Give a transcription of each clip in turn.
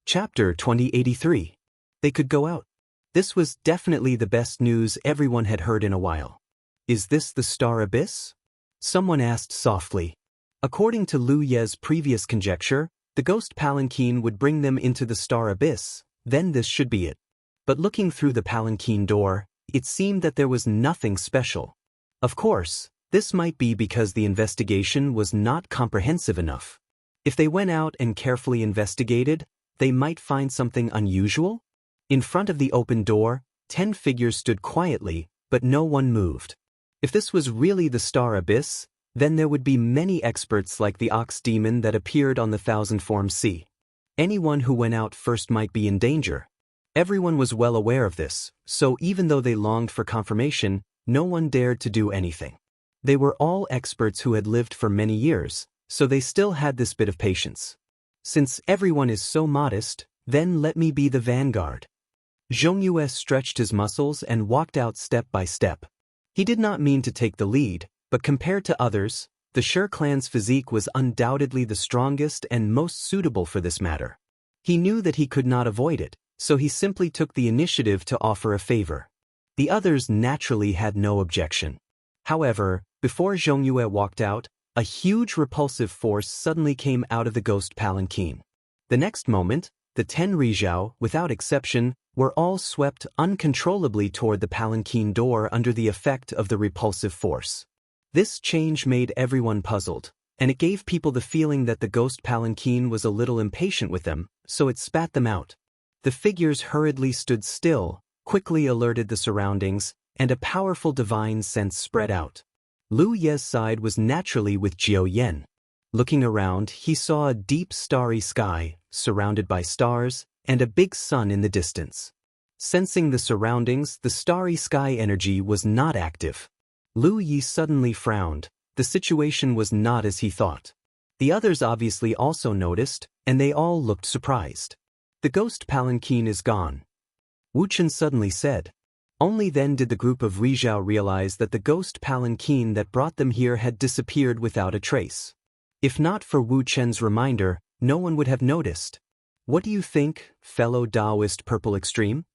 Chapter 2083. They could go out. This was definitely the best news everyone had heard in a while. Is this the Star Abyss? Someone asked softly. According to Lu Ye's previous conjecture, the ghost palanquin would bring them into the Star Abyss, then this should be it. But looking through the palanquin door, it seemed that there was nothing special. Of course, this might be because the investigation was not comprehensive enough. If they went out and carefully investigated, they might find something unusual. In front of the open door, 10 figures stood quietly, but no one moved. If this was really the Star Abyss, then there would be many experts like the ox demon that appeared on the thousand-form sea. Anyone who went out first might be in danger. Everyone was well aware of this, so even though they longed for confirmation, no one dared to do anything. They were all experts who had lived for many years, so they still had this bit of patience. Since everyone is so modest, then let me be the vanguard. Zhongyue stretched his muscles and walked out step by step. He did not mean to take the lead, but compared to others, the Shi clan's physique was undoubtedly the strongest and most suitable for this matter. He knew that he could not avoid it, so he simply took the initiative to offer a favor. The others naturally had no objection. However, before Zhongyue walked out, a huge repulsive force suddenly came out of the ghost palanquin. The next moment, the 10 Rizhao, without exception, were all swept uncontrollably toward the palanquin door under the effect of the repulsive force. This change made everyone puzzled, and it gave people the feeling that the ghost palanquin was a little impatient with them, so it spat them out. The figures hurriedly stood still, quickly alerted the surroundings, and a powerful divine sense spread out. Lu Ye's side was naturally with Jiao Yan. Looking around, he saw a deep starry sky, surrounded by stars, and a big sun in the distance. Sensing the surroundings, the starry sky energy was not active. Lu Yi suddenly frowned. The situation was not as he thought. The others obviously also noticed, and they all looked surprised. The ghost palanquin is gone. Wu Chen suddenly said. Only then did the group of Rizhao realize that the ghost palanquin that brought them here had disappeared without a trace. If not for Wu Chen's reminder, no one would have noticed. What do you think, fellow Taoist Purple Extreme?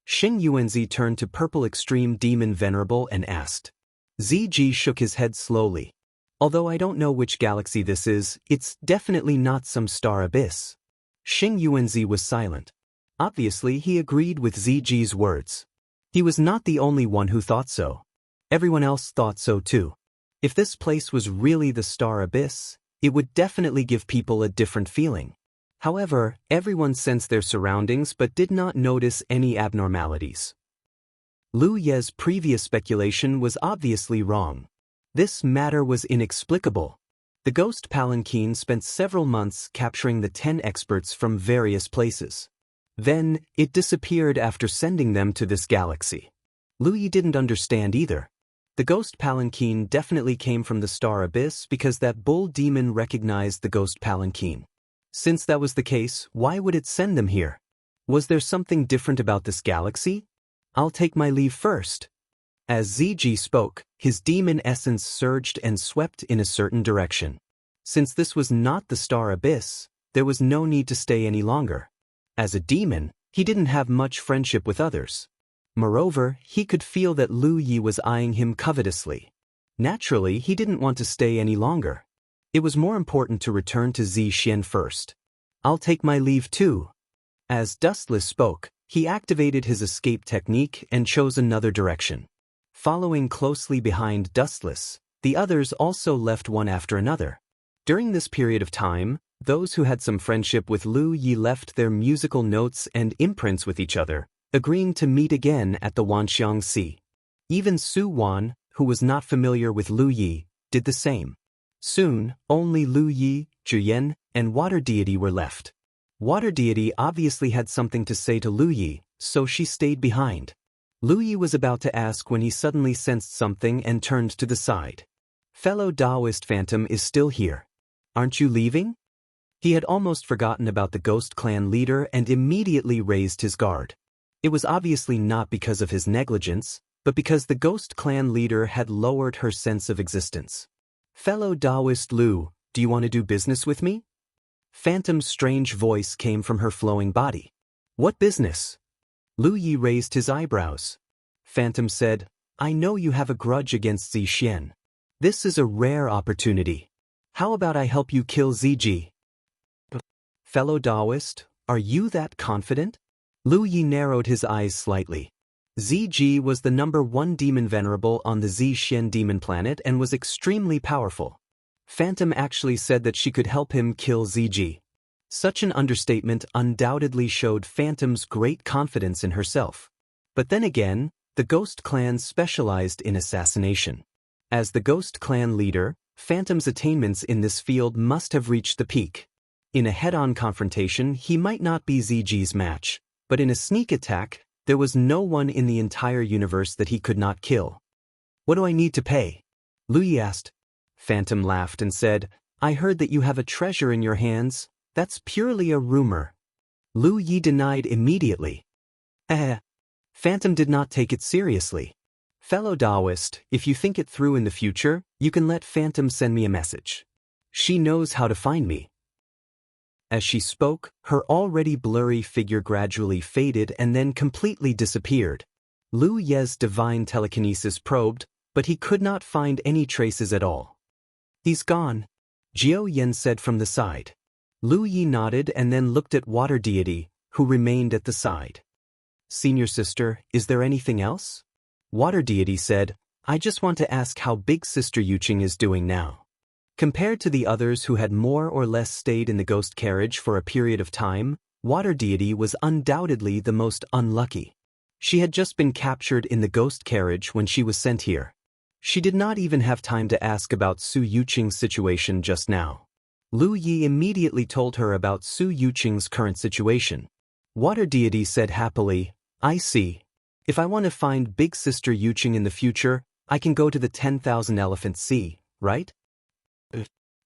Xing Yuanzi turned to Purple Extreme Demon Venerable and asked. ZG shook his head slowly. Although I don't know which galaxy this is, it's definitely not some Star Abyss. Xing Yuanzi was silent. Obviously, he agreed with ZG's words. He was not the only one who thought so. Everyone else thought so too. If this place was really the Star Abyss, it would definitely give people a different feeling. However, everyone sensed their surroundings but did not notice any abnormalities. Lu Ye's previous speculation was obviously wrong. This matter was inexplicable. The ghost palanquin spent several months capturing the 10 experts from various places. Then, it disappeared after sending them to this galaxy. Lu Yi didn't understand either. The ghost palanquin definitely came from the Star Abyss because that bull demon recognized the ghost palanquin. Since that was the case, why would it send them here? Was there something different about this galaxy? I'll take my leave first. As ZG spoke, his demon essence surged and swept in a certain direction. Since this was not the Star Abyss, there was no need to stay any longer. As a demon, he didn't have much friendship with others. Moreover, he could feel that Lu Yi was eyeing him covetously. Naturally, he didn't want to stay any longer. It was more important to return to Zhixian first. I'll take my leave too. As Dustless spoke, he activated his escape technique and chose another direction. Following closely behind Dustless, the others also left one after another. During this period of time, those who had some friendship with Lu Yi left their musical notes and imprints with each other, agreeing to meet again at the Wanxiang Sea. Even Su Wan, who was not familiar with Lu Yi, did the same. Soon, only Lu Yi, Zhiyan, and Water Deity were left. Water Deity obviously had something to say to Lu Yi, so she stayed behind. Lu Yi was about to ask when he suddenly sensed something and turned to the side. Fellow Taoist Phantom is still here. Aren't you leaving? He had almost forgotten about the Ghost Clan leader and immediately raised his guard. It was obviously not because of his negligence, but because the Ghost Clan leader had lowered her sense of existence. Fellow Taoist Lu, do you want to do business with me? Phantom's strange voice came from her flowing body. What business? Lu Yi raised his eyebrows. Phantom said, I know you have a grudge against Zixian. This is a rare opportunity. How about I help you kill Ziji? Fellow Taoist, are you that confident? Lu Yi narrowed his eyes slightly. Ziji was the #1 demon venerable on the Zixian demon planet and was extremely powerful. Phantom actually said that she could help him kill Ziji. Such an understatement undoubtedly showed Phantom's great confidence in herself. But then again, the Ghost Clan specialized in assassination. As the Ghost Clan leader, Phantom's attainments in this field must have reached the peak. In a head-on confrontation, he might not be Ziji's match, but in a sneak attack, there was no one in the entire universe that he could not kill. What do I need to pay? Lu Yi asked. Phantom laughed and said, I heard that you have a treasure in your hands. That's purely a rumor. Lu Yi denied immediately. Phantom did not take it seriously. Fellow Taoist, if you think it through in the future, you can let Phantom send me a message. She knows how to find me. As she spoke, her already blurry figure gradually faded and then completely disappeared. Lu Ye's divine telekinesis probed, but he could not find any traces at all. He's gone, Jiao Yen said from the side. Lu Yi nodded and then looked at Water Deity, who remained at the side. Senior sister, is there anything else? Water Deity said, I just want to ask how Big Sister Yuqing is doing now. Compared to the others who had more or less stayed in the ghost carriage for a period of time, Water Deity was undoubtedly the most unlucky. She had just been captured in the ghost carriage when she was sent here. She did not even have time to ask about Su Yuqing's situation just now. Lu Yi immediately told her about Su Yuqing's current situation. Water Deity said happily, I see. If I want to find Big Sister Yuqing in the future, I can go to the 10,000 Elephant Sea, right?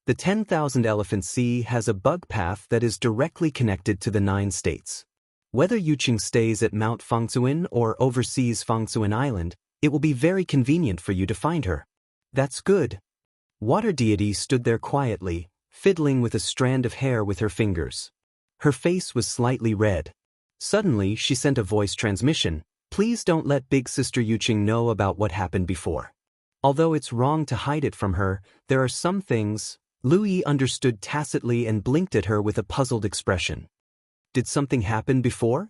The 10,000 Elephant Sea has a bug path that is directly connected to the 9 states. Whether Yuqing stays at Mount Fangsuan or oversees Fangsuan Island, it will be very convenient for you to find her. That's good. Water Deity stood there quietly, fiddling with a strand of hair with her fingers. Her face was slightly red. Suddenly, she sent a voice transmission, please don't let Big Sister Yuqing know about what happened before. Although it's wrong to hide it from her, there are some things. Lu Yi understood tacitly and blinked at her with a puzzled expression. Did something happen before?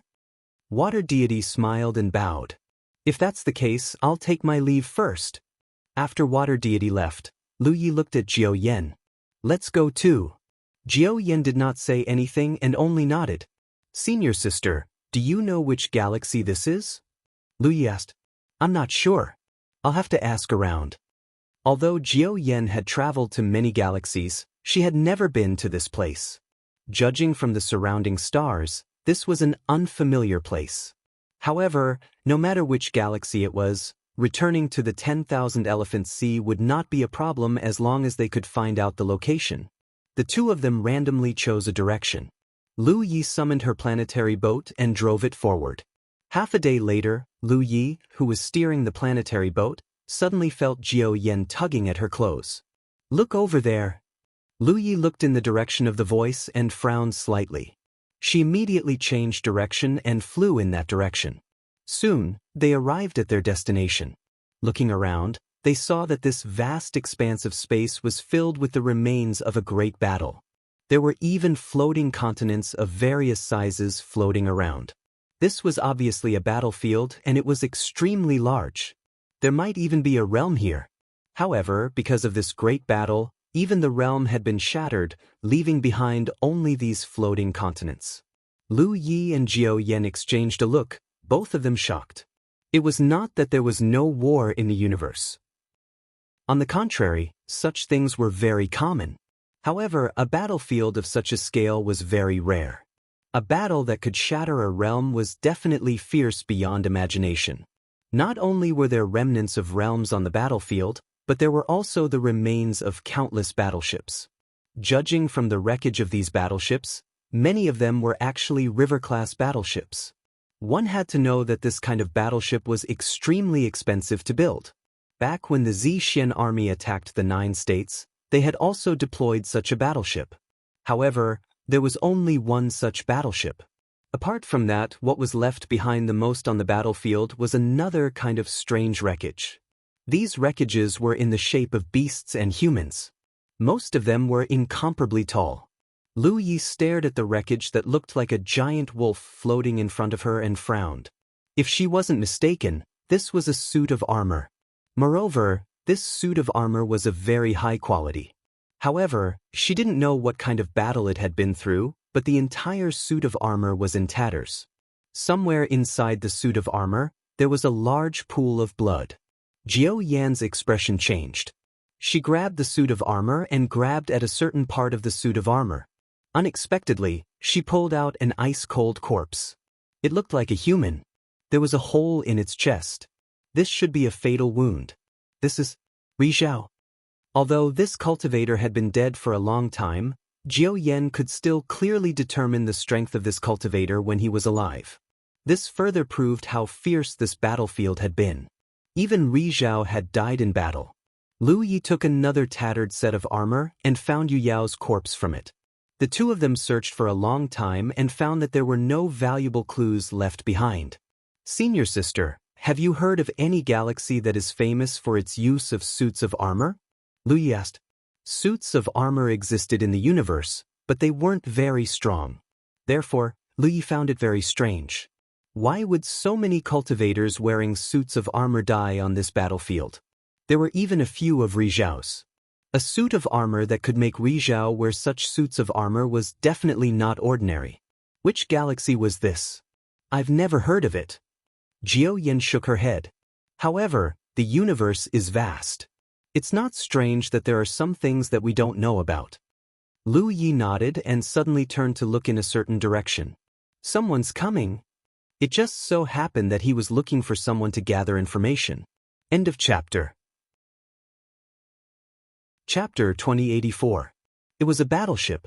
Water Deity smiled and bowed. If that's the case, I'll take my leave first. After Water Deity left, Lu Yi looked at Jiao Yen. Let's go too. Jiao Yen did not say anything and only nodded. Senior sister, do you know which galaxy this is? Lu Yi asked. I'm not sure. I'll have to ask around. Although Jiao Yen had traveled to many galaxies, she had never been to this place. Judging from the surrounding stars, this was an unfamiliar place. However, no matter which galaxy it was, returning to the 10,000 Elephant Sea would not be a problem as long as they could find out the location. The two of them randomly chose a direction. Lu Yi summoned her planetary boat and drove it forward. Half a day later, Lu Yi, who was steering the planetary boat, suddenly felt Jiao Yen tugging at her clothes. Look over there. Lu Yi looked in the direction of the voice and frowned slightly. She immediately changed direction and flew in that direction. Soon, they arrived at their destination. Looking around, they saw that this vast expanse of space was filled with the remains of a great battle. There were even floating continents of various sizes floating around. This was obviously a battlefield, and it was extremely large. There might even be a realm here. However, because of this great battle, even the realm had been shattered, leaving behind only these floating continents. Lu Yi and Jiao Yen exchanged a look, both of them shocked. It was not that there was no war in the universe. On the contrary, such things were very common. However, a battlefield of such a scale was very rare. A battle that could shatter a realm was definitely fierce beyond imagination. Not only were there remnants of realms on the battlefield, but there were also the remains of countless battleships. Judging from the wreckage of these battleships, many of them were actually river-class battleships. One had to know that this kind of battleship was extremely expensive to build. Back when the Zixian army attacked the 9 states, they had also deployed such a battleship. However, There was only one such battleship. Apart from that, what was left behind the most on the battlefield was another kind of strange wreckage. These wreckages were in the shape of beasts and humans. Most of them were incomparably tall. Lu Yi stared at the wreckage that looked like a giant wolf floating in front of her and frowned. If she wasn't mistaken, this was a suit of armor. Moreover, this suit of armor was of very high quality. However, she didn't know what kind of battle it had been through, but the entire suit of armor was in tatters. Somewhere inside the suit of armor, there was a large pool of blood. Jiao Yan's expression changed. She grabbed the suit of armor and grabbed at a certain part of the suit of armor. Unexpectedly, she pulled out an ice-cold corpse. It looked like a human. There was a hole in its chest. This should be a fatal wound. This is Ri Zhao. Although this cultivator had been dead for a long time, Jiao Yan could still clearly determine the strength of this cultivator when he was alive. This further proved how fierce this battlefield had been. Even Ri Zhao had died in battle. Lu Yi took another tattered set of armor and found Yu Yao's corpse from it. The two of them searched for a long time and found that there were no valuable clues left behind. Senior sister, have you heard of any galaxy that is famous for its use of suits of armor? Lu Yi asked. Suits of armor existed in the universe, but they weren't very strong. Therefore, Lu Yi found it very strange. Why would so many cultivators wearing suits of armor die on this battlefield? There were even a few of Ri Zhao's. A suit of armor that could make Ri Zhao wear such suits of armor was definitely not ordinary. Which galaxy was this? I've never heard of it. Jiao Yan shook her head. However, the universe is vast. It's not strange that there are some things that we don't know about. Lu Yi nodded and suddenly turned to look in a certain direction. Someone's coming. It just so happened that he was looking for someone to gather information. End of chapter. Chapter 2084. It was a battleship.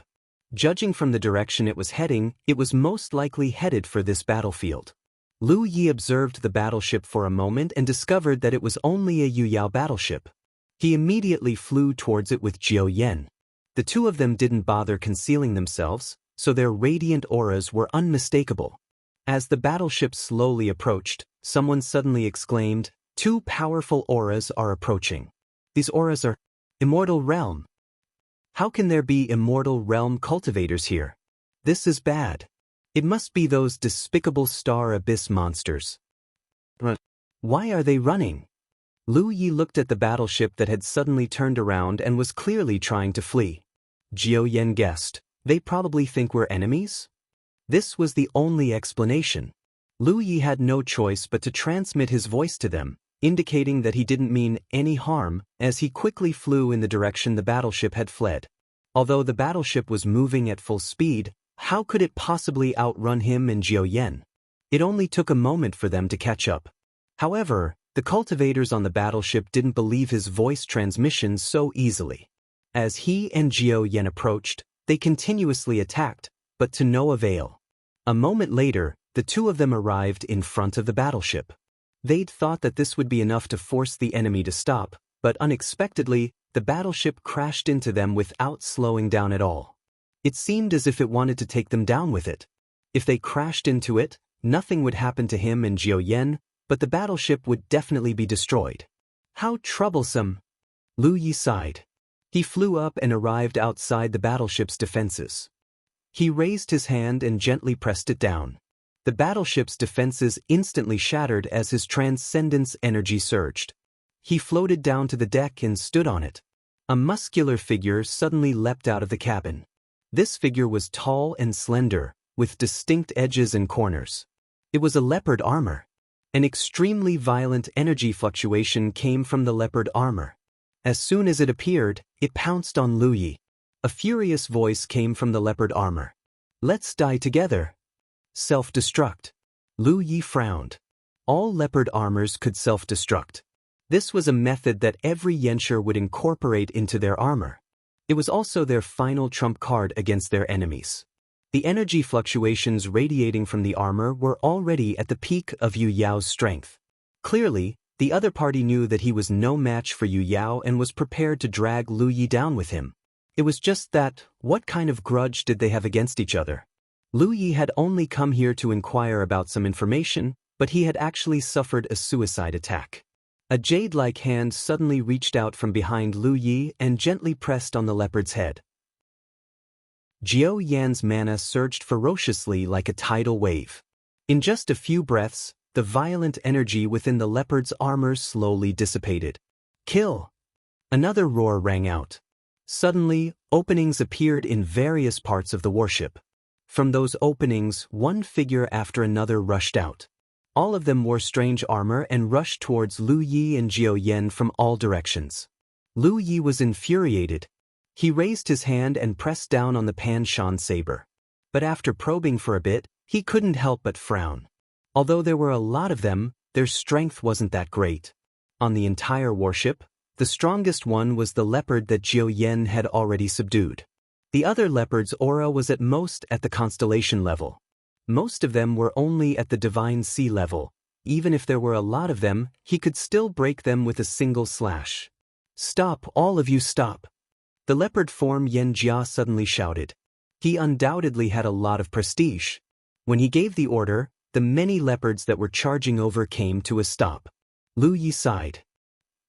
Judging from the direction it was heading, it was most likely headed for this battlefield. Lu Yi observed the battleship for a moment and discovered that it was only a Yu Yao battleship. He immediately flew towards it with Jiao Yan. The two of them didn't bother concealing themselves, so their radiant auras were unmistakable. As the battleship slowly approached, someone suddenly exclaimed, "Two powerful auras are approaching. These auras are Immortal Realm. How can there be Immortal Realm cultivators here? This is bad. It must be those despicable Star Abyss monsters. Why are they running?" Lu Yi looked at the battleship that had suddenly turned around and was clearly trying to flee. Jiao Yan guessed, they probably think we're enemies? This was the only explanation. Lu Yi had no choice but to transmit his voice to them, indicating that he didn't mean any harm, as he quickly flew in the direction the battleship had fled. Although the battleship was moving at full speed, how could it possibly outrun him and Jiao Yan? It only took a moment for them to catch up. However, the cultivators on the battleship didn't believe his voice transmission so easily. As he and Jiao Yan approached, they continuously attacked, but to no avail. A moment later, the two of them arrived in front of the battleship. They'd thought that this would be enough to force the enemy to stop, but unexpectedly, the battleship crashed into them without slowing down at all. It seemed as if it wanted to take them down with it. If they crashed into it, nothing would happen to him and Jiao Yan, but the battleship would definitely be destroyed. How troublesome! Lu Yi sighed. He flew up and arrived outside the battleship's defenses. He raised his hand and gently pressed it down. The battleship's defenses instantly shattered as his transcendence energy surged. He floated down to the deck and stood on it. A muscular figure suddenly leapt out of the cabin. This figure was tall and slender, with distinct edges and corners. It was a leopard armor. An extremely violent energy fluctuation came from the leopard armor. As soon as it appeared, it pounced on Lu Yi. A furious voice came from the leopard armor. "Let's die together." Self-destruct. Lu Yi frowned. All leopard armors could self-destruct. This was a method that every Yanshi would incorporate into their armor. It was also their final trump card against their enemies. The energy fluctuations radiating from the armor were already at the peak of Yu Yao's strength. Clearly, the other party knew that he was no match for Yu Yao and was prepared to drag Lu Yi down with him. It was just that, what kind of grudge did they have against each other? Lu Yi had only come here to inquire about some information, but he had actually suffered a suicide attack. A jade-like hand suddenly reached out from behind Lu Yi and gently pressed on the leopard's head. Jiao Yan's mana surged ferociously like a tidal wave. In just a few breaths, the violent energy within the leopard's armor slowly dissipated. Kill! Another roar rang out. Suddenly, openings appeared in various parts of the warship. From those openings, one figure after another rushed out. All of them wore strange armor and rushed towards Lu Yi and Jiao Yan from all directions. Lu Yi was infuriated. He raised his hand and pressed down on the Pan Shan saber. But after probing for a bit, he couldn't help but frown. Although there were a lot of them, their strength wasn't that great. On the entire warship, the strongest one was the leopard that Jiao Yan had already subdued. The other leopard's aura was at most at the constellation level. Most of them were only at the divine sea level. Even if there were a lot of them, he could still break them with a single slash. Stop, all of you stop! The leopard form Yan Jia suddenly shouted. He undoubtedly had a lot of prestige. When he gave the order, the many leopards that were charging over came to a stop. Lu Yi sighed.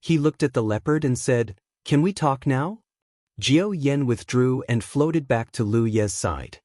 He looked at the leopard and said, "Can we talk now?" Jiao Yan withdrew and floated back to Lu Ye's side.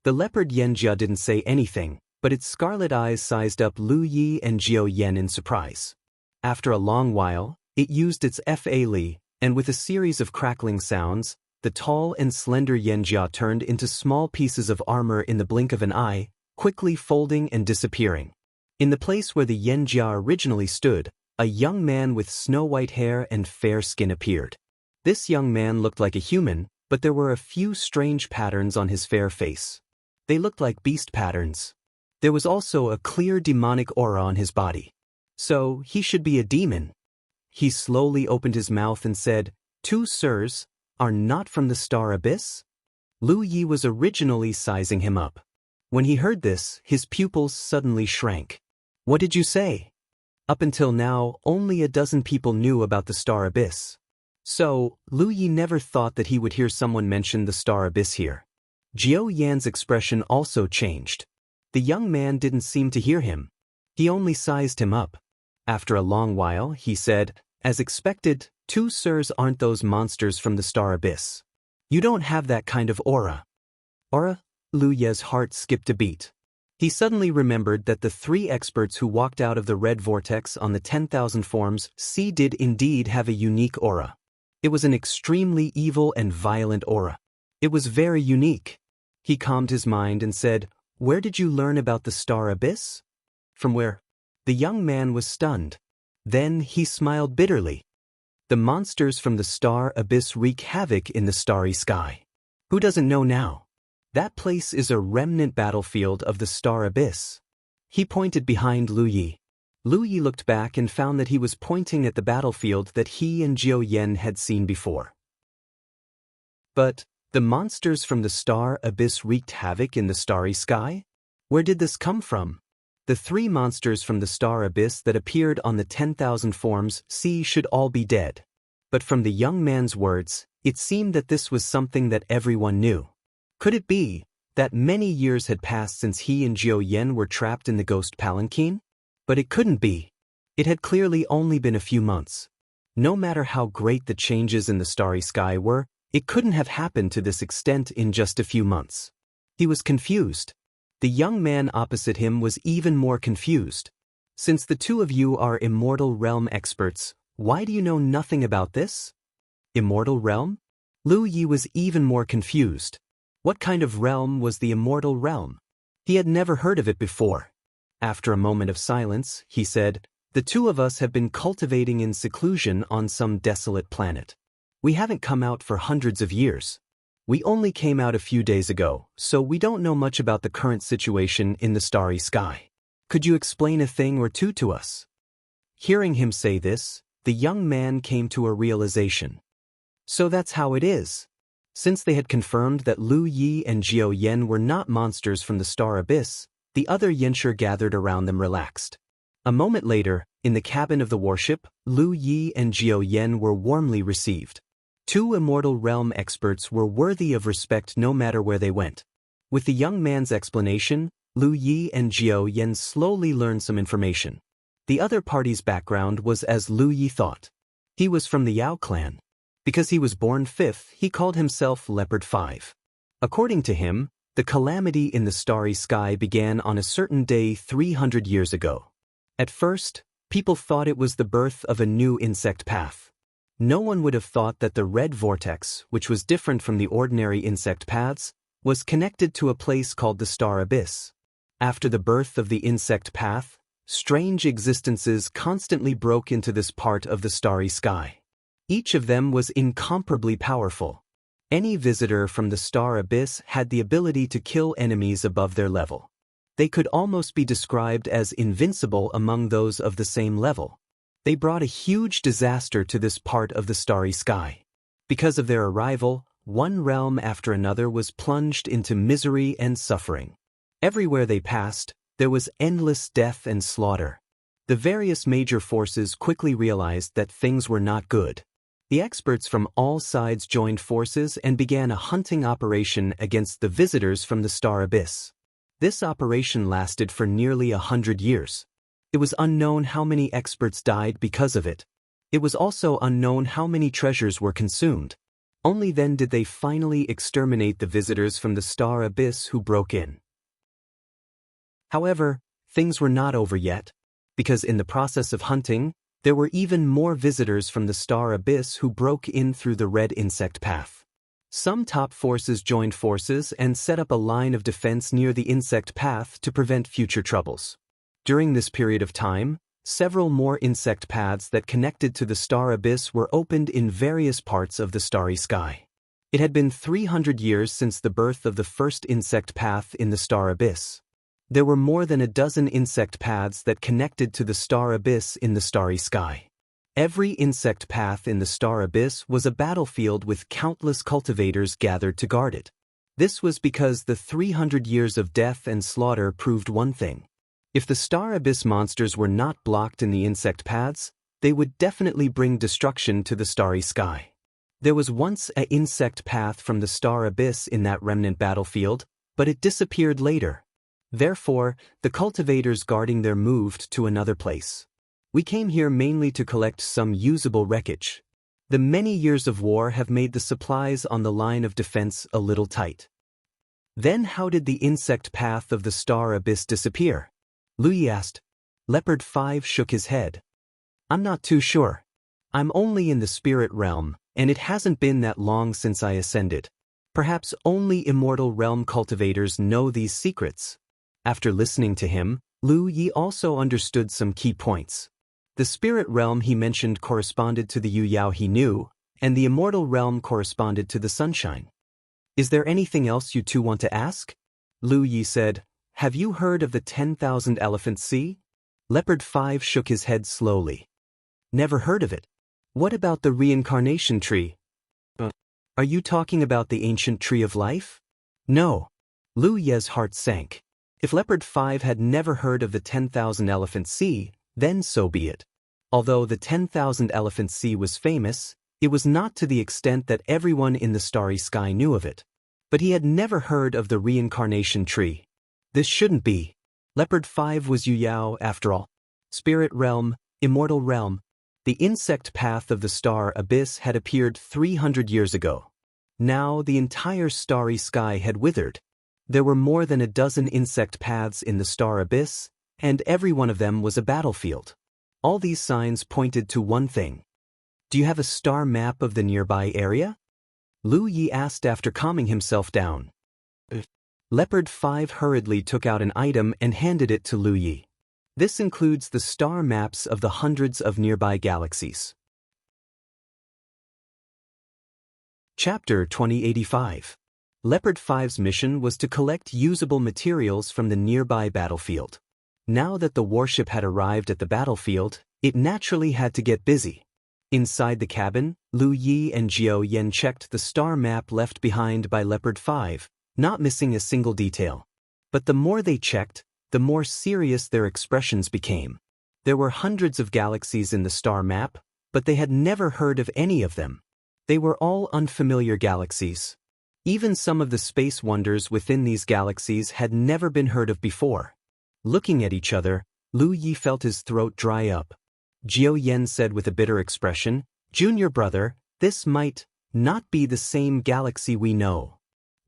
The leopard Yanjia didn't say anything, but its scarlet eyes sized up Lu Yi and Jiao Yan in surprise. After a long while, it used its Fa Li, and with a series of crackling sounds, the tall and slender Yanjia turned into small pieces of armor in the blink of an eye, quickly folding and disappearing. In the place where the Yanjia originally stood, a young man with snow-white hair and fair skin appeared. This young man looked like a human, but there were a few strange patterns on his fair face. They looked like beast patterns. There was also a clear demonic aura on his body. So, he should be a demon. He slowly opened his mouth and said, "Two sirs, are not from the Star Abyss?" Lu Yi was originally sizing him up. When he heard this, his pupils suddenly shrank. "What did you say?" Up until now, only a dozen people knew about the Star Abyss. So, Lu Yi never thought that he would hear someone mention the Star Abyss here. Jiao Yan's expression also changed. The young man didn't seem to hear him. He only sized him up. After a long while, he said, "As expected, two sirs aren't those monsters from the Star Abyss. You don't have that kind of aura." Aura? Lu Ye's heart skipped a beat. He suddenly remembered that the three experts who walked out of the red vortex on the 10,000 forms did indeed have a unique aura. It was an extremely evil and violent aura. It was very unique. He calmed his mind and said, "Where did you learn about the Star Abyss?" "From where?" The young man was stunned. Then he smiled bitterly. "The monsters from the Star Abyss wreak havoc in the starry sky. Who doesn't know now? That place is a remnant battlefield of the Star Abyss." He pointed behind Lu Yi. Lu Yi looked back and found that he was pointing at the battlefield that he and Jiao Yan had seen before. But the monsters from the Star Abyss wreaked havoc in the starry sky? Where did this come from? The three monsters from the Star Abyss that appeared on the 10,000 forms should all be dead. But from the young man's words, it seemed that this was something that everyone knew. Could it be that many years had passed since he and Jiao Yan were trapped in the ghost palanquin? But it couldn't be. It had clearly only been a few months. No matter how great the changes in the starry sky were, it couldn't have happened to this extent in just a few months. He was confused. The young man opposite him was even more confused. "Since the two of you are Immortal Realm experts, why do you know nothing about this?" Immortal Realm? Lu Yi was even more confused. What kind of realm was the Immortal Realm? He had never heard of it before. After a moment of silence, he said, "The two of us have been cultivating in seclusion on some desolate planet. We haven't come out for hundreds of years. We only came out a few days ago, so we don't know much about the current situation in the starry sky. Could you explain a thing or two to us?" Hearing him say this, the young man came to a realization. So that's how it is. Since they had confirmed that Lu Yi and Jiao Yan were not monsters from the Star Abyss, the other Yanshur gathered around them relaxed. A moment later, in the cabin of the warship, Lu Yi and Jiao Yan were warmly received. Two Immortal Realm experts were worthy of respect no matter where they went. With the young man's explanation, Lu Yi and Jiao Yan slowly learned some information. The other party's background was as Lu Yi thought. He was from the Yao clan. Because he was born fifth, he called himself Leopard 5. According to him, the calamity in the starry sky began on a certain day 300 years ago. At first, people thought it was the birth of a new insect path. No one would have thought that the red vortex, which was different from the ordinary insect paths, was connected to a place called the Star Abyss. After the birth of the insect path, strange existences constantly broke into this part of the starry sky. Each of them was incomparably powerful. Any visitor from the Star Abyss had the ability to kill enemies above their level. They could almost be described as invincible among those of the same level. They brought a huge disaster to this part of the starry sky. Because of their arrival, one realm after another was plunged into misery and suffering. Everywhere they passed, there was endless death and slaughter. The various major forces quickly realized that things were not good. The experts from all sides joined forces and began a hunting operation against the visitors from the Star Abyss. This operation lasted for nearly 100 years. It was unknown how many experts died because of it. It was also unknown how many treasures were consumed. Only then did they finally exterminate the visitors from the Star Abyss who broke in. However, things were not over yet, because in the process of hunting, there were even more visitors from the Star Abyss who broke in through the red insect path. Some top forces joined forces and set up a line of defense near the insect path to prevent future troubles. During this period of time, several more insect paths that connected to the Star Abyss were opened in various parts of the starry sky. It had been 300 years since the birth of the first insect path in the Star Abyss. There were more than a dozen insect paths that connected to the Star Abyss in the starry sky. Every insect path in the Star Abyss was a battlefield with countless cultivators gathered to guard it. This was because the 300 years of death and slaughter proved one thing. If the Star Abyss monsters were not blocked in the insect paths, they would definitely bring destruction to the starry sky. There was once an insect path from the Star Abyss in that remnant battlefield, but it disappeared later. Therefore, the cultivators guarding there moved to another place. We came here mainly to collect some usable wreckage. The many years of war have made the supplies on the line of defense a little tight. Then how did the insect path of the Star Abyss disappear? Lu Yi asked. Leopard 5 shook his head. I'm not too sure. I'm only in the spirit realm, and it hasn't been that long since I ascended. Perhaps only Immortal Realm cultivators know these secrets. After listening to him, Lu Yi also understood some key points. The spirit realm he mentioned corresponded to the Yu Yao he knew, and the immortal realm corresponded to the sunshine. Is there anything else you two want to ask? Lu Yi said, Have you heard of the 10,000 Elephant Sea? Leopard 5 shook his head slowly. Never heard of it. What about the reincarnation tree? Are you talking about the ancient tree of life? No. Lu Ye's heart sank. If Leopard 5 had never heard of the 10,000 Elephant Sea, then so be it. Although the 10,000 Elephant Sea was famous, it was not to the extent that everyone in the starry sky knew of it. But he had never heard of the reincarnation tree. This shouldn't be. Leopard 5 was Yu Yao after all. Spirit realm, immortal realm. The insect path of the Star Abyss had appeared 300 years ago. Now the entire starry sky had withered. There were more than a dozen insect paths in the Star Abyss, and every one of them was a battlefield. All these signs pointed to one thing. Do you have a star map of the nearby area? Lu Yi asked after calming himself down. Leopard 5 hurriedly took out an item and handed it to Lu Yi. This includes the star maps of the hundreds of nearby galaxies. Chapter 2085. Leopard 5's mission was to collect usable materials from the nearby battlefield. Now that the warship had arrived at the battlefield, it naturally had to get busy. Inside the cabin, Lu Yi and Jiao Yan checked the star map left behind by Leopard 5, not missing a single detail. But the more they checked, the more serious their expressions became. There were hundreds of galaxies in the star map, but they had never heard of any of them. They were all unfamiliar galaxies. Even some of the space wonders within these galaxies had never been heard of before. Looking at each other, Lu Yi felt his throat dry up. Jiao Yan said with a bitter expression, "Junior brother, this might not be the same galaxy we know."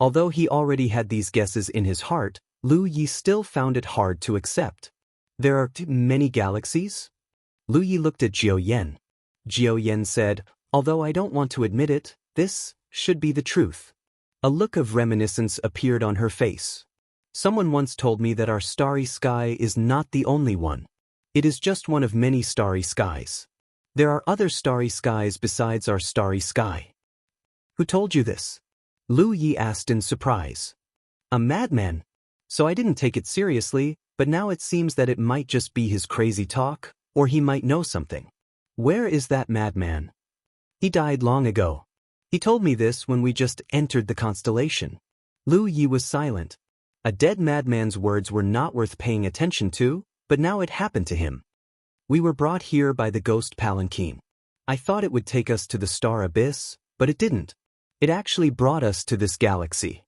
Although he already had these guesses in his heart, Lu Yi still found it hard to accept. There are many galaxies? Lu Yi looked at Jiao Yan. Jiao Yan said, "Although I don't want to admit it, this should be the truth." A look of reminiscence appeared on her face. "Someone once told me that our starry sky is not the only one. It is just one of many starry skies. There are other starry skies besides our starry sky." "Who told you this?" Lu Yi asked in surprise. "A madman. So I didn't take it seriously, but now it seems that it might just be his crazy talk, or he might know something." "Where is that madman?" "He died long ago. He told me this when we just entered the constellation." Lu Yi was silent. A dead madman's words were not worth paying attention to, but now it happened to him. "We were brought here by the ghost palanquin. I thought it would take us to the star abyss, but it didn't. It actually brought us to this galaxy."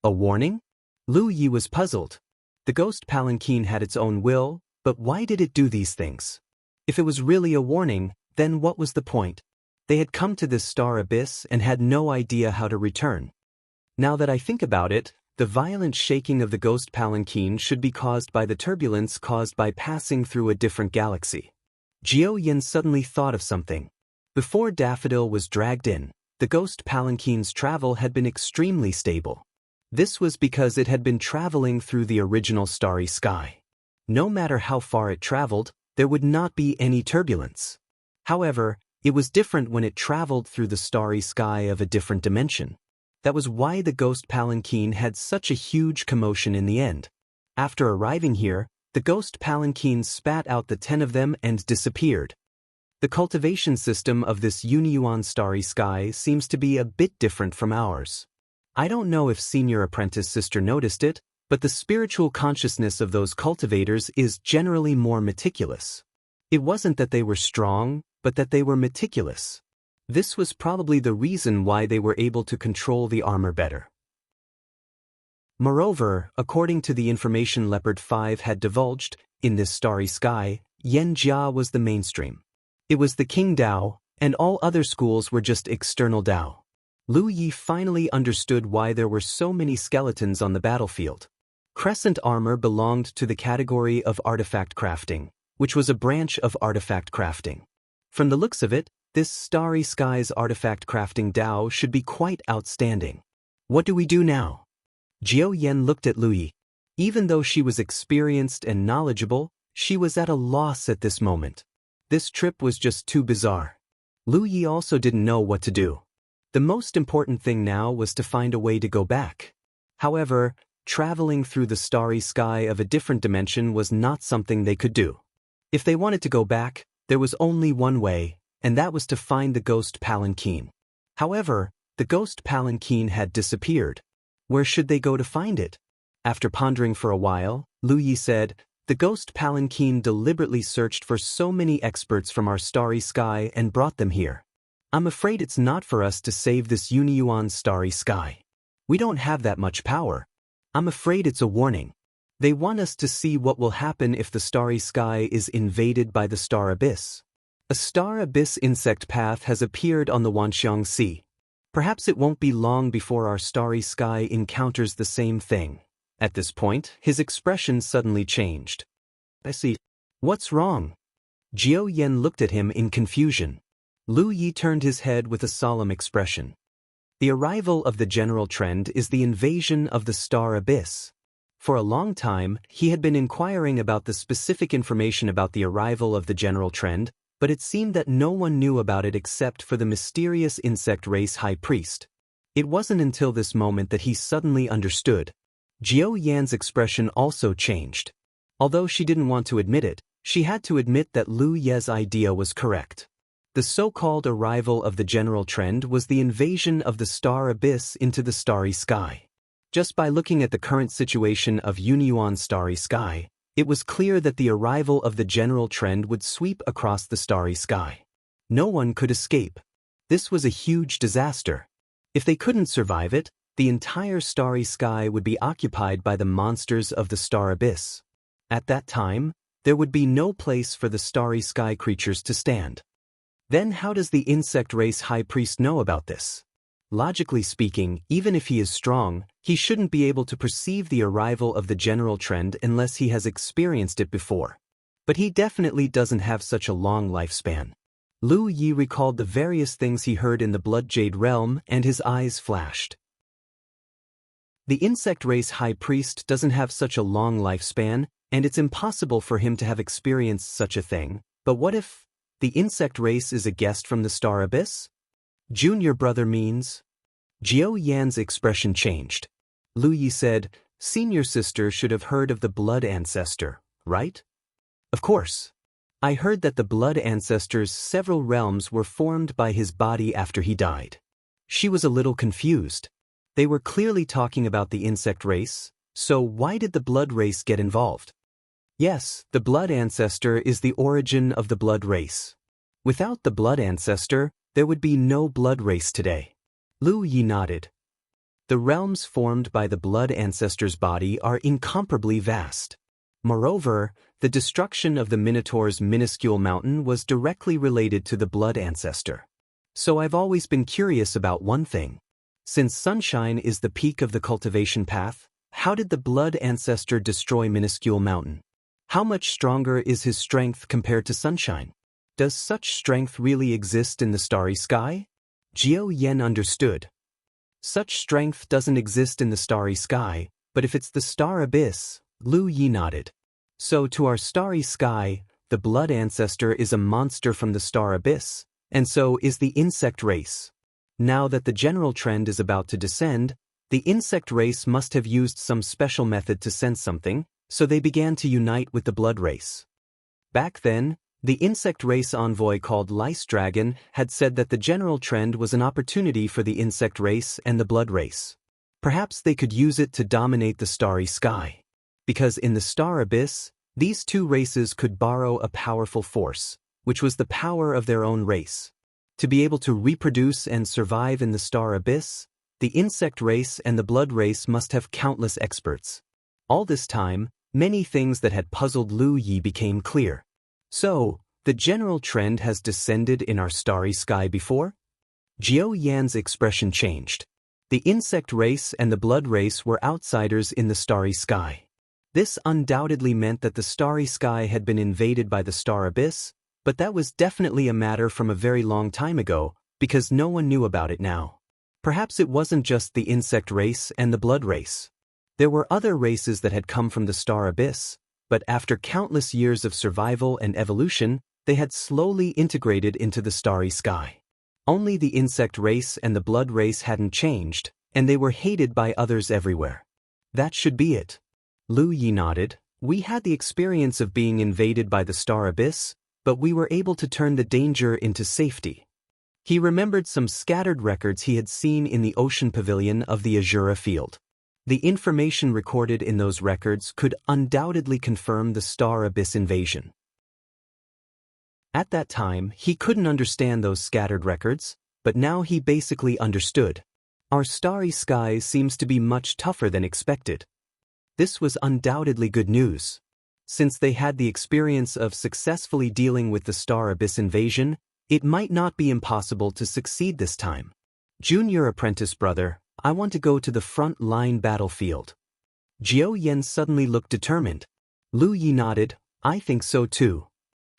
"A warning?" Lu Yi was puzzled. The ghost palanquin had its own will, but why did it do these things? If it was really a warning, then what was the point? They had come to this star abyss and had no idea how to return. Now that I think about it, the violent shaking of the ghost palanquin should be caused by the turbulence caused by passing through a different galaxy. Jiao Yan suddenly thought of something. Before Daffodil was dragged in, the ghost palanquin's travel had been extremely stable. This was because it had been traveling through the original starry sky. No matter how far it traveled, there would not be any turbulence. However, it was different when it traveled through the starry sky of a different dimension. That was why the ghost palanquin had such a huge commotion in the end. After arriving here, the ghost palanquin spat out the 10 of them and disappeared. The cultivation system of this Yunyuan starry sky seems to be a bit different from ours. I don't know if Senior Apprentice Sister noticed it, but the spiritual consciousness of those cultivators is generally more meticulous. It wasn't that they were strong, but that they were meticulous. This was probably the reason why they were able to control the armor better. Moreover, according to the information Leopard 5 had divulged, in this starry sky, Yen Jia was the mainstream. It was the King Dao, and all other schools were just external Dao. Lu Yi finally understood why there were so many skeletons on the battlefield. Crescent armor belonged to the category of artifact crafting, which was a branch of artifact crafting. From the looks of it, this starry sky's artifact crafting Dao should be quite outstanding. What do we do now? Jiao Yan looked at Lu Yi. Even though she was experienced and knowledgeable, she was at a loss at this moment. This trip was just too bizarre. Lu Yi also didn't know what to do. The most important thing now was to find a way to go back. However, traveling through the starry sky of a different dimension was not something they could do. If they wanted to go back, there was only one way, and that was to find the ghost palanquin. However, the ghost palanquin had disappeared. Where should they go to find it? After pondering for a while, Lu Yi said, "The ghost palanquin deliberately searched for so many experts from our starry sky and brought them here. I'm afraid it's not for us to save this Yunyuan starry sky. We don't have that much power. I'm afraid it's a warning. They want us to see what will happen if the starry sky is invaded by the star abyss. A star abyss insect path has appeared on the Wanxiang Sea. Perhaps it won't be long before our starry sky encounters the same thing." At this point, his expression suddenly changed. "I see. What's wrong?" Jiao Yan looked at him in confusion. Lu Yi turned his head with a solemn expression. "The arrival of the general trend is the invasion of the star abyss." For a long time, he had been inquiring about the specific information about the arrival of the general trend, but it seemed that no one knew about it except for the mysterious insect race high priest. It wasn't until this moment that he suddenly understood. Jiao Yan's expression also changed. Although she didn't want to admit it, she had to admit that Lu Ye's idea was correct. The so-called arrival of the general trend was the invasion of the star abyss into the starry sky. Just by looking at the current situation of Yunyuan starry sky, it was clear that the arrival of the general trend would sweep across the starry sky. No one could escape. This was a huge disaster. If they couldn't survive it, the entire starry sky would be occupied by the monsters of the star abyss. At that time, there would be no place for the starry sky creatures to stand. Then how does the insect race high priest know about this? Logically speaking, even if he is strong, he shouldn't be able to perceive the arrival of the general trend unless he has experienced it before. But he definitely doesn't have such a long lifespan. Lu Yi recalled the various things he heard in the Blood Jade realm, and his eyes flashed. The insect race high priest doesn't have such a long lifespan, and it's impossible for him to have experienced such a thing. But what if the insect race is a guest from the star abyss? Junior brother means? Jiao Yan's expression changed. Lu Yi said, "Senior sister should have heard of the blood ancestor, right?" "Of course. I heard that the blood ancestor's several realms were formed by his body after he died." She was a little confused. They were clearly talking about the insect race, so why did the blood race get involved? Yes, the blood ancestor is the origin of the blood race. Without the blood ancestor, there would be no blood race today. Lu Yi nodded. The realms formed by the blood ancestor's body are incomparably vast. Moreover, the destruction of the Minotaur's minuscule mountain was directly related to the blood ancestor. So I've always been curious about one thing. Since sunshine is the peak of the cultivation path, how did the blood ancestor destroy minuscule mountain? How much stronger is his strength compared to sunshine? Does such strength really exist in the starry sky? Jiao Yan understood. Such strength doesn't exist in the starry sky, but if it's the star abyss, Lu Yi nodded. So to our starry sky, the blood ancestor is a monster from the star abyss, and so is the insect race. Now that the general trend is about to descend, the insect race must have used some special method to sense something, so they began to unite with the blood race. Back then, the insect race envoy called Lice Dragon had said that the general trend was an opportunity for the insect race and the blood race. Perhaps they could use it to dominate the starry sky. Because in the star abyss, these two races could borrow a powerful force, which was the power of their own race. To be able to reproduce and survive in the star abyss, the insect race and the blood race must have countless experts. All this time, many things that had puzzled Lu Yi became clear. So, the general trend has descended in our starry sky before? Jiao Yan's expression changed. The insect race and the blood race were outsiders in the starry sky. This undoubtedly meant that the starry sky had been invaded by the star abyss, but that was definitely a matter from a very long time ago, because no one knew about it now. Perhaps it wasn't just the insect race and the blood race. There were other races that had come from the star abyss, but after countless years of survival and evolution, they had slowly integrated into the starry sky. Only the insect race and the blood race hadn't changed, and they were hated by others everywhere. That should be it. Lu Yi nodded. We had the experience of being invaded by the star abyss, but we were able to turn the danger into safety. He remembered some scattered records he had seen in the ocean pavilion of the Azura field. The information recorded in those records could undoubtedly confirm the star abyss invasion. At that time, he couldn't understand those scattered records, but now he basically understood. Our starry sky seems to be much tougher than expected. This was undoubtedly good news. Since they had the experience of successfully dealing with the star abyss invasion, it might not be impossible to succeed this time. Junior apprentice brother, I want to go to the front line battlefield. Jiao Yan suddenly looked determined. Lu Yi nodded. I think so too.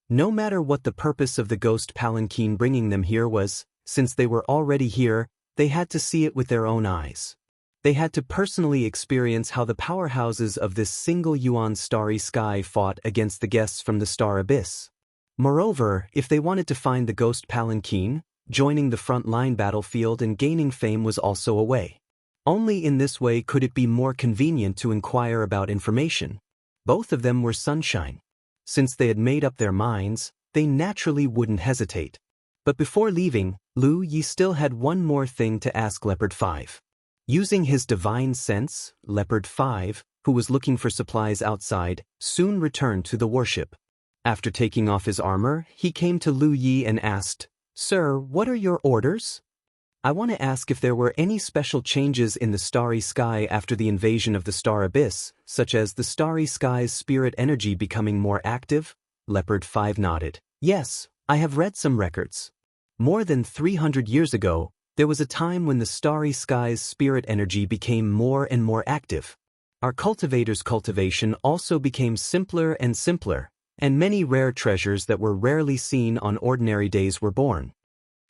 No matter what the purpose of the ghost palanquin bringing them here was, since they were already here, they had to see it with their own eyes. They had to personally experience how the powerhouses of this single yuan starry sky fought against the guests from the star abyss. Moreover, if they wanted to find the ghost palanquin, joining the front-line battlefield and gaining fame was also a way. Only in this way could it be more convenient to inquire about information. Both of them were sunshine. Since they had made up their minds, they naturally wouldn't hesitate. But before leaving, Lu Yi still had one more thing to ask Leopard 5. Using his divine sense, Leopard 5, who was looking for supplies outside, soon returned to the warship. After taking off his armor, he came to Lu Yi and asked, "Sir, what are your orders?" "I want to ask if there were any special changes in the starry sky after the invasion of the star abyss, such as the starry sky's spirit energy becoming more active?" Leopard 5 nodded. "Yes, I have read some records. More than 300 years ago, there was a time when the starry sky's spirit energy became more and more active. Our cultivator's cultivation also became simpler and simpler, and many rare treasures that were rarely seen on ordinary days were born."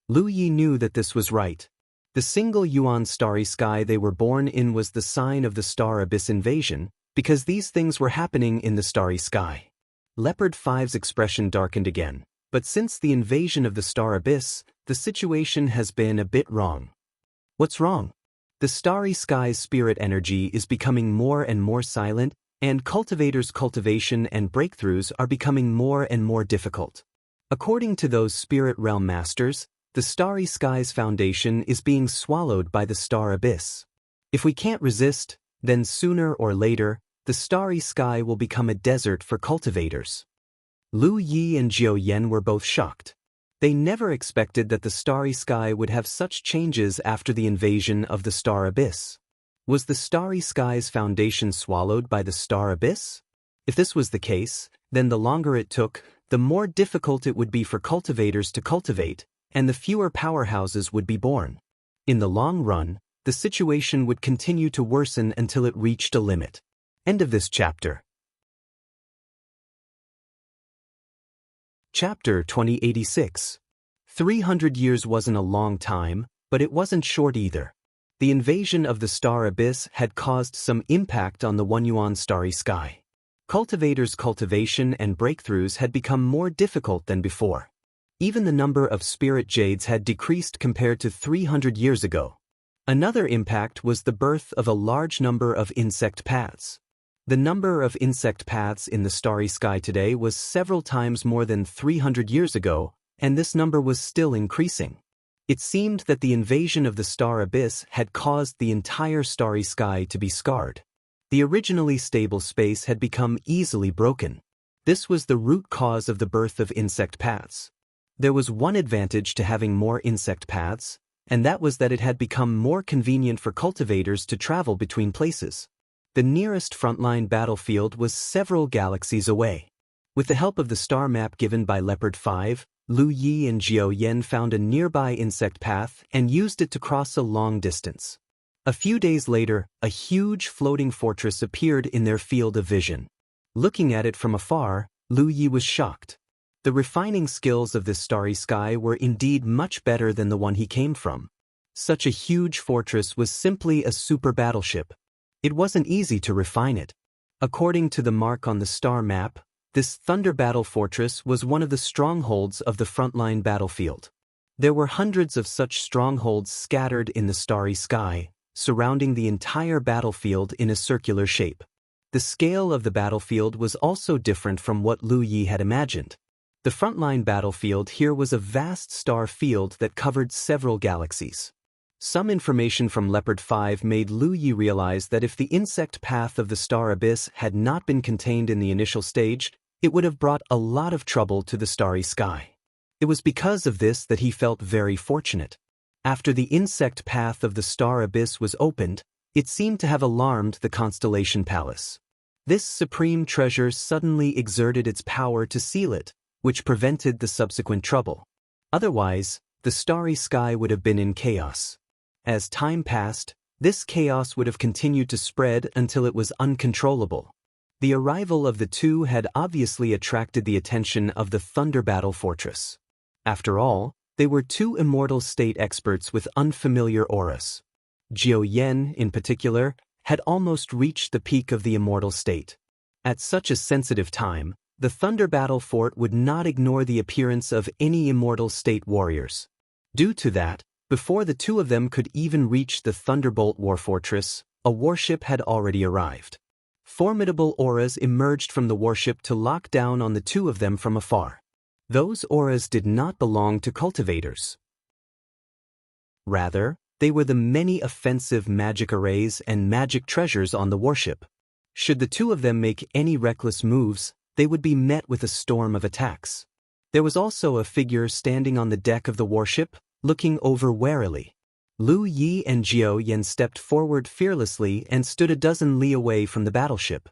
Lu Yi knew that this was right. The single yuan starry sky they were born in was the sign of the star abyss invasion, because these things were happening in the starry sky. Leopard 5's expression darkened again, but since the invasion of the star abyss, the situation has been a bit wrong. "What's wrong?" "The starry sky's spirit energy is becoming more and more silent, and cultivators' cultivation and breakthroughs are becoming more and more difficult. According to those spirit realm masters, the starry sky's foundation is being swallowed by the star abyss. If we can't resist, then sooner or later, the starry sky will become a desert for cultivators." Lu Yi and Jiao Yan were both shocked. They never expected that the starry sky would have such changes after the invasion of the star abyss. Was the starry sky's foundation swallowed by the star abyss? If this was the case, then the longer it took, the more difficult it would be for cultivators to cultivate, and the fewer powerhouses would be born. In the long run, the situation would continue to worsen until it reached a limit. End of this chapter. Chapter 2086. 300 years wasn't a long time, but it wasn't short either. The invasion of the star abyss had caused some impact on the 1 yuan starry sky. Cultivators' cultivation and breakthroughs had become more difficult than before. Even the number of spirit jades had decreased compared to 300 years ago. Another impact was the birth of a large number of insect paths. The number of insect paths in the starry sky today was several times more than 300 years ago, and this number was still increasing. It seemed that the invasion of the star abyss had caused the entire starry sky to be scarred. The originally stable space had become easily broken. This was the root cause of the birth of insect paths. There was one advantage to having more insect paths, and that was that it had become more convenient for cultivators to travel between places. The nearest frontline battlefield was several galaxies away. With the help of the star map given by Leopard 5, Lu Yi and Jiao Yan found a nearby insect path and used it to cross a long distance. A few days later, a huge floating fortress appeared in their field of vision. Looking at it from afar, Lu Yi was shocked. The refining skills of this starry sky were indeed much better than the one he came from. Such a huge fortress was simply a super battleship. It wasn't easy to refine it. According to the mark on the star map, this Thunder Battle Fortress was one of the strongholds of the frontline battlefield. There were hundreds of such strongholds scattered in the starry sky, surrounding the entire battlefield in a circular shape. The scale of the battlefield was also different from what Lu Yi had imagined. The frontline battlefield here was a vast star field that covered several galaxies. Some information from Leopard 5 made Lu Yi realize that if the insect path of the star abyss had not been contained in the initial stage, it would have brought a lot of trouble to the starry sky. It was because of this that he felt very fortunate. After the insect path of the star abyss was opened, it seemed to have alarmed the Constellation Palace. This supreme treasure suddenly exerted its power to seal it, which prevented the subsequent trouble. Otherwise, the starry sky would have been in chaos. As time passed, this chaos would have continued to spread until it was uncontrollable. The arrival of the two had obviously attracted the attention of the Thunder Battle Fortress. After all, they were two immortal state experts with unfamiliar auras. Jiao Yan, in particular, had almost reached the peak of the immortal state. At such a sensitive time, the Thunder Battle Fort would not ignore the appearance of any immortal state warriors. Due to that, before the two of them could even reach the Thunderbolt War Fortress, a warship had already arrived. Formidable auras emerged from the warship to lock down on the two of them from afar. Those auras did not belong to cultivators. Rather, they were the many offensive magic arrays and magic treasures on the warship. Should the two of them make any reckless moves, they would be met with a storm of attacks. There was also a figure standing on the deck of the warship, looking over warily. Lu Yi and Jiao Yan stepped forward fearlessly and stood a dozen li away from the battleship.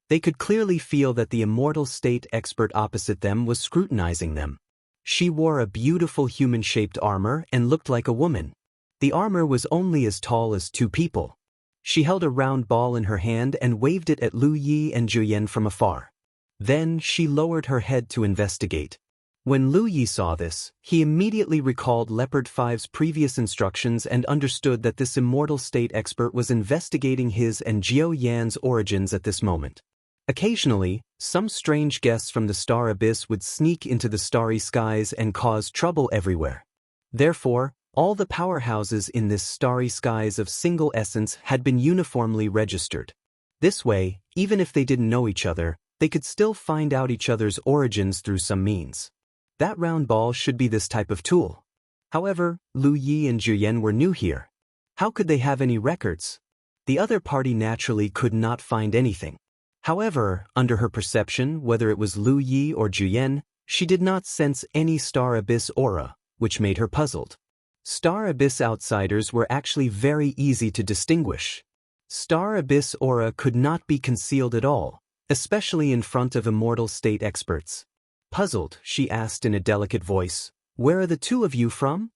They could clearly feel that the immortal state expert opposite them was scrutinizing them. She wore a beautiful human-shaped armor and looked like a woman. The armor was only as tall as two people. She held a round ball in her hand and waved it at Lu Yi and Jiao Yan from afar. Then she lowered her head to investigate. When Lu Yi saw this, he immediately recalled Leopard 5's previous instructions and understood that this immortal state expert was investigating his and Jiao Yan's origins at this moment. Occasionally, some strange guests from the star abyss would sneak into the starry skies and cause trouble everywhere. Therefore, all the powerhouses in this starry skies of single essence had been uniformly registered. This way, even if they didn't know each other, they could still find out each other's origins through some means. That round ball should be this type of tool. However, Lu Yi and Jiao Yan were new here. How could they have any records? The other party naturally could not find anything. However, under her perception, whether it was Lu Yi or Jiao Yan, she did not sense any Star Abyss aura, which made her puzzled. Star Abyss outsiders were actually very easy to distinguish. Star Abyss aura could not be concealed at all, especially in front of immortal state experts. Puzzled, she asked in a delicate voice, "Where are the two of you from?"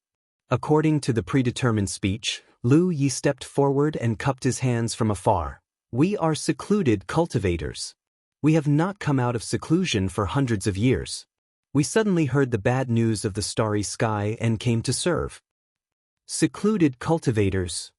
According to the predetermined speech, Lu Yi stepped forward and cupped his hands from afar. "We are secluded cultivators. We have not come out of seclusion for hundreds of years. We suddenly heard the bad news of the starry sky and came to serve." Secluded cultivators.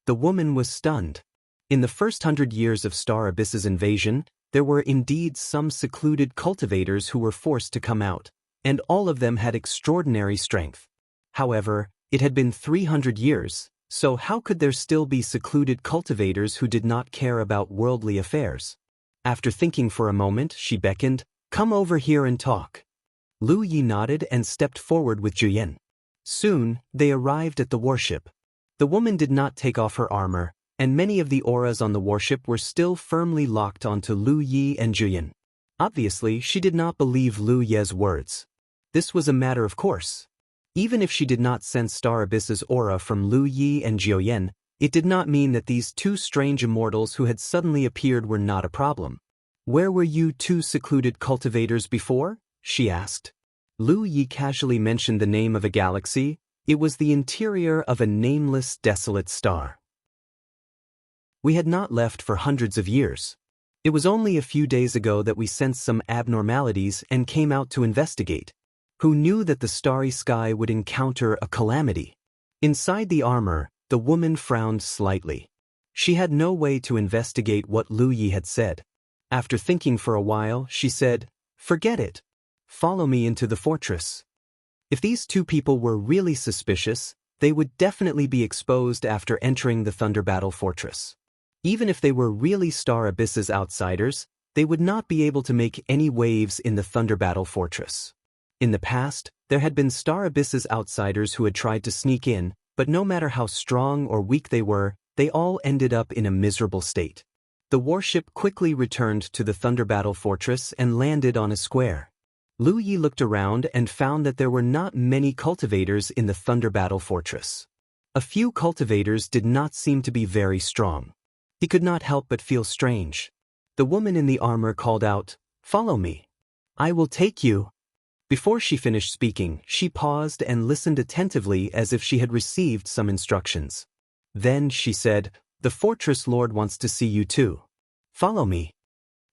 The woman was stunned. In the first 100 years of Star Abyss's invasion, there were indeed some secluded cultivators who were forced to come out, and all of them had extraordinary strength. However, it had been 300 years, so how could there still be secluded cultivators who did not care about worldly affairs? After thinking for a moment, she beckoned, "Come over here and talk." Lu Yi nodded and stepped forward with Jiao Yan. Soon, they arrived at the warship. The woman did not take off her armor, and many of the auras on the warship were still firmly locked onto Lu Yi and Jiao Yan. Obviously, she did not believe Lu Ye's words. This was a matter of course. Even if she did not sense Star Abyss's aura from Lu Yi and Jiao Yan, it did not mean that these two strange immortals who had suddenly appeared were not a problem. "Where were you two secluded cultivators before?" she asked. Lu Yi casually mentioned the name of a galaxy. It was the interior of a nameless, desolate star. "We had not left for hundreds of years. It was only a few days ago that we sensed some abnormalities and came out to investigate. Who knew that the starry sky would encounter a calamity?" Inside the armor, the woman frowned slightly. She had no way to investigate what Lu Yi had said. After thinking for a while, she said, "Forget it. Follow me into the fortress." If these two people were really suspicious, they would definitely be exposed after entering the Thunder Battle Fortress. Even if they were really Star Abyss's outsiders, they would not be able to make any waves in the Thunder Battle Fortress. In the past, there had been Star Abyss's outsiders who had tried to sneak in, but no matter how strong or weak they were, they all ended up in a miserable state. The warship quickly returned to the Thunder Battle Fortress and landed on a square. Lu Yi looked around and found that there were not many cultivators in the Thunder Battle Fortress. A few cultivators did not seem to be very strong. He could not help but feel strange. The woman in the armor called out, "Follow me. I will take you." Before she finished speaking, she paused and listened attentively as if she had received some instructions. Then she said, "The fortress lord wants to see you too. Follow me."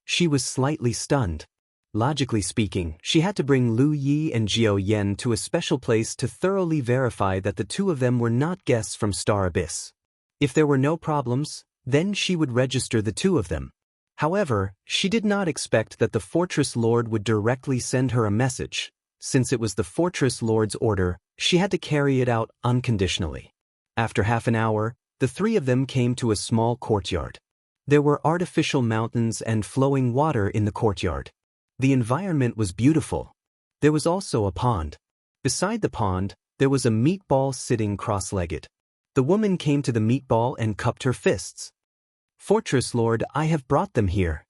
She was slightly stunned. Logically speaking, she had to bring Lu Yi and Jiao Yan to a special place to thoroughly verify that the two of them were not guests from Star Abyss. If there were no problems, then she would register the two of them. However, she did not expect that the fortress lord would directly send her a message. Since it was the fortress lord's order, she had to carry it out unconditionally. After half an hour, the three of them came to a small courtyard. There were artificial mountains and flowing water in the courtyard. The environment was beautiful. There was also a pond. Beside the pond, there was a meatball sitting cross-legged. The woman came to the meatball and cupped her fists. "Fortress Lord, I have brought them here."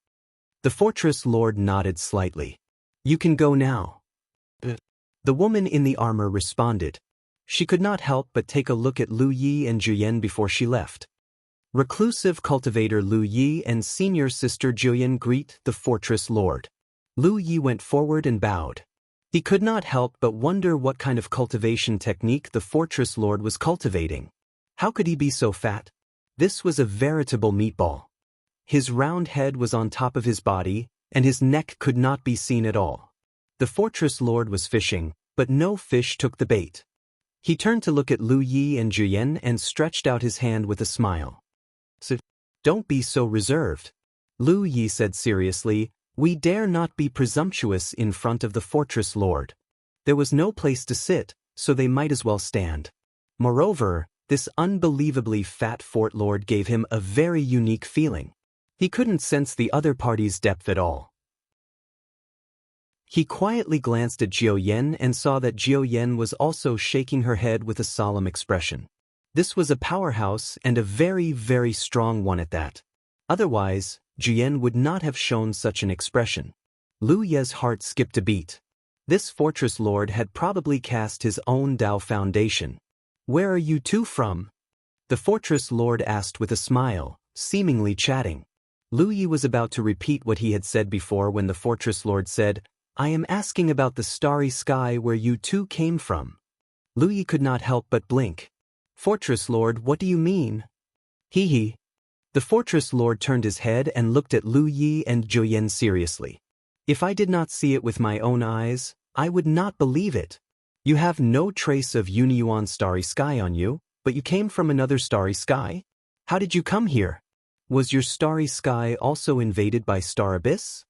The Fortress Lord nodded slightly. "You can go now." The woman in the armor responded. She could not help but take a look at Lu Yi and Juyen before she left. Reclusive cultivator Lu Yi and senior sister Juyen greet the fortress lord. Lu Yi went forward and bowed. He could not help but wonder what kind of cultivation technique the fortress lord was cultivating. How could he be so fat? This was a veritable meatball. His round head was on top of his body, and his neck could not be seen at all. The fortress lord was fishing, but no fish took the bait. He turned to look at Lu Yi and Juyen and stretched out his hand with a smile. "So, don't be so reserved," Lu Yi said seriously. "We dare not be presumptuous in front of the fortress lord." There was no place to sit, so they might as well stand. Moreover, this unbelievably fat fort lord gave him a very unique feeling. He couldn't sense the other party's depth at all. He quietly glanced at Jiuyen and saw that Jiuyen was also shaking her head with a solemn expression. This was a powerhouse and a very, very strong one at that. Otherwise, Jiuyen would not have shown such an expression. Lu Ye's heart skipped a beat. This fortress lord had probably cast his own Dao foundation. "Where are you two from?" the fortress lord asked with a smile, seemingly chatting. Lu Yi was about to repeat what he had said before when the fortress lord said, "I am asking about the starry sky where you two came from." Lu Yi could not help but blink. "Fortress lord, what do you mean?" He. The fortress lord turned his head and looked at Lu Yi and Juyen seriously. "If I did not see it with my own eyes, I would not believe it. You have no trace of Yunyuan starry sky on you, but you came from another starry sky? How did you come here? Was your starry sky also invaded by Star Abyss?"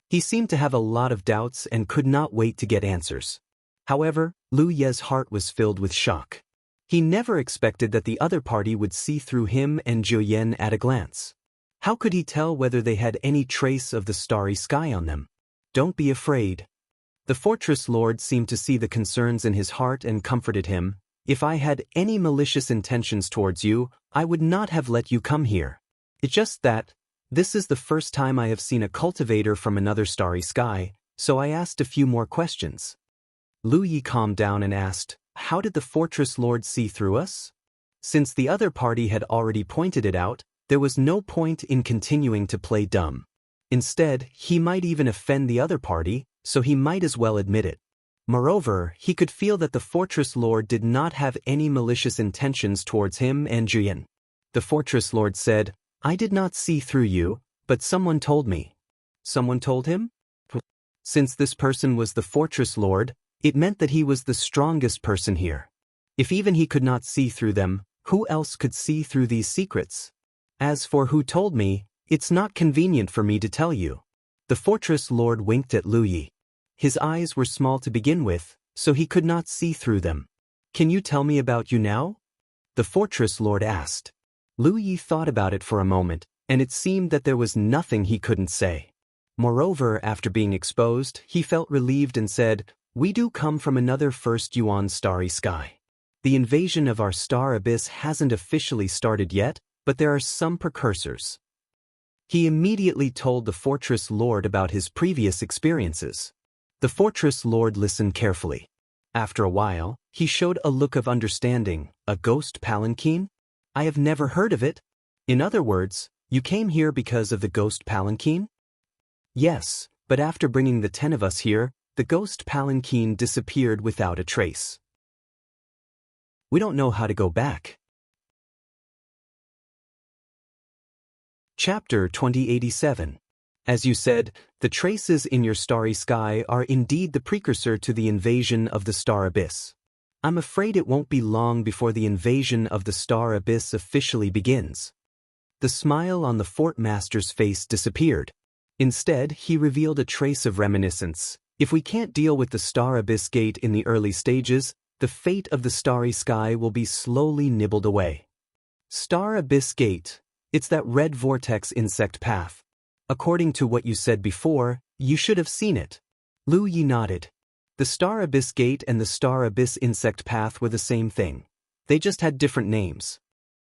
He seemed to have a lot of doubts and could not wait to get answers. However, Lu Ye's heart was filled with shock. He never expected that the other party would see through him and Juyen at a glance. How could he tell whether they had any trace of the starry sky on them? "Don't be afraid." The fortress lord seemed to see the concerns in his heart and comforted him. "If I had any malicious intentions towards you, I would not have let you come here. It's just that, this is the first time I have seen a cultivator from another starry sky, so I asked a few more questions." Lu Yi calmed down and asked, "How did the fortress lord see through us?" Since the other party had already pointed it out, there was no point in continuing to play dumb. Instead, he might even offend the other party, so he might as well admit it. Moreover, he could feel that the fortress lord did not have any malicious intentions towards him and Juyen. The fortress lord said, "I did not see through you, but someone told me." Someone told him? Since this person was the fortress lord, it meant that he was the strongest person here. If even he could not see through them, who else could see through these secrets? As for who told me, it's not convenient for me to tell you. The fortress lord winked at Lu Yi. His eyes were small to begin with, so he could not see through them. "Can you tell me about you now?" the fortress lord asked. Lu Yi thought about it for a moment, and it seemed that there was nothing he couldn't say. Moreover, after being exposed, he felt relieved and said, "We do come from another first Yuan starry sky. The invasion of our star abyss hasn't officially started yet, but there are some precursors." He immediately told the fortress lord about his previous experiences. The fortress lord listened carefully. After a while, he showed a look of understanding. "A ghost palanquin? I have never heard of it. In other words, you came here because of the ghost palanquin?" "Yes, but after bringing the 10 of us here, the ghost palanquin disappeared without a trace. We don't know how to go back." Chapter 2087. As you said, the traces in your starry sky are indeed the precursor to the invasion of the star abyss. I'm afraid it won't be long before the invasion of the star abyss officially begins. The smile on the fort master's face disappeared. Instead, he revealed a trace of reminiscence. "If we can't deal with the star abyss gate in the early stages, the fate of the starry sky will be slowly nibbled away." Star abyss gate. It's that red vortex insect path. According to what you said before, you should have seen it. Lu Yi nodded. The Star Abyss Gate and the Star Abyss Insect Path were the same thing. They just had different names.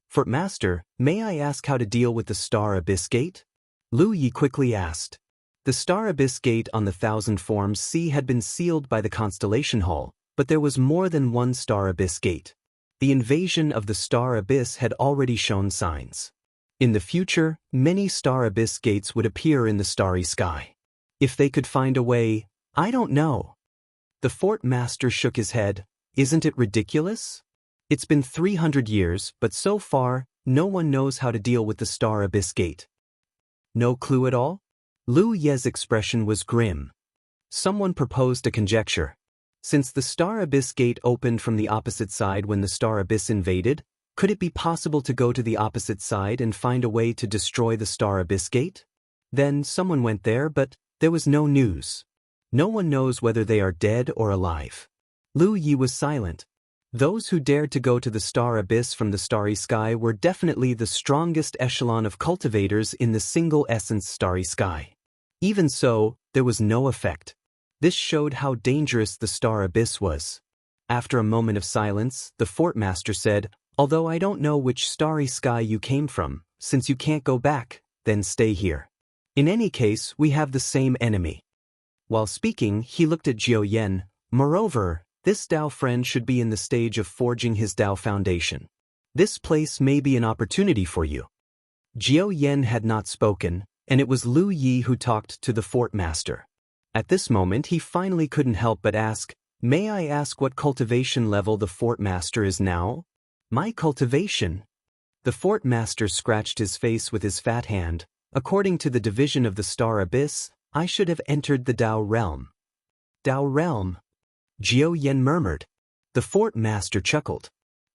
"Fort Master, may I ask how to deal with the Star Abyss Gate?" Lu Yi quickly asked. The Star Abyss Gate on the Thousand Forms Sea had been sealed by the Constellation Hall, but there was more than one Star Abyss Gate. The invasion of the Star Abyss had already shown signs. In the future, many Star Abyss Gates would appear in the starry sky. If they could find a way, I don't know. The Fort Master shook his head. Isn't it ridiculous? It's been 300 years, but so far, no one knows how to deal with the Star Abyss Gate. No clue at all? Lu Ye's expression was grim. Someone proposed a conjecture. Since the Star Abyss Gate opened from the opposite side when the Star Abyss invaded, could it be possible to go to the opposite side and find a way to destroy the Star Abyss Gate? Then someone went there, but there was no news. No one knows whether they are dead or alive. Lu Ye was silent. Those who dared to go to the Star Abyss from the starry sky were definitely the strongest echelon of cultivators in the single-essence starry sky. Even so, there was no effect. This showed how dangerous the Star Abyss was. After a moment of silence, the Fort Master said, "Although I don't know which starry sky you came from, since you can't go back, then stay here. In any case, we have the same enemy." While speaking, he looked at Jiao Yan. "Moreover, this Dao friend should be in the stage of forging his Dao foundation. This place may be an opportunity for you." Jiao Yan had not spoken, and it was Lu Yi who talked to the Fort Master. At this moment he finally couldn't help but ask, "May I ask what cultivation level the Fort Master is now?" "My cultivation?" The Fort Master scratched his face with his fat hand. "According to the division of the Star Abyss, I should have entered the Dao realm." "Dao realm?" Jiao Yan murmured. The Fort Master chuckled.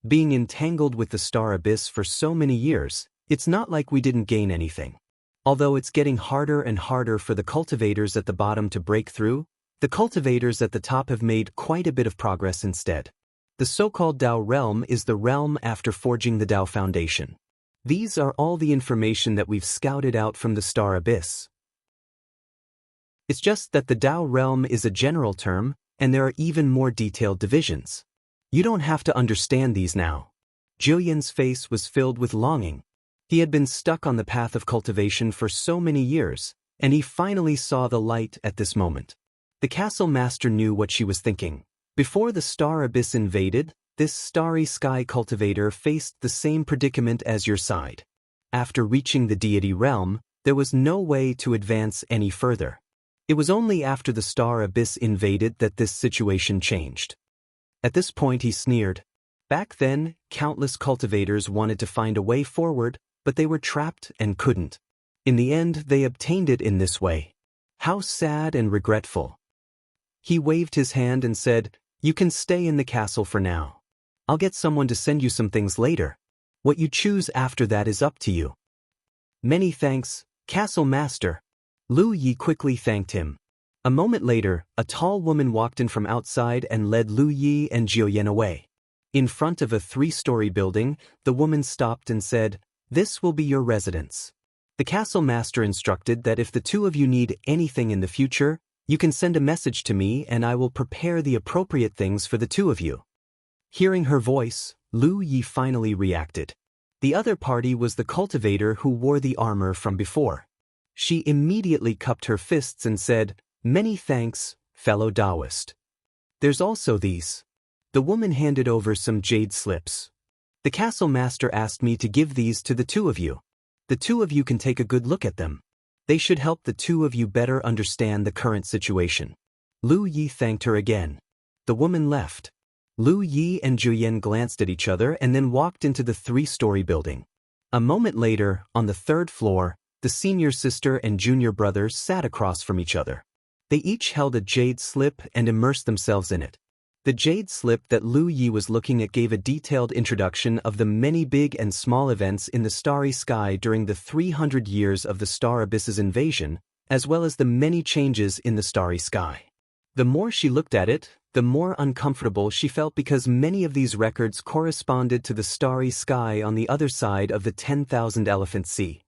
"Being entangled with the Star Abyss for so many years, it's not like we didn't gain anything. Although it's getting harder and harder for the cultivators at the bottom to break through, the cultivators at the top have made quite a bit of progress instead. The so-called Dao realm is the realm after forging the Dao foundation. These are all the information that we've scouted out from the Star Abyss. It's just that the Dao realm is a general term, and there are even more detailed divisions. You don't have to understand these now." Julian's face was filled with longing. He had been stuck on the path of cultivation for so many years, and he finally saw the light at this moment. The castle master knew what she was thinking. Before the Star Abyss invaded, this starry sky cultivator faced the same predicament as your side. After reaching the deity realm, there was no way to advance any further. It was only after the Star Abyss invaded that this situation changed. At this point he sneered. Back then, countless cultivators wanted to find a way forward, but they were trapped and couldn't. In the end, they obtained it in this way. How sad and regretful. He waved his hand and said, "You can stay in the castle for now. I'll get someone to send you some things later. What you choose after that is up to you." "Many thanks, Castle Master." Lu Yi quickly thanked him. A moment later, a tall woman walked in from outside and led Lu Yi and Jiao Yan away. In front of a 3-story building, the woman stopped and said, "This will be your residence. The castle master instructed that if the two of you need anything in the future, you can send a message to me and I will prepare the appropriate things for the two of you." Hearing her voice, Lu Yi finally reacted. The other party was the cultivator who wore the armor from before. She immediately cupped her fists and said, "Many thanks, fellow Taoist. There's also these." The woman handed over some jade slips. "The castle master asked me to give these to the two of you. The two of you can take a good look at them. They should help the two of you better understand the current situation." Lu Yi thanked her again. The woman left. Lu Yi and Zhu Yan glanced at each other and then walked into the 3-story building. A moment later, on the 3rd floor, the senior sister and junior brother sat across from each other. They each held a jade slip and immersed themselves in it. The jade slip that Lu Yi was looking at gave a detailed introduction of the many big and small events in the starry sky during the 300 years of the Star Abyss's invasion, as well as the many changes in the starry sky. The more she looked at it, the more uncomfortable she felt because many of these records corresponded to the starry sky on the other side of the 10,000 Elephant Sea.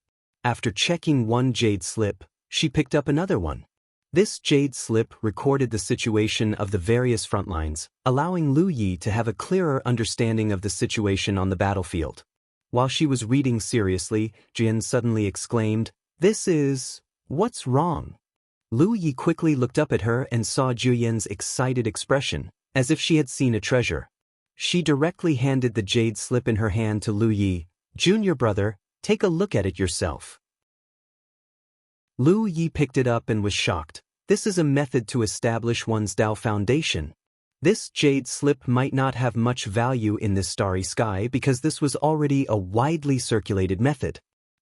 After checking one jade slip, she picked up another one. This jade slip recorded the situation of the various front lines, allowing Lu Yi to have a clearer understanding of the situation on the battlefield. While she was reading seriously, Jian suddenly exclaimed, "This is... what's wrong?" Lu Yi quickly looked up at her and saw Juyen's excited expression, as if she had seen a treasure. She directly handed the jade slip in her hand to Lu Yi. "Junior brother, take a look at it yourself." Lu Yi picked it up and was shocked. This is a method to establish one's Dao foundation. This jade slip might not have much value in this starry sky because this was already a widely circulated method.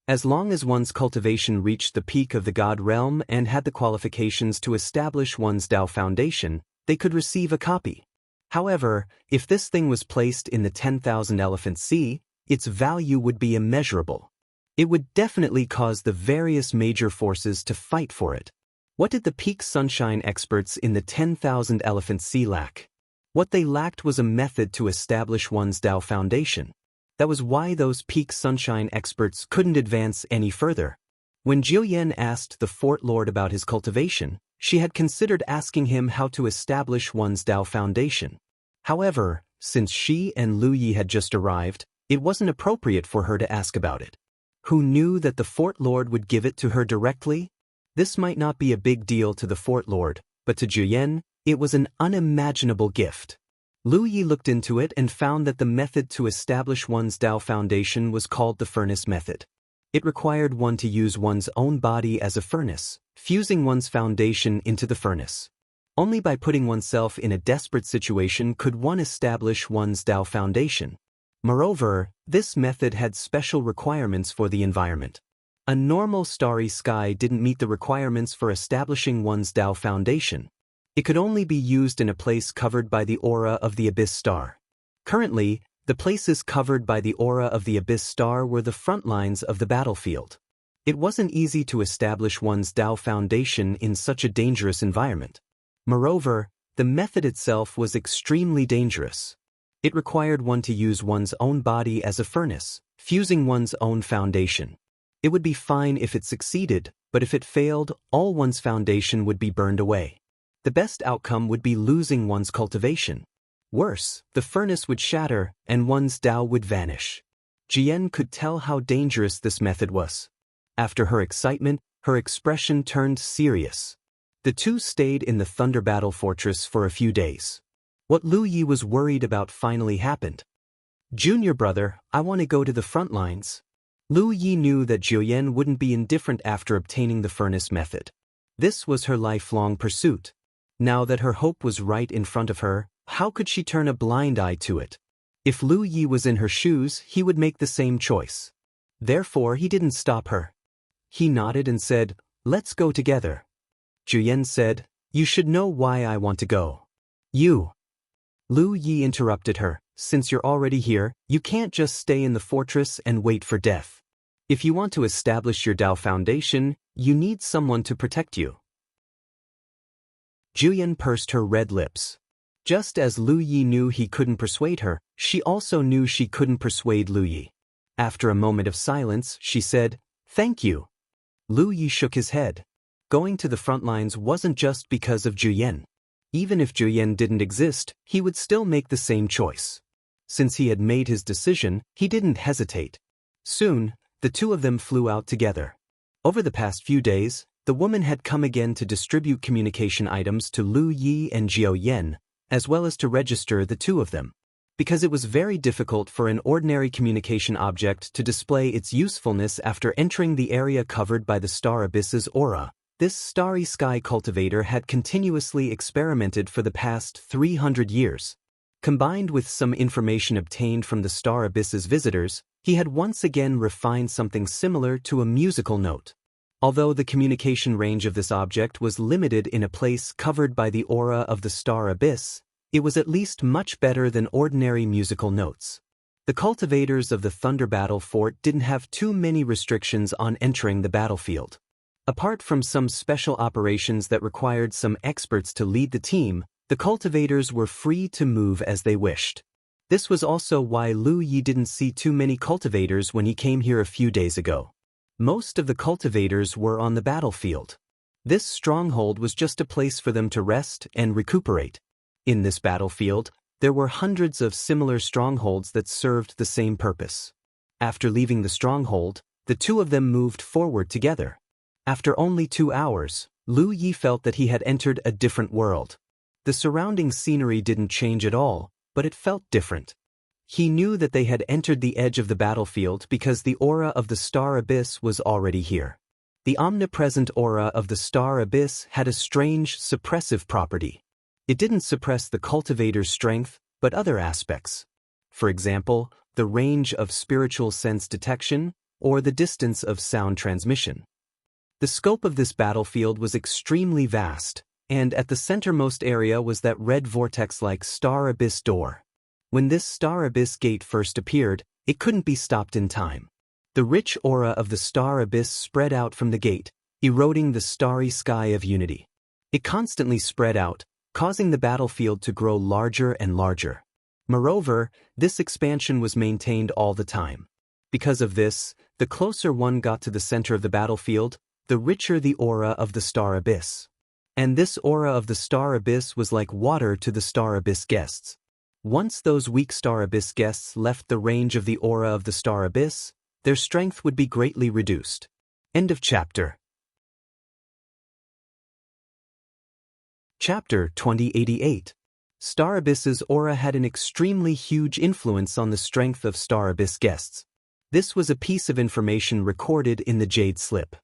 As long as one's cultivation reached the peak of the God realm and had the qualifications to establish one's Dao foundation, they could receive a copy. However, if this thing was placed in the 10,000 Elephant Sea, its value would be immeasurable. It would definitely cause the various major forces to fight for it. What did the peak sunshine experts in the 10,000 Elephant Sea lack? What they lacked was a method to establish one's Dao foundation. That was why those peak sunshine experts couldn't advance any further. When Juyen asked the Fort Lord about his cultivation, she had considered asking him how to establish one's Dao foundation. However, since she and Lu Yi had just arrived, it wasn't appropriate for her to ask about it. Who knew that the Fort Lord would give it to her directly? This might not be a big deal to the Fort Lord, but to Juyen, it was an unimaginable gift. Lu Yi looked into it and found that the method to establish one's Dao foundation was called the furnace method. It required one to use one's own body as a furnace, fusing one's foundation into the furnace. Only by putting oneself in a desperate situation could one establish one's Dao foundation. Moreover, this method had special requirements for the environment. A normal starry sky didn't meet the requirements for establishing one's Dao foundation. It could only be used in a place covered by the aura of the Abyss Star. Currently, the places covered by the aura of the Abyss Star were the front lines of the battlefield. It wasn't easy to establish one's Dao foundation in such a dangerous environment. Moreover, the method itself was extremely dangerous. It required one to use one's own body as a furnace, fusing one's own foundation. It would be fine if it succeeded, but if it failed, all one's foundation would be burned away. The best outcome would be losing one's cultivation. Worse, the furnace would shatter, and one's Dao would vanish. Jian could tell how dangerous this method was. After her excitement, her expression turned serious. The two stayed in the Thunder Battle Fortress for a few days. What Lu Yi was worried about finally happened. "Junior brother, I want to go to the front lines." Lu Yi knew that Jiuyan wouldn't be indifferent after obtaining the furnace method. This was her lifelong pursuit. Now that her hope was right in front of her, how could she turn a blind eye to it? If Lu Yi was in her shoes, he would make the same choice. Therefore, he didn't stop her. He nodded and said, "Let's go together." Juyen said, "You should know why I want to go." "You." Lu Yi interrupted her, "Since you're already here, you can't just stay in the fortress and wait for death. If you want to establish your Dao foundation, you need someone to protect you." Juyen pursed her red lips. Just as Lu Yi knew he couldn't persuade her, she also knew she couldn't persuade Lu Yi. After a moment of silence, she said, "Thank you." Lu Yi shook his head. Going to the front lines wasn't just because of Juyen. Even if Juyen didn't exist, he would still make the same choice. Since he had made his decision, he didn't hesitate. Soon, the two of them flew out together. Over the past few days, the woman had come again to distribute communication items to Lu Yi and Jiao Yan, as well as to register the two of them. Because it was very difficult for an ordinary communication object to display its usefulness after entering the area covered by the Star Abyss's aura, this starry sky cultivator had continuously experimented for the past 300 years. Combined with some information obtained from the Star Abyss's visitors, he had once again refined something similar to a musical note. Although the communication range of this object was limited in a place covered by the aura of the Star Abyss, it was at least much better than ordinary musical notes. The cultivators of the Thunder Battle Fort didn't have too many restrictions on entering the battlefield. Apart from some special operations that required some experts to lead the team, the cultivators were free to move as they wished. This was also why Lu Yi didn't see too many cultivators when he came here a few days ago. Most of the cultivators were on the battlefield. This stronghold was just a place for them to rest and recuperate. In this battlefield, there were hundreds of similar strongholds that served the same purpose. After leaving the stronghold, the two of them moved forward together. After only 2 hours, Lu Yi felt that he had entered a different world. The surrounding scenery didn't change at all, but it felt different. He knew that they had entered the edge of the battlefield because the aura of the star abyss was already here. The omnipresent aura of the star abyss had a strange, suppressive property. It didn't suppress the cultivator's strength, but other aspects. For example, the range of spiritual sense detection, or the distance of sound transmission. The scope of this battlefield was extremely vast, and at the centermost area was that red vortex-like star abyss door. When this star abyss gate first appeared, it couldn't be stopped in time. The rich aura of the star abyss spread out from the gate, eroding the starry sky of unity. It constantly spread out, causing the battlefield to grow larger and larger. Moreover, this expansion was maintained all the time. Because of this, the closer one got to the center of the battlefield, the richer the aura of the star abyss. And this aura of the star abyss was like water to the star abyss guests. Once those weak star abyss guests left the range of the aura of the star abyss, their strength would be greatly reduced. End of chapter. Chapter 2088. Star Abyss's aura had an extremely huge influence on the strength of Star Abyss guests. This was a piece of information recorded in the Jade Slip.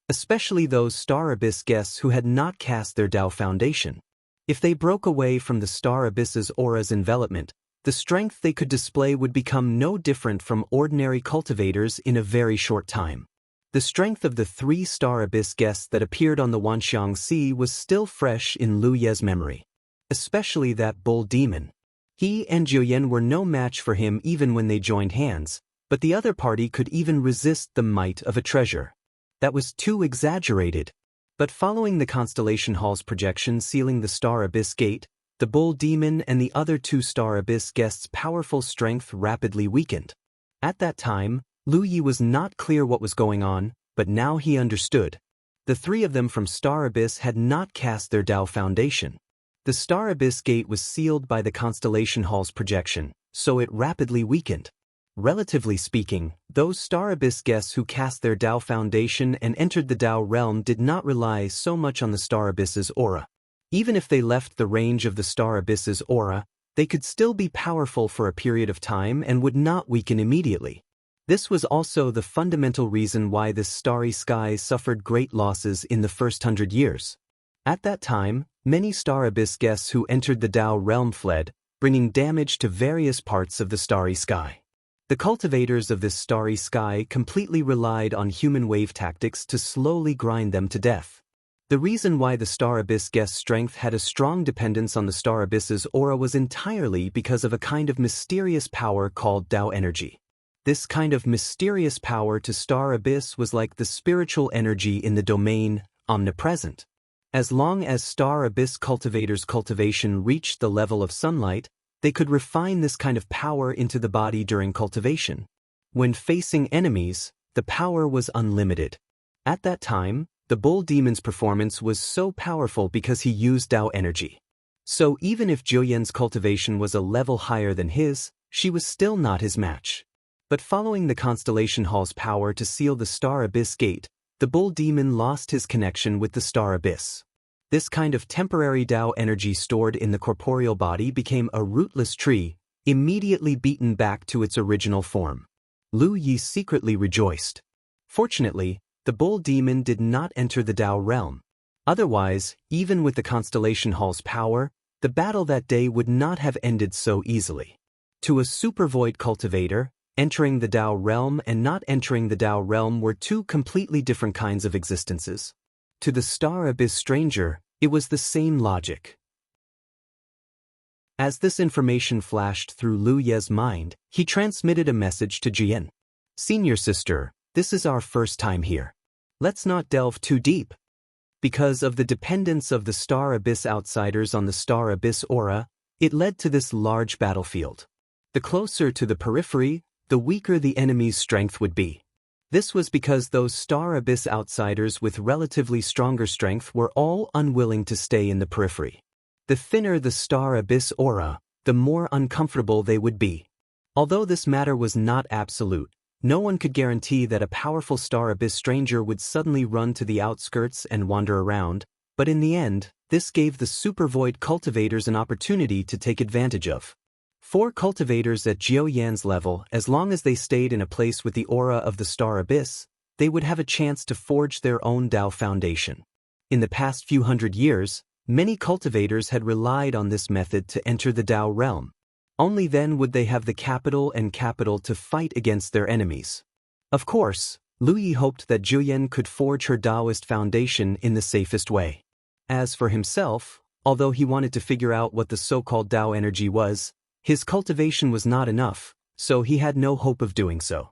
Especially those Star Abyss guests who had not cast their Tao foundation. If they broke away from the Star Abyss's aura's envelopment, the strength they could display would become no different from ordinary cultivators in a very short time. The strength of the 3 Star Abyss guests that appeared on the Wanxiang Sea was still fresh in Lu Ye's memory. Especially that bull demon. He and Jiuyan were no match for him even when they joined hands, but the other party could even resist the might of a treasure. That was too exaggerated. But following the Constellation Hall's projection sealing the Star Abyss gate, the bull demon and the other 2 Star Abyss guests' powerful strength rapidly weakened. At that time, Lu Yi was not clear what was going on, but now he understood. The 3 of them from Star Abyss had not cast their Tao foundation. The Star Abyss gate was sealed by the Constellation Hall's projection, so it rapidly weakened. Relatively speaking, those Star Abyss guests who cast their Tao foundation and entered the Tao realm did not rely so much on the Star Abyss's aura. Even if they left the range of the Star Abyss's aura, they could still be powerful for a period of time and would not weaken immediately. This was also the fundamental reason why this starry sky suffered great losses in the first 100 years. At that time, many Star Abyss guests who entered the Tao realm fled, bringing damage to various parts of the starry sky. The cultivators of this starry sky completely relied on human wave tactics to slowly grind them to death. The reason why the Star Abyss guest's strength had a strong dependence on the Star Abyss's aura was entirely because of a kind of mysterious power called Tao energy. This kind of mysterious power to Star Abyss was like the spiritual energy in the domain, omnipresent. As long as Star Abyss cultivators' cultivation reached the level of sunlight, they could refine this kind of power into the body during cultivation. When facing enemies, the power was unlimited. At that time, the bull demon's performance was so powerful because he used Tao energy. So even if Jiuyan's cultivation was a level higher than his, she was still not his match. But following the Constellation Hall's power to seal the Star Abyss gate, the bull demon lost his connection with the Star Abyss. This kind of temporary Tao energy stored in the corporeal body became a rootless tree, immediately beaten back to its original form. Lu Yi secretly rejoiced. Fortunately, the bull demon did not enter the Tao realm. Otherwise, even with the Constellation Hall's power, the battle that day would not have ended so easily. To a supervoid cultivator, entering the Tao realm and not entering the Tao realm were 2 completely different kinds of existences. To the Star Abyss stranger, it was the same logic. As this information flashed through Lu Ye's mind, he transmitted a message to Jian. "Senior sister, this is our first time here. Let's not delve too deep." Because of the dependence of the Star Abyss outsiders on the Star Abyss aura, it led to this large battlefield. The closer to the periphery, the weaker the enemy's strength would be. This was because those Star Abyss outsiders with relatively stronger strength were all unwilling to stay in the periphery. The thinner the Star Abyss aura, the more uncomfortable they would be. Although this matter was not absolute, no one could guarantee that a powerful Star Abyss stranger would suddenly run to the outskirts and wander around, But in the end, this gave the Super Void cultivators an opportunity to take advantage of. 4 cultivators at Jiu Yan's level, as long as they stayed in a place with the aura of the Star Abyss, they would have a chance to forge their own Tao foundation. In the past few hundred years, many cultivators had relied on this method to enter the Tao realm. Only then would they have the capital to fight against their enemies. Of course, Lu Yi hoped that Jiu Yan could forge her Taoist foundation in the safest way. As for himself, although he wanted to figure out what the so-called Tao energy was, his cultivation was not enough, so he had no hope of doing so.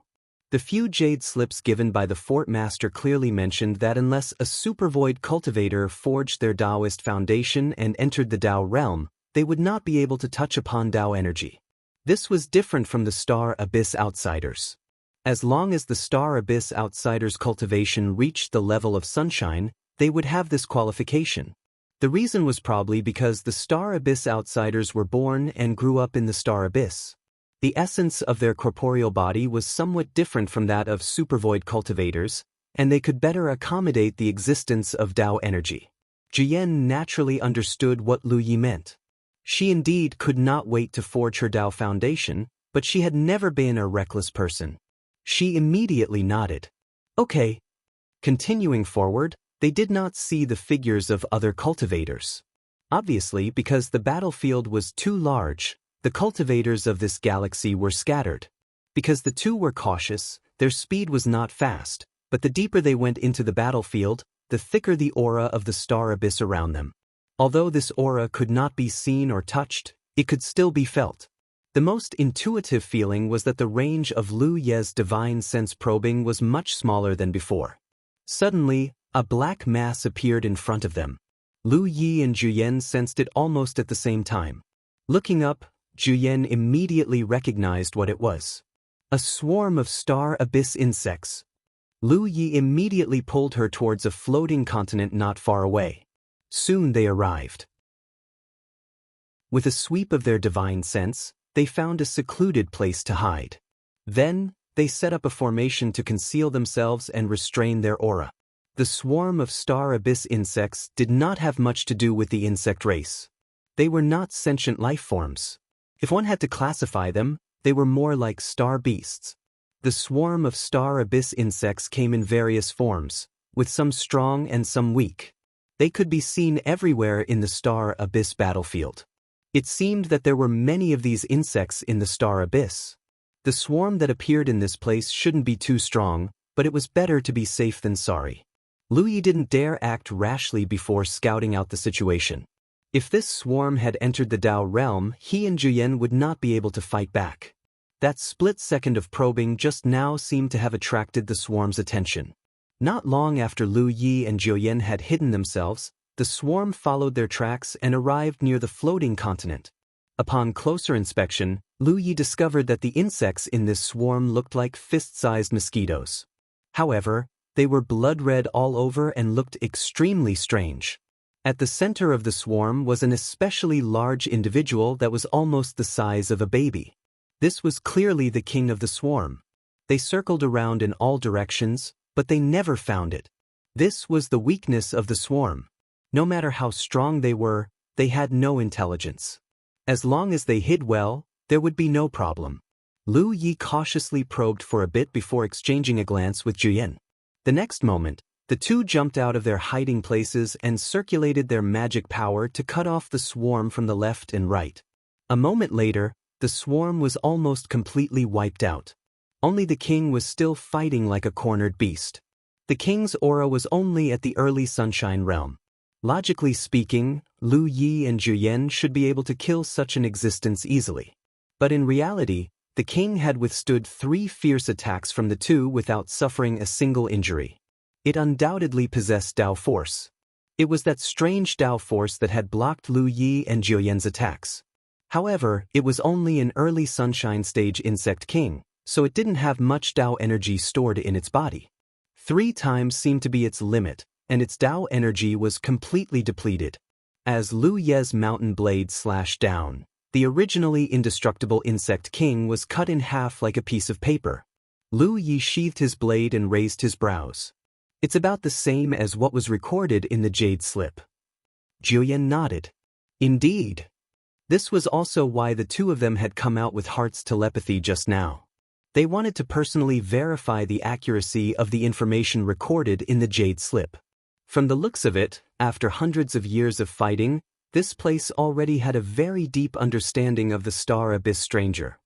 The few jade slips given by the fort master clearly mentioned that unless a super void cultivator forged their Taoist foundation and entered the Tao realm, they would not be able to touch upon Tao energy. This was different from the Star Abyss outsiders. As long as the Star Abyss outsiders' cultivation reached the level of sunshine, they would have this qualification. The reason was probably because the Star Abyss outsiders were born and grew up in the Star Abyss. The essence of their corporeal body was somewhat different from that of supervoid cultivators, and they could better accommodate the existence of Tao energy. Jiyan naturally understood what Lu Yi meant. She indeed could not wait to forge her Tao foundation, but she had never been a reckless person. She immediately nodded. Okay. Continuing forward, they did not see the figures of other cultivators. Obviously, because the battlefield was too large, the cultivators of this galaxy were scattered. Because the two were cautious, their speed was not fast, but the deeper they went into the battlefield, the thicker the aura of the Star Abyss around them. Although this aura could not be seen or touched, it could still be felt. The most intuitive feeling was that the range of Lu Ye's divine sense probing was much smaller than before. Suddenly, a black mass appeared in front of them. Lu Yi and Juyen sensed it almost at the same time. Looking up, Juyen immediately recognized what it was. A swarm of Star Abyss insects. Lu Yi immediately pulled her towards a floating continent not far away. Soon they arrived. With a sweep of their divine sense, they found a secluded place to hide. Then, they set up a formation to conceal themselves and restrain their aura. The swarm of Star Abyss insects did not have much to do with the insect race. They were not sentient life forms. If one had to classify them, they were more like star beasts. The swarm of Star Abyss insects came in various forms, with some strong and some weak. They could be seen everywhere in the Star Abyss battlefield. It seemed that there were many of these insects in the Star Abyss. The swarm that appeared in this place shouldn't be too strong, but it was better to be safe than sorry. Lu Yi didn't dare act rashly before scouting out the situation. If this swarm had entered the Tao realm, he and Juyen would not be able to fight back. That split second of probing just now seemed to have attracted the swarm's attention. Not long after Lu Yi and Juyen had hidden themselves, the swarm followed their tracks and arrived near the floating continent. Upon closer inspection, Lu Yi discovered that the insects in this swarm looked like fist-sized mosquitoes. However, they were blood-red all over and looked extremely strange. At the center of the swarm was an especially large individual that was almost the size of a baby. This was clearly the king of the swarm. They circled around in all directions, but they never found it. This was the weakness of the swarm. No matter how strong they were, they had no intelligence. As long as they hid well, there would be no problem. Lu Yi cautiously probed for a bit before exchanging a glance with Juyen. The next moment, the two jumped out of their hiding places and circulated their magic power to cut off the swarm from the left and right. A moment later, the swarm was almost completely wiped out. Only the king was still fighting like a cornered beast. The king's aura was only at the early sunshine realm. Logically speaking, Lu Yi and Juyen should be able to kill such an existence easily. But in reality, the king had withstood 3 fierce attacks from the two without suffering a single injury. It undoubtedly possessed Tao force. It was that strange Tao force that had blocked Lu Yi and Juyen's attacks. However, it was only an early sunshine stage insect king, so it didn't have much Tao energy stored in its body. 3 times seemed to be its limit, and its Tao energy was completely depleted. As Lu Ye's mountain blade slashed down, the originally indestructible insect king was cut in half like a piece of paper. Lu Yi sheathed his blade and raised his brows. It's about the same as what was recorded in the jade slip. Jiuyan nodded. Indeed. This was also why the two of them had come out with heart's telepathy just now. They wanted to personally verify the accuracy of the information recorded in the Jade Slip. From the looks of it, after hundreds of years of fighting, this place already had a very deep understanding of the Star Abyss stranger.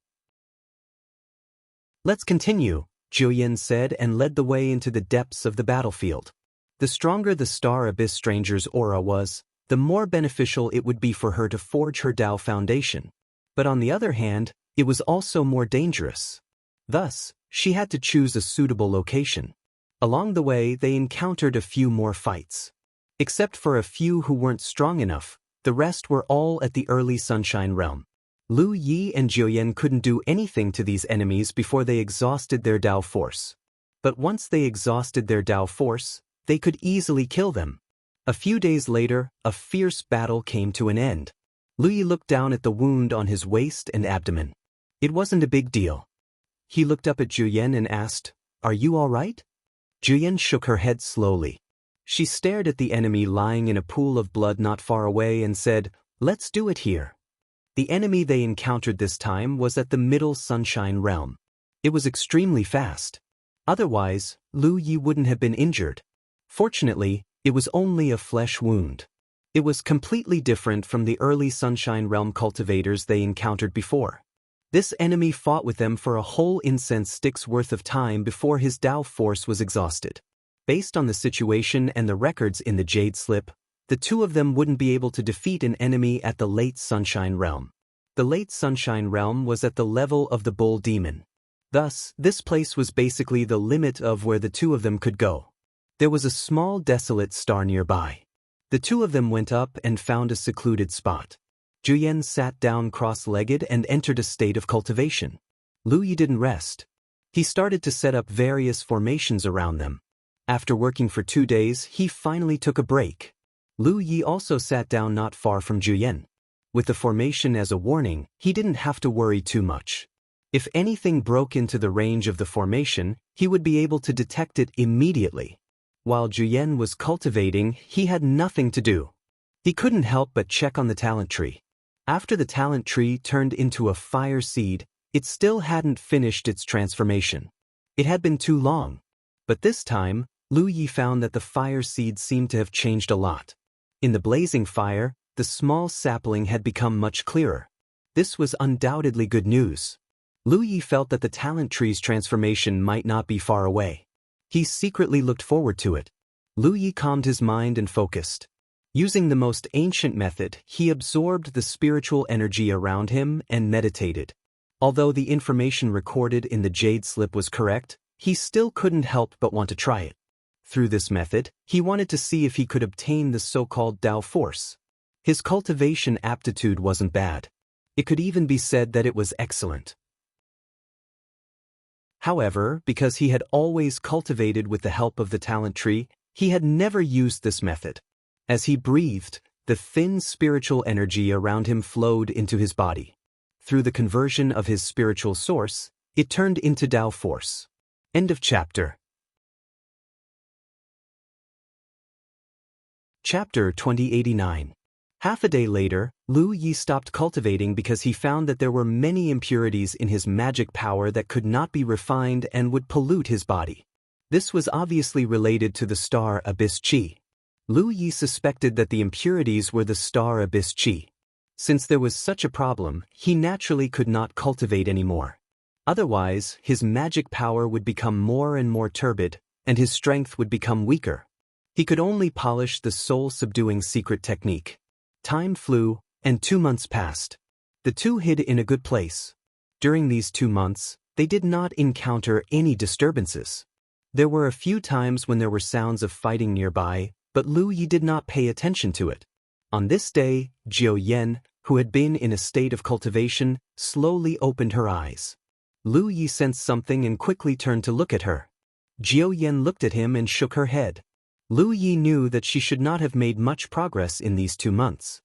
Let's continue, Jiuyan said and led the way into the depths of the battlefield. The stronger the Star Abyss stranger's aura was, the more beneficial it would be for her to forge her Tao foundation. But on the other hand, it was also more dangerous. Thus, she had to choose a suitable location. Along the way, they encountered a few more fights. Except for a few who weren't strong enough, the rest were all at the early Sunshine Realm. Lu Yi and Jiuyan couldn't do anything to these enemies before they exhausted their Tao force. But once they exhausted their Tao force, they could easily kill them. A few days later, a fierce battle came to an end. Lu Yi looked down at the wound on his waist and abdomen. It wasn't a big deal. He looked up at Jiuyan and asked, "Are you all right?" Jiuyan shook her head slowly. She stared at the enemy lying in a pool of blood not far away and said, "Let's do it here." The enemy they encountered this time was at the Middle Sunshine Realm. It was extremely fast. Otherwise, Lu Yi wouldn't have been injured. Fortunately, it was only a flesh wound. It was completely different from the early Sunshine Realm cultivators they encountered before. This enemy fought with them for a whole incense stick's worth of time before his Tao force was exhausted. Based on the situation and the records in the Jade Slip, the two of them wouldn't be able to defeat an enemy at the Late Sunshine Realm. The Late Sunshine Realm was at the level of the Bull Demon. Thus, this place was basically the limit of where the two of them could go. There was a small desolate star nearby. The two of them went up and found a secluded spot. Jiuyan sat down cross-legged and entered a state of cultivation. Lu Yi didn't rest. He started to set up various formations around them. After working for 2 days, he finally took a break. Lu Yi also sat down not far from Jiuyan. With the formation as a warning, he didn't have to worry too much. If anything broke into the range of the formation, he would be able to detect it immediately. While Jiuyan was cultivating, he had nothing to do. He couldn't help but check on the talent tree. After the talent tree turned into a fire seed, it still hadn't finished its transformation. It had been too long. But this time, Lu Yi found that the fire seed seemed to have changed a lot. In the blazing fire, the small sapling had become much clearer. This was undoubtedly good news. Lu Yi felt that the talent tree's transformation might not be far away. He secretly looked forward to it. Lu Yi calmed his mind and focused. Using the most ancient method, he absorbed the spiritual energy around him and meditated. Although the information recorded in the Jade Slip was correct, he still couldn't help but want to try it. Through this method, he wanted to see if he could obtain the so-called Tao force. His cultivation aptitude wasn't bad. It could even be said that it was excellent. However, because he had always cultivated with the help of the talent tree, he had never used this method. As he breathed, the thin spiritual energy around him flowed into his body. Through the conversion of his spiritual source, it turned into Tao force. End of chapter. Chapter 2089. Half a day later, Lu Yi stopped cultivating because he found that there were many impurities in his magic power that could not be refined and would pollute his body. This was obviously related to the Star Abyss Qi. Lu Yi suspected that the impurities were the Star Abyss Qi. Since there was such a problem, he naturally could not cultivate anymore. Otherwise, his magic power would become more and more turbid, and his strength would become weaker. He could only polish the soul-subduing secret technique. Time flew, and 2 months passed. The two hid in a good place. During these 2 months, they did not encounter any disturbances. There were a few times when there were sounds of fighting nearby, but Lu Yi did not pay attention to it. On this day, Jiuyan, who had been in a state of cultivation, slowly opened her eyes. Lu Yi sensed something and quickly turned to look at her. Jiuyan looked at him and shook her head. Lu Yi knew that she should not have made much progress in these 2 months.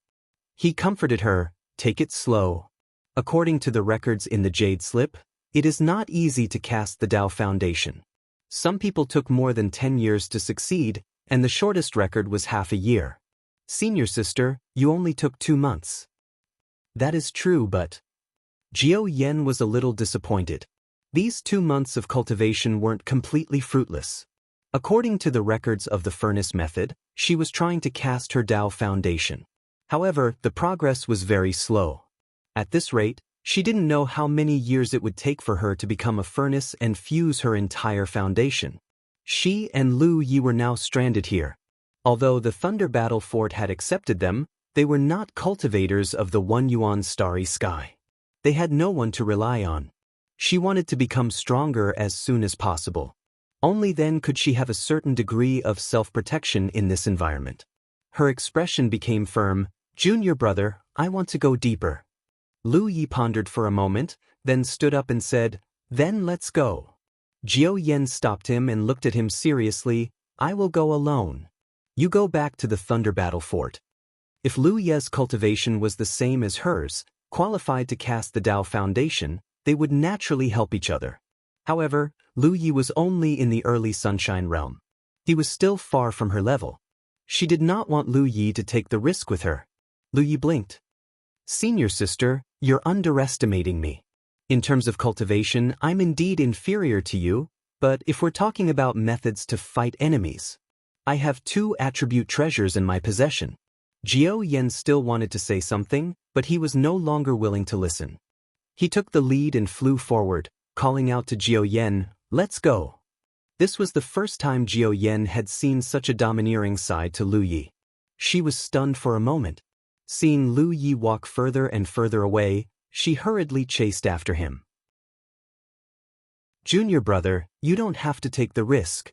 He comforted her, "Take it slow. According to the records in the Jade Slip, it is not easy to cast the Tao foundation. Some people took more than 10 years to succeed, and the shortest record was half a year. Senior sister, you only took 2 months. That is true, but… Jiao Yen was a little disappointed. These 2 months of cultivation weren't completely fruitless. According to the records of the furnace method, she was trying to cast her Tao foundation. However, the progress was very slow. At this rate, she didn't know how many years it would take for her to become a furnace and fuse her entire foundation. She and Lu Yi were now stranded here. Although the Thunder Battle Fort had accepted them, they were not cultivators of the 1 yuan starry sky. They had no one to rely on. She wanted to become stronger as soon as possible. Only then could she have a certain degree of self-protection in this environment. Her expression became firm. Junior brother, I want to go deeper. Lu Yi pondered for a moment, then stood up and said, then let's go. Jiao Yen stopped him and looked at him seriously. I will go alone. You go back to the Thunder Battle Fort. If Lu Ye's cultivation was the same as hers, qualified to cast the Tao foundation, they would naturally help each other. However, Lu Yi was only in the early sunshine realm. He was still far from her level. She did not want Lu Yi to take the risk with her. Lu Yi blinked. Senior sister, you're underestimating me. In terms of cultivation, I'm indeed inferior to you, but if we're talking about methods to fight enemies, I have 2 attribute treasures in my possession. Jiao Yen still wanted to say something, but he was no longer willing to listen. He took the lead and flew forward, calling out to Jiao Yen, let's go. This was the first time Jiao Yen had seen such a domineering side to Lu Yi. She was stunned for a moment. Seeing Lu Yi walk further and further away, she hurriedly chased after him. Junior brother, you don't have to take the risk.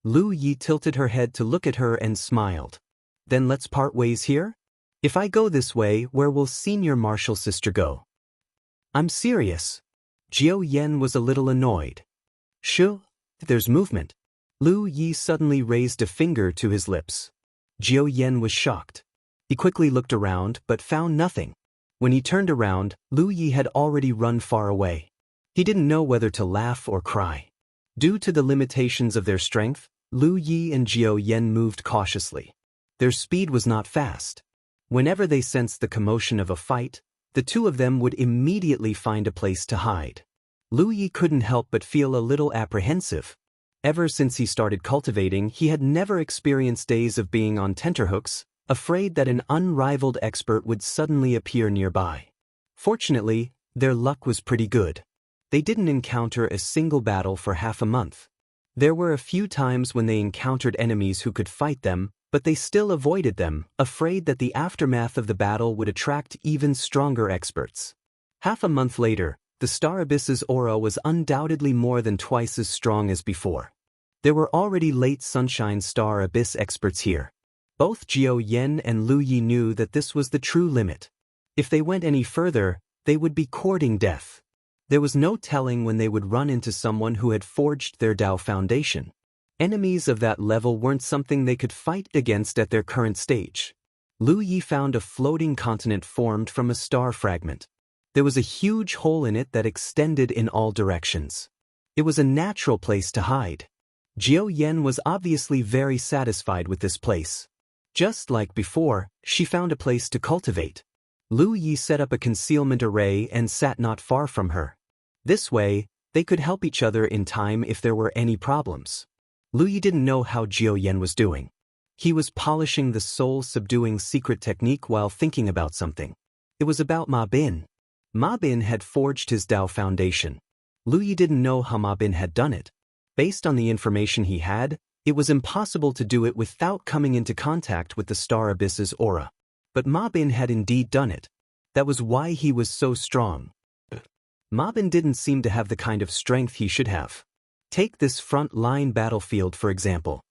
Lu Yi tilted her head to look at her and smiled. Then let's part ways here? If I go this way, where will senior martial sister go? I'm serious. Jiao Yen was a little annoyed. Shoo, there's movement. Lu Yi suddenly raised a finger to his lips. Jiao Yen was shocked. He quickly looked around but found nothing. When he turned around, Lu Yi had already run far away. He didn't know whether to laugh or cry. Due to the limitations of their strength, Lu Yi and Jiao Yen moved cautiously. Their speed was not fast. Whenever they sensed the commotion of a fight, the 2 of them would immediately find a place to hide. Lu Yi couldn't help but feel a little apprehensive. Ever since he started cultivating, he had never experienced days of being on tenterhooks, afraid that an unrivaled expert would suddenly appear nearby. Fortunately, their luck was pretty good. They didn't encounter a single battle for half a month. There were a few times when they encountered enemies who could fight them, but they still avoided them, afraid that the aftermath of the battle would attract even stronger experts. Half a month later, the Star Abyss's aura was undoubtedly more than twice as strong as before. There were already late sunshine Star Abyss experts here. Both Jiao Yen and Lu Yi knew that this was the true limit. If they went any further, they would be courting death. There was no telling when they would run into someone who had forged their Tao foundation. Enemies of that level weren't something they could fight against at their current stage. Lu Yi found a floating continent formed from a star fragment. There was a huge hole in it that extended in all directions. It was a natural place to hide. Jiao Yen was obviously very satisfied with this place. Just like before, she found a place to cultivate. Lu Yi set up a concealment array and sat not far from her. This way, they could help each other in time if there were any problems. Lu Yi didn't know how Jiao Yen was doing. He was polishing the soul-subduing secret technique while thinking about something. It was about Ma Bin. Ma Bin had forged his Tao foundation. Lu Yi didn't know how Ma Bin had done it. Based on the information he had, it was impossible to do it without coming into contact with the Star Abyss's aura. But Ma Bin had indeed done it. That was why he was so strong. Ma Bin didn't seem to have the kind of strength he should have. Take this front-line battlefield for example.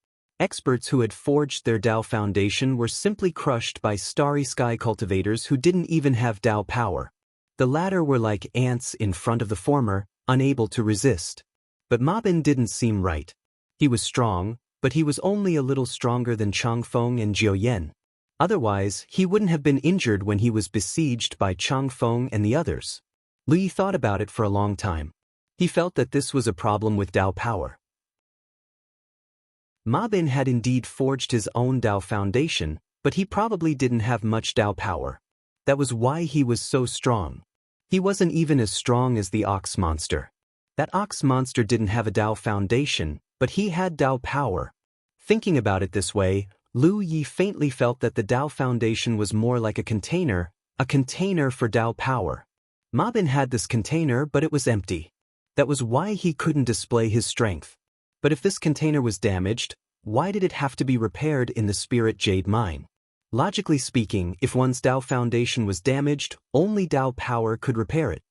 Experts who had forged their Tao foundation were simply crushed by starry sky cultivators who didn't even have Tao power. The latter were like ants in front of the former, unable to resist. But Ma Bin didn't seem right. He was strong, but he was only a little stronger than Chang Feng and Jiao Yen. Otherwise, he wouldn't have been injured when he was besieged by Chang Feng and the others. Lu Yi thought about it for a long time. He felt that this was a problem with Tao power. Ma Bin had indeed forged his own Tao foundation, but he probably didn't have much Tao power. That was why he was so strong. He wasn't even as strong as the ox monster. That ox monster didn't have a Tao foundation, but he had Tao power. Thinking about it this way, Lu Yi faintly felt that the Tao foundation was more like a container for Tao power. Ma Bin had this container, but it was empty. That was why he couldn't display his strength. But if this container was damaged, why did it have to be repaired in the spirit jade mine? Logically speaking, if one's Tao foundation was damaged, only Tao power could repair it.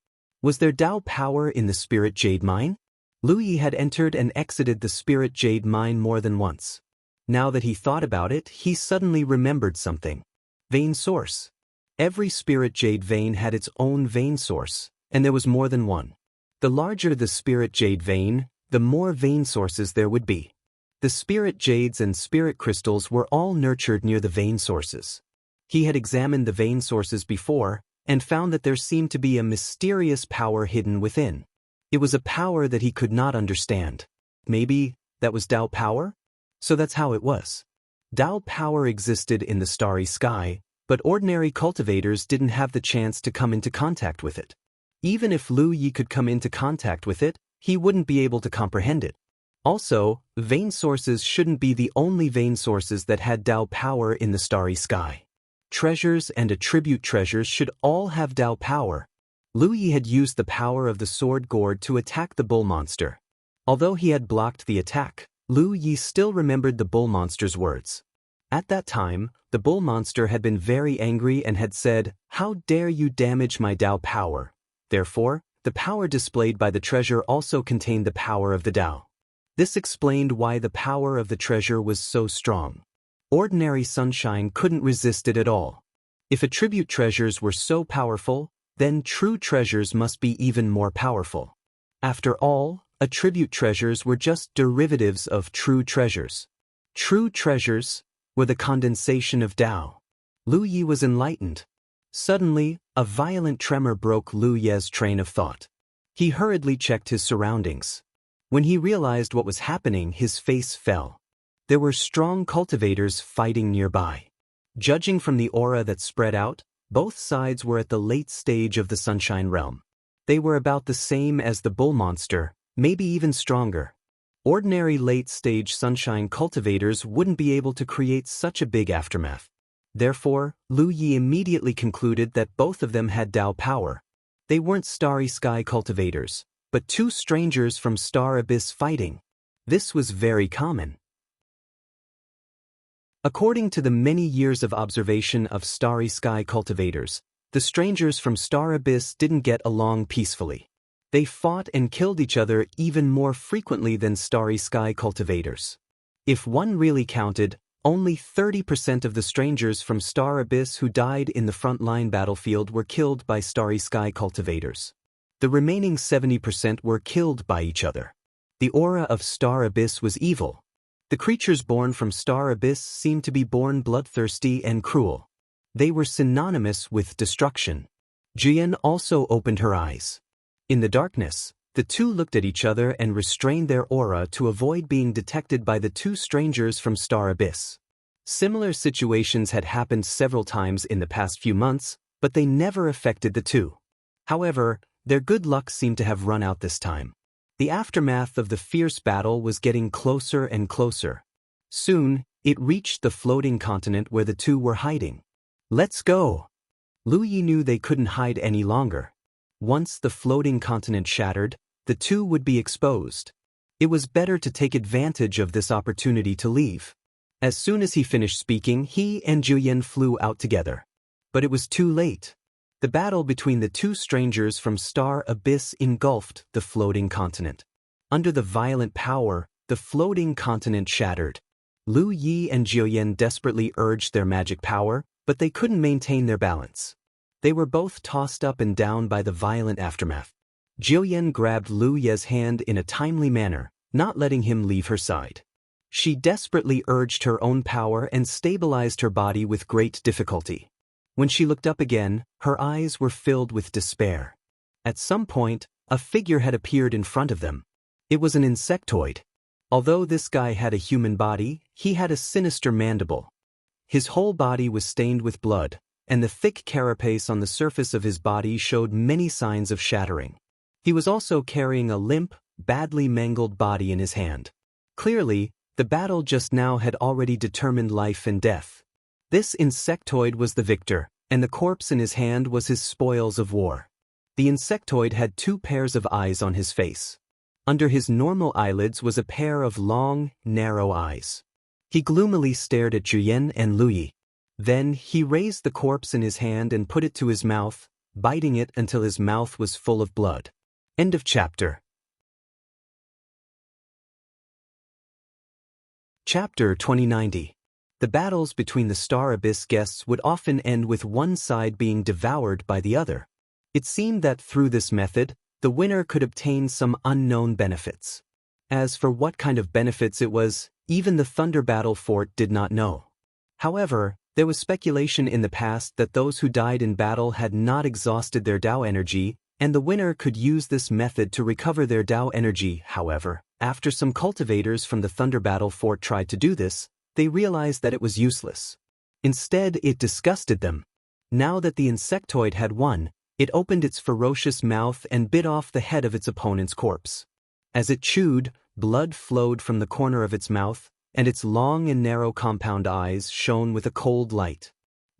Was there Tao power in the spirit jade mine? Lu Yi had entered and exited the spirit jade mine more than once. Now that he thought about it, he suddenly remembered something. Vein source. Every spirit jade vein had its own vein source, and there was more than one. The larger the spirit jade vein, the more vein sources there would be. The spirit jades and spirit crystals were all nurtured near the vein sources. He had examined the vein sources before, and found that there seemed to be a mysterious power hidden within. It was a power that he could not understand. Maybe that was Tao power? So that's how it was. Tao power existed in the starry sky, but ordinary cultivators didn't have the chance to come into contact with it. Even if Lu Yi could come into contact with it, he wouldn't be able to comprehend it. Also, vein sources shouldn't be the only vein sources that had Tao power in the starry sky. Treasures and attribute treasures should all have Tao power. Lu Yi had used the power of the sword gourd to attack the bull monster. Although he had blocked the attack, Lu Yi still remembered the bull monster's words. At that time, the bull monster had been very angry and had said, "How dare you damage my Tao power?" Therefore, the power displayed by the treasure also contained the power of the Tao. This explained why the power of the treasure was so strong. Ordinary sunshine couldn't resist it at all. If attribute treasures were so powerful, then true treasures must be even more powerful. After all, attribute treasures were just derivatives of true treasures. True treasures were the condensation of Tao. Lu Yi was enlightened. Suddenly, a violent tremor broke Lu Ye's train of thought. He hurriedly checked his surroundings. When he realized what was happening, his face fell. There were strong cultivators fighting nearby. Judging from the aura that spread out, both sides were at the late stage of the Sunshine Realm. They were about the same as the bull monster, maybe even stronger. Ordinary late-stage Sunshine cultivators wouldn't be able to create such a big aftermath. Therefore, Lu Yi immediately concluded that both of them had Tao power. They weren't Starry Sky cultivators, but two strangers from Star Abyss fighting. This was very common. According to the many years of observation of Starry Sky cultivators, the strangers from Star Abyss didn't get along peacefully. They fought and killed each other even more frequently than Starry Sky cultivators. If one really counted, only 30% of the strangers from Star Abyss who died in the front-line battlefield were killed by Starry Sky cultivators. The remaining 70% were killed by each other. The aura of Star Abyss was evil. The creatures born from Star Abyss seemed to be born bloodthirsty and cruel. They were synonymous with destruction. Jian also opened her eyes. In the darkness, the two looked at each other and restrained their aura to avoid being detected by the two strangers from Star Abyss. Similar situations had happened several times in the past few months, but they never affected the two. However, their good luck seemed to have run out this time. The aftermath of the fierce battle was getting closer and closer. Soon, it reached the floating continent where the two were hiding. "Let's go!" Lu Yi knew they couldn't hide any longer. Once the floating continent shattered, the two would be exposed. It was better to take advantage of this opportunity to leave. As soon as he finished speaking, he and Julian flew out together. But it was too late. The battle between the two strangers from Star Abyss engulfed the floating continent. Under the violent power, the floating continent shattered. Lu Yi and Julian desperately urged their magic power, but they couldn't maintain their balance. They were both tossed up and down by the violent aftermath. Julian grabbed Lu Ye's hand in a timely manner, not letting him leave her side. She desperately urged her own power and stabilized her body with great difficulty. When she looked up again, her eyes were filled with despair. At some point, a figure had appeared in front of them. It was an insectoid. Although this guy had a human body, he had a sinister mandible. His whole body was stained with blood, and the thick carapace on the surface of his body showed many signs of shattering. He was also carrying a limp, badly mangled body in his hand. Clearly, the battle just now had already determined life and death. This insectoid was the victor, and the corpse in his hand was his spoils of war. The insectoid had 2 pairs of eyes on his face. Under his normal eyelids was a pair of long, narrow eyes. He gloomily stared at Juyen and Lu Yi. Then he raised the corpse in his hand and put it to his mouth, biting it until his mouth was full of blood. End of chapter. Chapter 2090. The battles between the Star Abyss guests would often end with one side being devoured by the other. It seemed that through this method, the winner could obtain some unknown benefits. As for what kind of benefits it was, even the Thunder Battle Fort did not know. However, there was speculation in the past that those who died in battle had not exhausted their Tao energy, and the winner could use this method to recover their Tao energy. However, after some cultivators from the Thunder Battle Fort tried to do this, they realized that it was useless. Instead, it disgusted them. Now that the insectoid had won, it opened its ferocious mouth and bit off the head of its opponent's corpse. As it chewed, blood flowed from the corner of its mouth, and its long and narrow compound eyes shone with a cold light.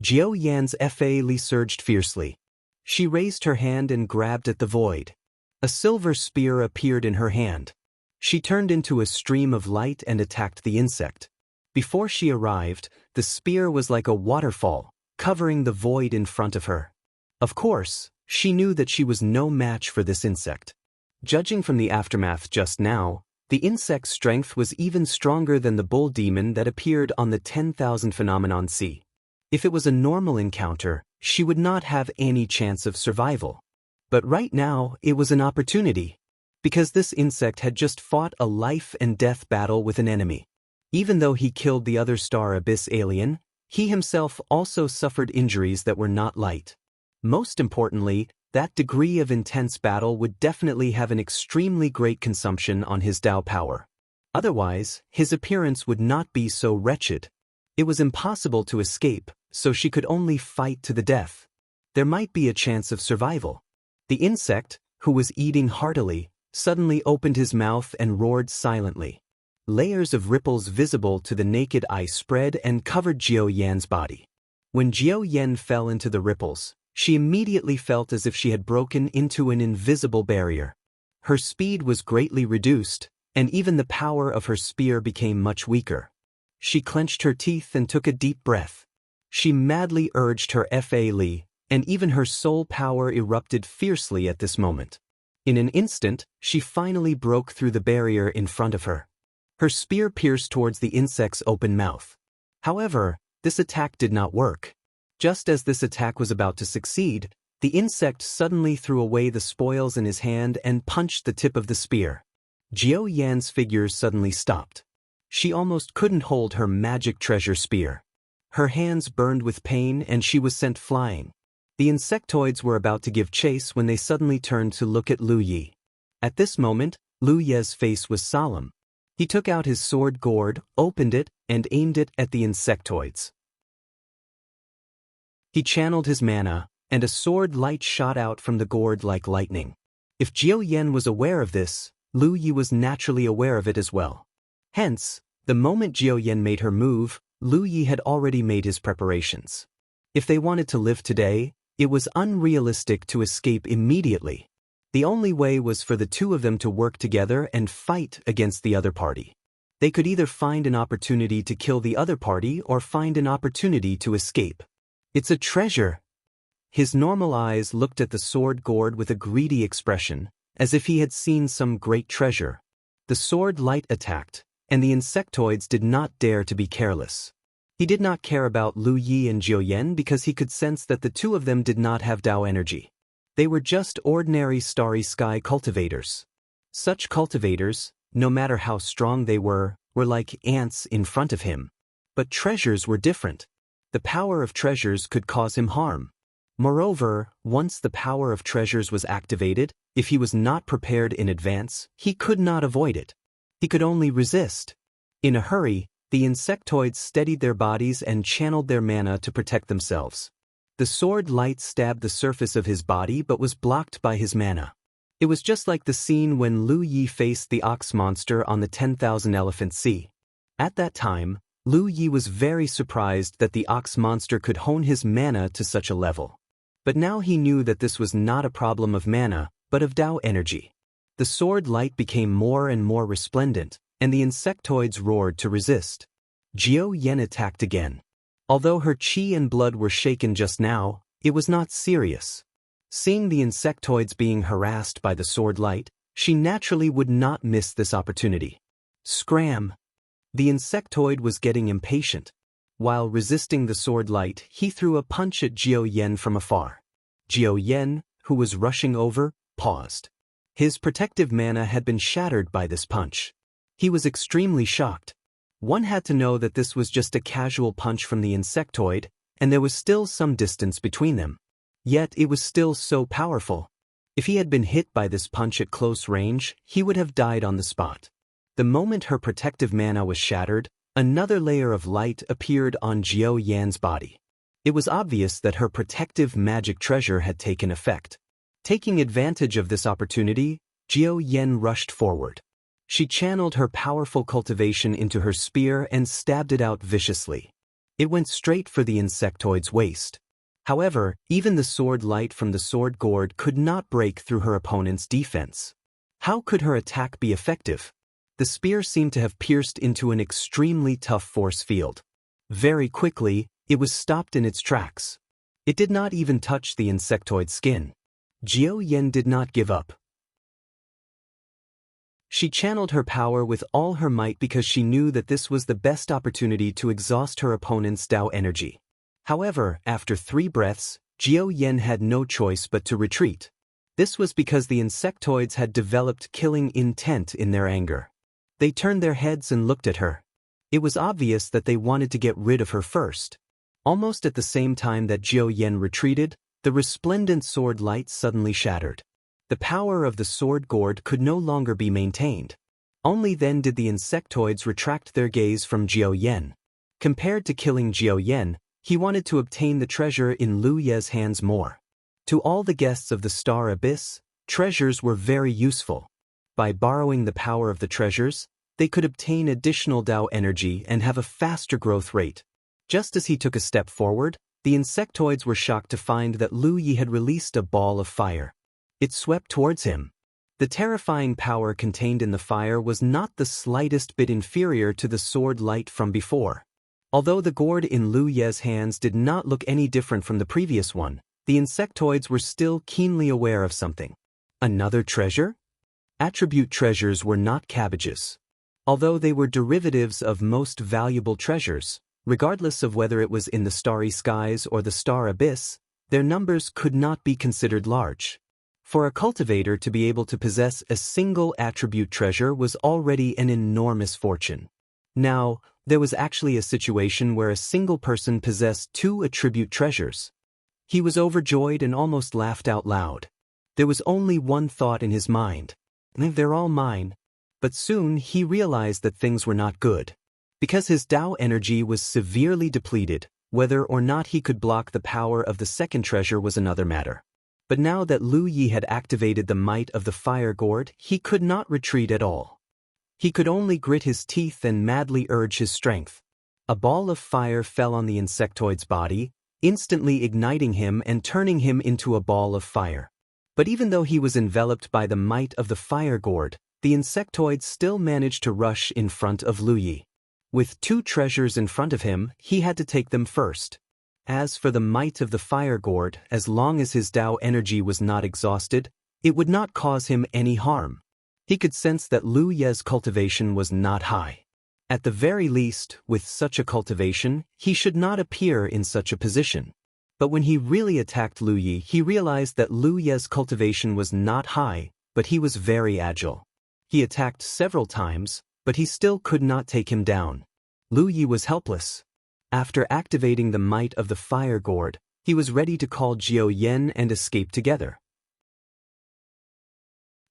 Jiao Yan's Fa surged fiercely. She raised her hand and grabbed at the void. A silver spear appeared in her hand. She turned into a stream of light and attacked the insect. Before she arrived, the spear was like a waterfall, covering the void in front of her. Of course, she knew that she was no match for this insect. Judging from the aftermath just now, the insect's strength was even stronger than the bull demon that appeared on the 10,000 phenomenon sea. If it was a normal encounter, she would not have any chance of survival. But right now, it was an opportunity. Because this insect had just fought a life and death battle with an enemy. Even though he killed the other Star Abyss alien, he himself also suffered injuries that were not light. Most importantly, that degree of intense battle would definitely have an extremely great consumption on his Tao power. Otherwise, his appearance would not be so wretched. It was impossible to escape, so she could only fight to the death. There might be a chance of survival. The insect, who was eating heartily, suddenly opened his mouth and roared silently. Layers of ripples visible to the naked eye spread and covered Jiao Yan's body. When Jiao Yan fell into the ripples, she immediately felt as if she had broken into an invisible barrier. Her speed was greatly reduced, and even the power of her spear became much weaker. She clenched her teeth and took a deep breath. She madly urged her Fa Li, and even her soul power erupted fiercely at this moment. In an instant, she finally broke through the barrier in front of her. Her spear pierced towards the insect's open mouth. However, this attack did not work. Just as this attack was about to succeed, the insect suddenly threw away the spoils in his hand and punched the tip of the spear. Jiao Yan's figure suddenly stopped. She almost couldn't hold her magic treasure spear. Her hands burned with pain and she was sent flying. The insectoids were about to give chase when they suddenly turned to look at Lu Yi. At this moment, Lu Yi's face was solemn. He took out his sword gourd, opened it, and aimed it at the insectoids. He channeled his mana, and a sword light shot out from the gourd like lightning. If Jiao Yan was aware of this, Lu Yi was naturally aware of it as well. Hence, the moment Jiao Yan made her move, Lu Yi had already made his preparations. If they wanted to live today, it was unrealistic to escape immediately. The only way was for the two of them to work together and fight against the other party. They could either find an opportunity to kill the other party or find an opportunity to escape. It's a treasure. His normal eyes looked at the sword gourd with a greedy expression, as if he had seen some great treasure. The sword light attacked, and the insectoids did not dare to be careless. He did not care about Lu Yi and Jiao Yan because he could sense that the two of them did not have Tao energy. They were just ordinary starry sky cultivators. Such cultivators, no matter how strong they were like ants in front of him. But treasures were different. The power of treasures could cause him harm. Moreover, once the power of treasures was activated, if he was not prepared in advance, he could not avoid it. He could only resist. In a hurry, The insectoids steadied their bodies and channeled their mana to protect themselves. The sword light stabbed the surface of his body but was blocked by his mana. It was just like the scene when Lu Yi faced the ox monster on the 10,000 Elephant Sea. At that time, Lu Yi was very surprised that the ox monster could hone his mana to such a level. But now he knew that this was not a problem of mana, but of Dao energy. The sword light became more and more resplendent, and the insectoids roared to resist. Jiao Yan attacked again. Although her qi and blood were shaken just now, it was not serious. Seeing the insectoids being harassed by the sword light, she naturally would not miss this opportunity. Scram! The insectoid was getting impatient. While resisting the sword light, he threw a punch at Jiao Yan from afar. Jiao Yan, who was rushing over, paused. His protective mana had been shattered by this punch. He was extremely shocked. One had to know that this was just a casual punch from the insectoid, and there was still some distance between them. Yet it was still so powerful. If he had been hit by this punch at close range, he would have died on the spot. The moment her protective mana was shattered, another layer of light appeared on Jiao Yan's body. It was obvious that her protective magic treasure had taken effect. Taking advantage of this opportunity, Jiao Yan rushed forward. She channeled her powerful cultivation into her spear and stabbed it out viciously. It went straight for the insectoid's waist. However, even the sword light from the sword gourd could not break through her opponent's defense. How could her attack be effective? The spear seemed to have pierced into an extremely tough force field. Very quickly, it was stopped in its tracks. It did not even touch the insectoid's skin. Jiao Yan did not give up. She channeled her power with all her might because she knew that this was the best opportunity to exhaust her opponent's Dao energy. However, after 3 breaths, Jiao Yan had no choice but to retreat. This was because the insectoids had developed killing intent in their anger. They turned their heads and looked at her. It was obvious that they wanted to get rid of her first. Almost at the same time that Jiao Yan retreated, the resplendent sword light suddenly shattered. The power of the sword gourd could no longer be maintained. Only then did the insectoids retract their gaze from Jiao Yan. Compared to killing Jiao Yan, he wanted to obtain the treasure in Lu Ye's hands more. To all the guests of the Star Abyss, treasures were very useful. By borrowing the power of the treasures, they could obtain additional Dao energy and have a faster growth rate. Just as he took a step forward, the insectoids were shocked to find that Lu Yi had released a ball of fire. It swept towards him. The terrifying power contained in the fire was not the slightest bit inferior to the sword light from before. Although the gourd in Lu Ye's hands did not look any different from the previous one, the insectoids were still keenly aware of something. Another treasure? Attribute treasures were not cabbages. Although they were derivatives of most valuable treasures, regardless of whether it was in the starry skies or the Star Abyss, their numbers could not be considered large. For a cultivator to be able to possess a single attribute treasure was already an enormous fortune. Now, there was actually a situation where a single person possessed 2 attribute treasures. He was overjoyed and almost laughed out loud. There was only one thought in his mind. They're all mine. But soon he realized that things were not good. Because his Dao energy was severely depleted, whether or not he could block the power of the second treasure was another matter. But now that Lu Yi had activated the might of the fire gourd, he could not retreat at all. He could only grit his teeth and madly urge his strength. A ball of fire fell on the insectoid's body, instantly igniting him and turning him into a ball of fire. But even though he was enveloped by the might of the fire gourd, the insectoid still managed to rush in front of Lu Yi. With 2 treasures in front of him, he had to take them first. As for the might of the fire gourd, as long as his Dao energy was not exhausted, it would not cause him any harm. He could sense that Lu Ye's cultivation was not high. At the very least, with such a cultivation, he should not appear in such a position. But when he really attacked Lu Yi, he realized that Lu Ye's cultivation was not high, but he was very agile. He attacked several times, but he still could not take him down. Lu Yi was helpless. After activating the might of the fire gourd, he was ready to call Jiao Yan and escape together.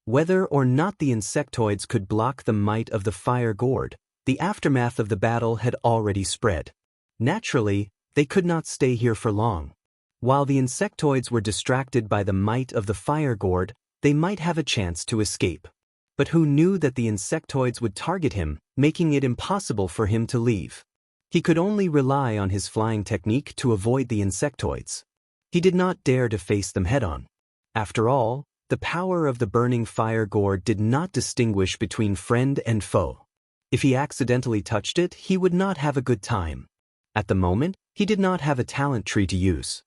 Whether or not the insectoids could block the might of the fire gourd, The aftermath of the battle had already spread. Naturally, they could not stay here for long. While the insectoids were distracted by the might of the fire gourd, they might have a chance to escape. But who knew that the insectoids would target him, making it impossible for him to leave? He could only rely on his flying technique to avoid the insectoids. He did not dare to face them head-on. After all, the power of the burning fire gourd did not distinguish between friend and foe. If he accidentally touched it, he would not have a good time. At the moment, he did not have a talent tree to use.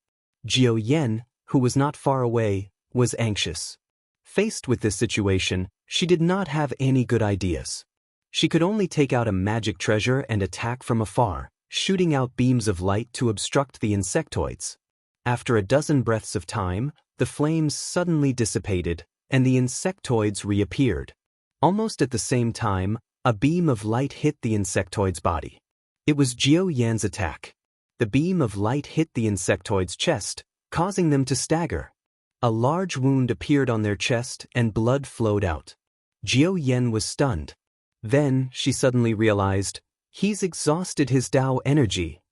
Jiao Yan, who was not far away, was anxious. Faced with this situation, she did not have any good ideas. She could only take out a magic treasure and attack from afar, shooting out beams of light to obstruct the insectoids. After a dozen breaths of time, the flames suddenly dissipated, and the insectoids reappeared. Almost at the same time, a beam of light hit the insectoid's body. It was Jiao Yan's attack. The beam of light hit the insectoid's chest, causing them to stagger. A large wound appeared on their chest and blood flowed out. Jiao Yan was stunned. Then, she suddenly realized, he's exhausted his Tao energy.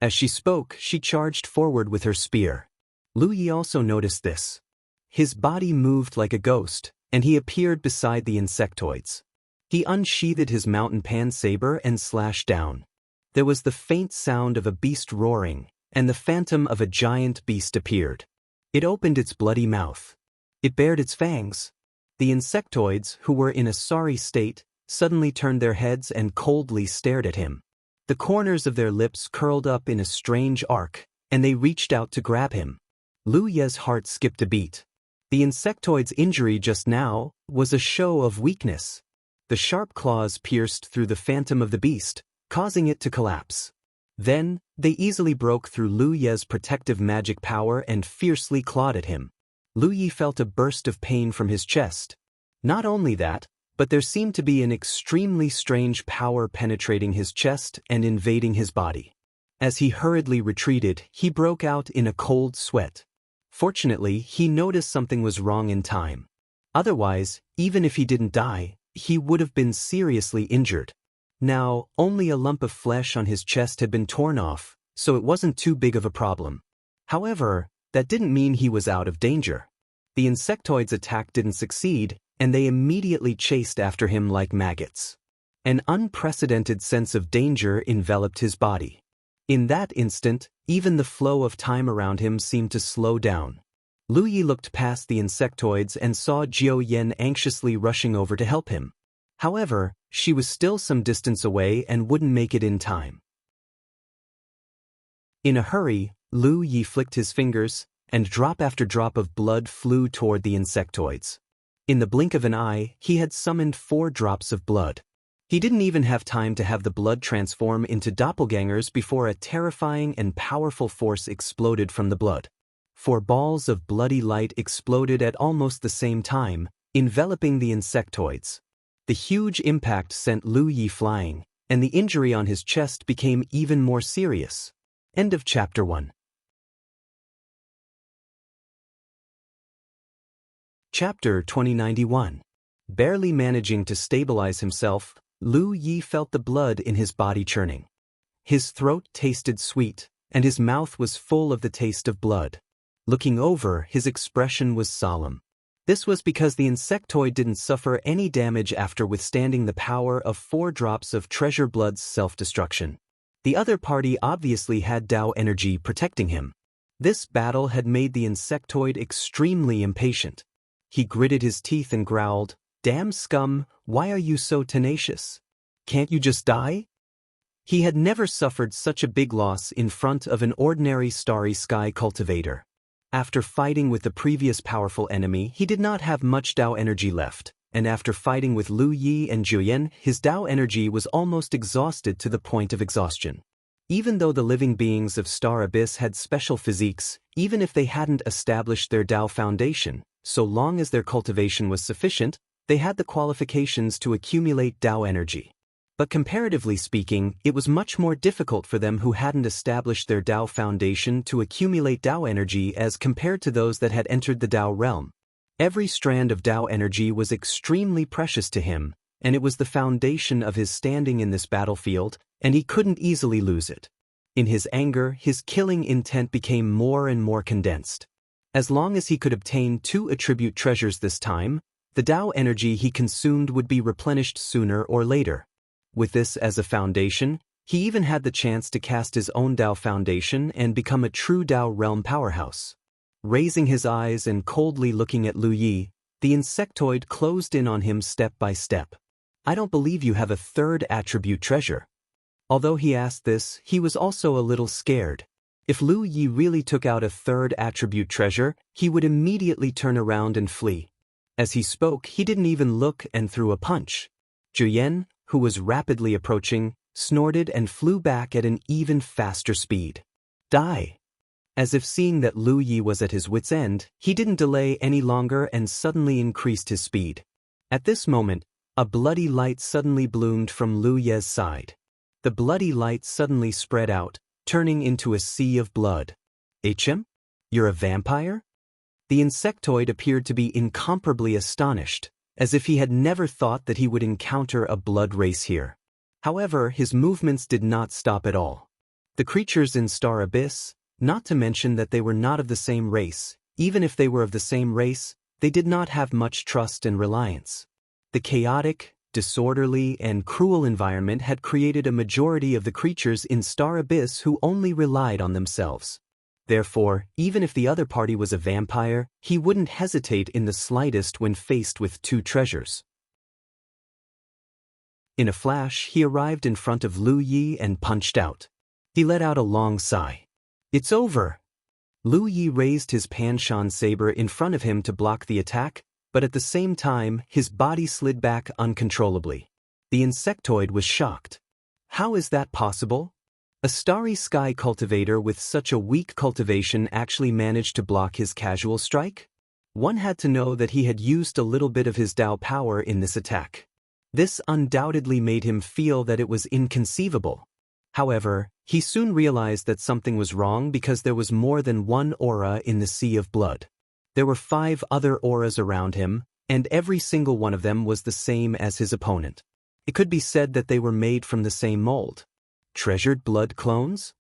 As she spoke, she charged forward with her spear. Lu Yi also noticed this. His body moved like a ghost, and he appeared beside the insectoids. He unsheathed his mountain pan saber and slashed down. There was the faint sound of a beast roaring, and the phantom of a giant beast appeared. It opened its bloody mouth. It bared its fangs. The insectoids, who were in a sorry state, suddenly turned their heads and coldly stared at him. The corners of their lips curled up in a strange arc, and they reached out to grab him. Lu Ye's heart skipped a beat. The insectoid's injury just now was a show of weakness. The sharp claws pierced through the phantom of the beast, causing it to collapse. Then, they easily broke through Lu Ye's protective magic power and fiercely clawed at him. Lu Yi felt a burst of pain from his chest. Not only that, but there seemed to be an extremely strange power penetrating his chest and invading his body. As he hurriedly retreated, he broke out in a cold sweat. Fortunately, he noticed something was wrong in time. Otherwise, even if he didn't die, he would have been seriously injured. Now, only a lump of flesh on his chest had been torn off, so it wasn't too big of a problem. However, that didn't mean he was out of danger. The insectoid's attack didn't succeed, and they immediately chased after him like maggots. An unprecedented sense of danger enveloped his body. In that instant, even the flow of time around him seemed to slow down. Lu Yi looked past the insectoids and saw Jiao Yan anxiously rushing over to help him. However, she was still some distance away and wouldn't make it in time. In a hurry, Lu Yi flicked his fingers, and drop after drop of blood flew toward the insectoids. In the blink of an eye, he had summoned 4 drops of blood. He didn't even have time to have the blood transform into doppelgangers before a terrifying and powerful force exploded from the blood. 4 balls of bloody light exploded at almost the same time, enveloping the insectoids. The huge impact sent Lu Yi flying, and the injury on his chest became even more serious. End of Chapter 1. Chapter 2091. Barely managing to stabilize himself, Lu Yi felt the blood in his body churning. His throat tasted sweet, and his mouth was full of the taste of blood. Looking over, his expression was solemn. This was because the insectoid didn't suffer any damage after withstanding the power of 4 drops of treasure blood's self-destruction. The other party obviously had Tao energy protecting him. This battle had made the insectoid extremely impatient. He gritted his teeth and growled, "Damn scum, why are you so tenacious? Can't you just die?" He had never suffered such a big loss in front of an ordinary starry sky cultivator. After fighting with the previous powerful enemy, he did not have much Tao energy left, and after fighting with Lu Yi and Jiao Yan, his Tao energy was almost exhausted to the point of exhaustion. Even though the living beings of Star Abyss had special physiques, even if they hadn't established their Tao foundation, so long as their cultivation was sufficient, they had the qualifications to accumulate Tao energy. But comparatively speaking, it was much more difficult for them who hadn't established their Tao foundation to accumulate Tao energy as compared to those that had entered the Tao realm. Every strand of Tao energy was extremely precious to him, and it was the foundation of his standing in this battlefield, and he couldn't easily lose it. In his anger, his killing intent became more and more condensed. As long as he could obtain 2 attribute treasures this time, the Tao energy he consumed would be replenished sooner or later. With this as a foundation, he even had the chance to cast his own Tao foundation and become a true Tao realm powerhouse. Raising his eyes and coldly looking at Lu Yi, the insectoid closed in on him step by step. "I don't believe you have a 3rd attribute treasure." Although he asked this, he was also a little scared. If Lu Yi really took out a 3rd attribute treasure, he would immediately turn around and flee. As he spoke, he didn't even look and threw a punch. Zhu Yan, who was rapidly approaching, snorted and flew back at an even faster speed. "Die!" As if seeing that Lu Yi was at his wit's end, he didn't delay any longer and suddenly increased his speed. At this moment, a bloody light suddenly bloomed from Lu Ye's side. The bloody light suddenly spread out, turning into a sea of blood. "HM? You're a vampire?" The insectoid appeared to be incomparably astonished, as if he had never thought that he would encounter a blood race here. However, his movements did not stop at all. The creatures in Star Abyss, not to mention that they were not of the same race, even if they were of the same race, they did not have much trust and reliance. The chaotic, disorderly, and cruel environment had created a majority of the creatures in Star Abyss who only relied on themselves. Therefore, even if the other party was a vampire, he wouldn't hesitate in the slightest when faced with 2 treasures. In a flash, he arrived in front of Lu Yi and punched out. He let out a long sigh. "It's over!" Lu Yi raised his Panshan saber in front of him to block the attack, but at the same time, his body slid back uncontrollably. The insectoid was shocked. How is that possible? A starry sky cultivator with such a weak cultivation actually managed to block his casual strike? One had to know that he had used a little bit of his Tao power in this attack. This undoubtedly made him feel that it was inconceivable. However, he soon realized that something was wrong because there was more than one aura in the sea of blood. There were 5 other auras around him, and every single one of them was the same as his opponent. It could be said that they were made from the same mold. Treasured blood clones?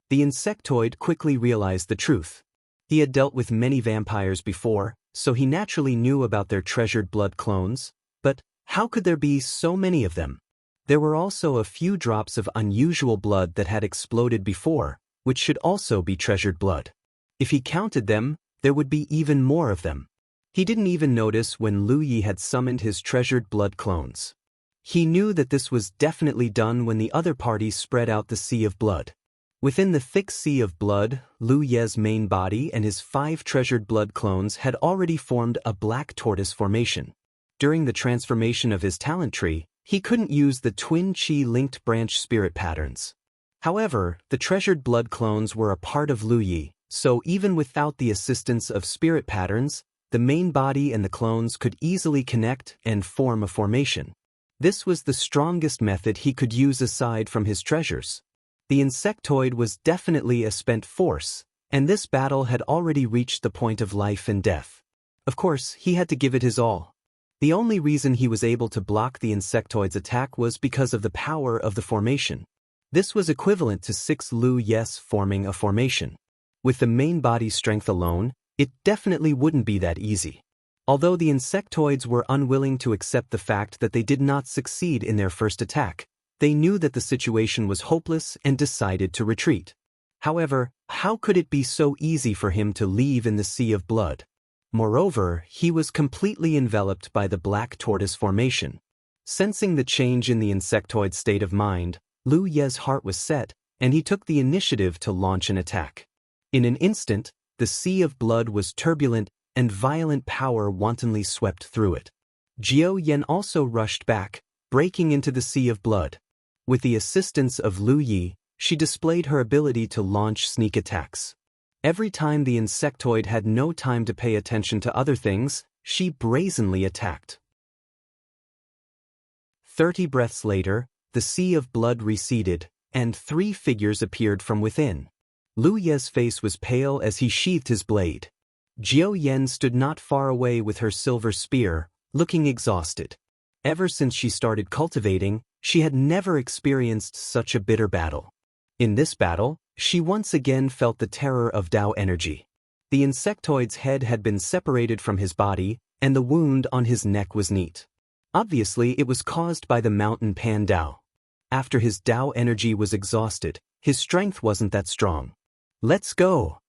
The insectoid quickly realized the truth. He had dealt with many vampires before, so he naturally knew about their treasured blood clones, but how could there be so many of them? There were also a few drops of unusual blood that had exploded before, which should also be treasured blood. If he counted them, there would be even more of them. He didn't even notice when Lu Yi had summoned his treasured blood clones. He knew that this was definitely done when the other party spread out the sea of blood. Within the thick sea of blood, Lu Ye's main body and his 5 treasured blood clones had already formed a black tortoise formation. During the transformation of his talent tree, he couldn't use the twin chi-linked branch spirit patterns. However, the treasured blood clones were a part of Lu Yi, so even without the assistance of spirit patterns, the main body and the clones could easily connect and form a formation. This was the strongest method he could use aside from his treasures. The insectoid was definitely a spent force, and this battle had already reached the point of life and death. Of course, he had to give it his all. The only reason he was able to block the insectoid's attack was because of the power of the formation. This was equivalent to 6 Lu Yes forming a formation. With the main body strength alone, it definitely wouldn't be that easy. Although the insectoids were unwilling to accept the fact that they did not succeed in their first attack, they knew that the situation was hopeless and decided to retreat. However, how could it be so easy for him to leave in the sea of blood? Moreover, he was completely enveloped by the black tortoise formation. Sensing the change in the insectoid's state of mind, Lu Ye's heart was set, and he took the initiative to launch an attack. In an instant, the sea of blood was turbulent, and violent power wantonly swept through it. Jiao Yan also rushed back, breaking into the sea of blood. With the assistance of Lu Yi, she displayed her ability to launch sneak attacks. Every time the insectoid had no time to pay attention to other things, she brazenly attacked. 30 breaths later, the sea of blood receded, and 3 figures appeared from within. Lu Ye's face was pale as he sheathed his blade. Jiao Yan stood not far away with her silver spear, looking exhausted. Ever since she started cultivating, she had never experienced such a bitter battle. In this battle, she once again felt the terror of Tao energy. The insectoid's head had been separated from his body, and the wound on his neck was neat. Obviously, it was caused by the mountain pan Tao. After his Tao energy was exhausted, his strength wasn't that strong. "Let's go!"